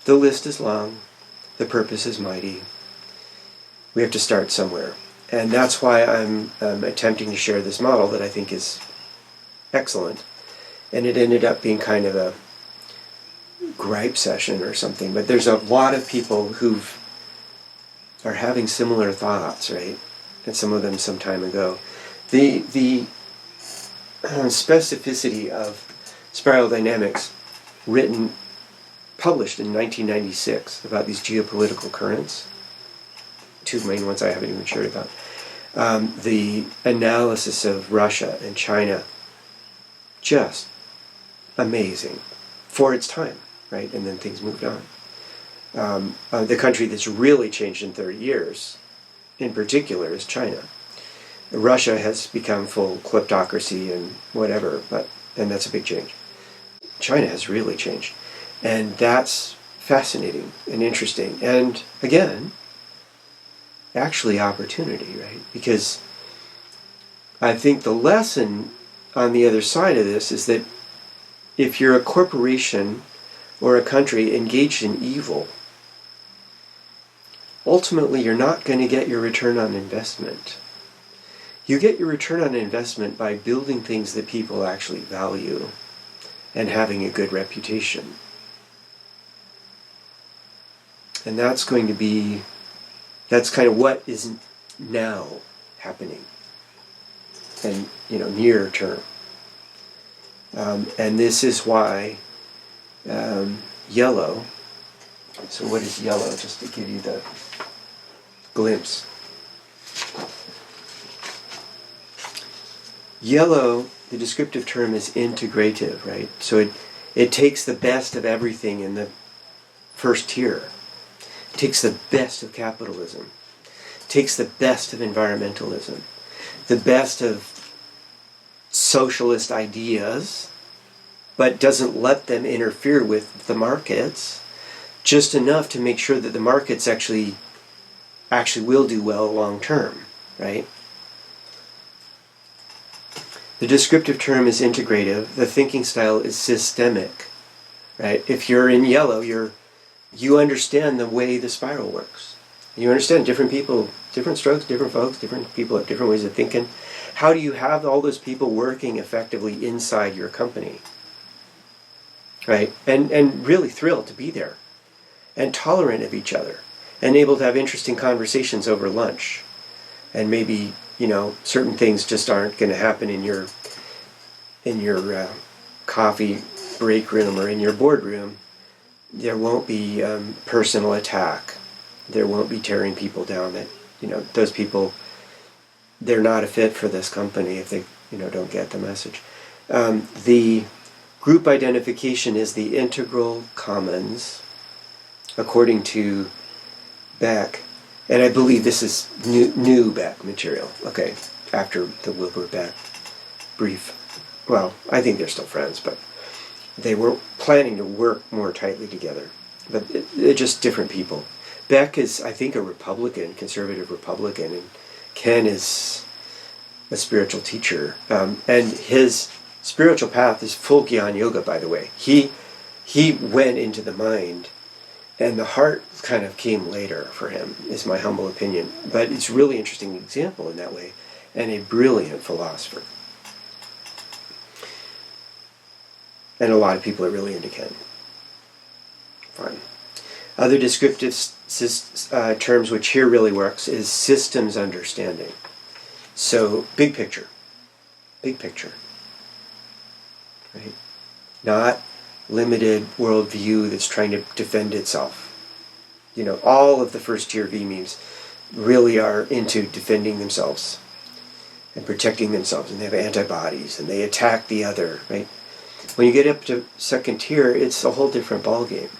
The list is long. The purpose is mighty. We have to start somewhere. And that's why I'm attempting to share this model that I think is excellent. And it ended up being kind of a gripe session or something. But there's a lot of people who are having similar thoughts, right? And some of them some time ago. The specificity of spiral dynamics published in 1996 about these geopolitical currents, two main ones I haven't even shared about, the analysis of Russia and China, just amazing for its time, right? And then things moved on. The country that's really changed in 30 years, in particular, is China. Russia has become full kleptocracy and whatever, and that's a big change. China has really changed. And that's fascinating and interesting. And again, actually opportunity, right? Because I think the lesson on the other side of this is that if you're a corporation or a country engaged in evil, ultimately you're not going to get your return on investment. You get your return on investment by building things that people actually value and having a good reputation. And that's kind of what is now happening, and near term. And this is why yellow. So what is yellow? Just to give you the glimpse. Yellow, the descriptive term is integrative, right? So it takes the best of everything in the first tier. It takes the best of capitalism. It takes the best of environmentalism. The best of socialist ideas, but doesn't let them interfere with the markets, just enough to make sure that the markets actually will do well long term, right? The descriptive term is integrative. The thinking style is systemic, right? If you're in yellow, you understand the way the spiral works. You understand different people, different strokes, different folks, different people have different ways of thinking. How do you have all those people working effectively inside your company? Right? And really thrilled to be there. And tolerant of each other. And able to have interesting conversations over lunch. And maybe, certain things just aren't going to happen in your coffee break room or in your boardroom. There won't be personal attack. There won't be tearing people down. That those people, they're not a fit for this company if they don't get the message. The group identification is the integral commons, according to Beck, and I believe this is new Beck material. Okay, after the Wilbur Beck brief. Well, I think they're still friends, but they were planning to work more tightly together. But they're just different people. Beck is, I think, a Republican, conservative Republican, and Ken is a spiritual teacher. And his spiritual path is full Gyan Yoga, by the way. He went into the mind, and the heart kind of came later for him, is my humble opinion. But it's a really interesting example in that way, and a brilliant philosopher. And a lot of people are really into Ken. Fine. Other descriptive terms which here really works is systems understanding. So, big picture. Big picture. Right? Not limited worldview that's trying to defend itself. All of the first tier V memes really are into defending themselves and protecting themselves, and they have antibodies, and they attack the other, right? When you get up to second tier, it's a whole different ballgame.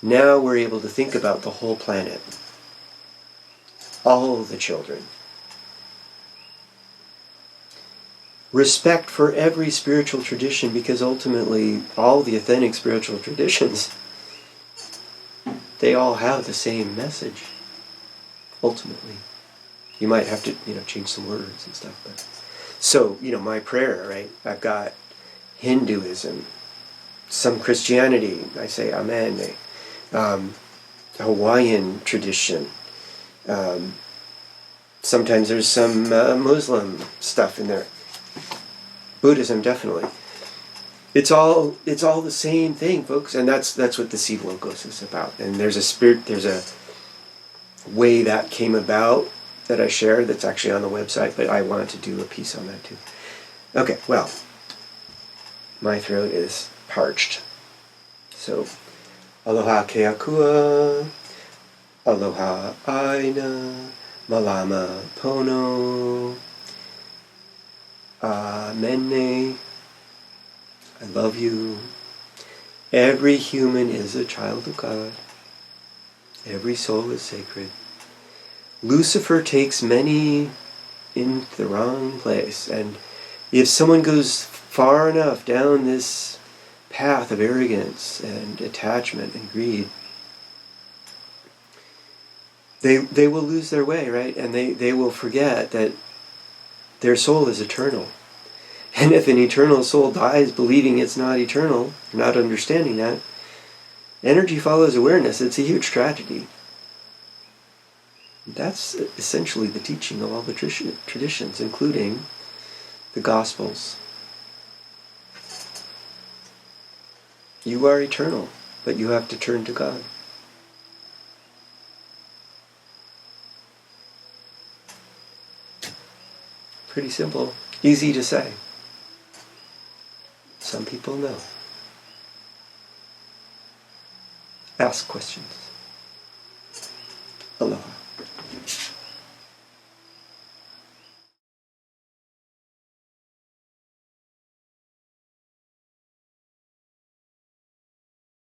Now we're able to think about the whole planet. All the children. Respect for every spiritual tradition, because ultimately all the authentic spiritual traditions, they all have the same message. Ultimately. You might have to, change some words and stuff. But so, my prayer, right? I've got Hinduism, some Christianity, I say Amen. Hawaiian tradition. Sometimes there's some Muslim stuff in there. Buddhism, definitely. It's all the same thing, folks, and that's what the Seed Logos is about. And there's a way that came about that I share that's actually on the website, but I wanted to do a piece on that too. Okay, well, my throat is parched. So, Aloha Ke Akua, Aloha Aina, Malama Pono, Amene, I love you. Every human is a child of God. Every soul is sacred. Lucifer takes many in the wrong place, and if someone goes far enough down this path of arrogance and attachment and greed, they will lose their way, right? And they will forget that their soul is eternal. And if an eternal soul dies believing it's not eternal, not understanding that, energy follows awareness. It's a huge tragedy. That's essentially the teaching of all the traditions, including the Gospels. You are eternal, but you have to turn to God. Pretty simple, easy to say. Some people know. Ask questions. Aloha.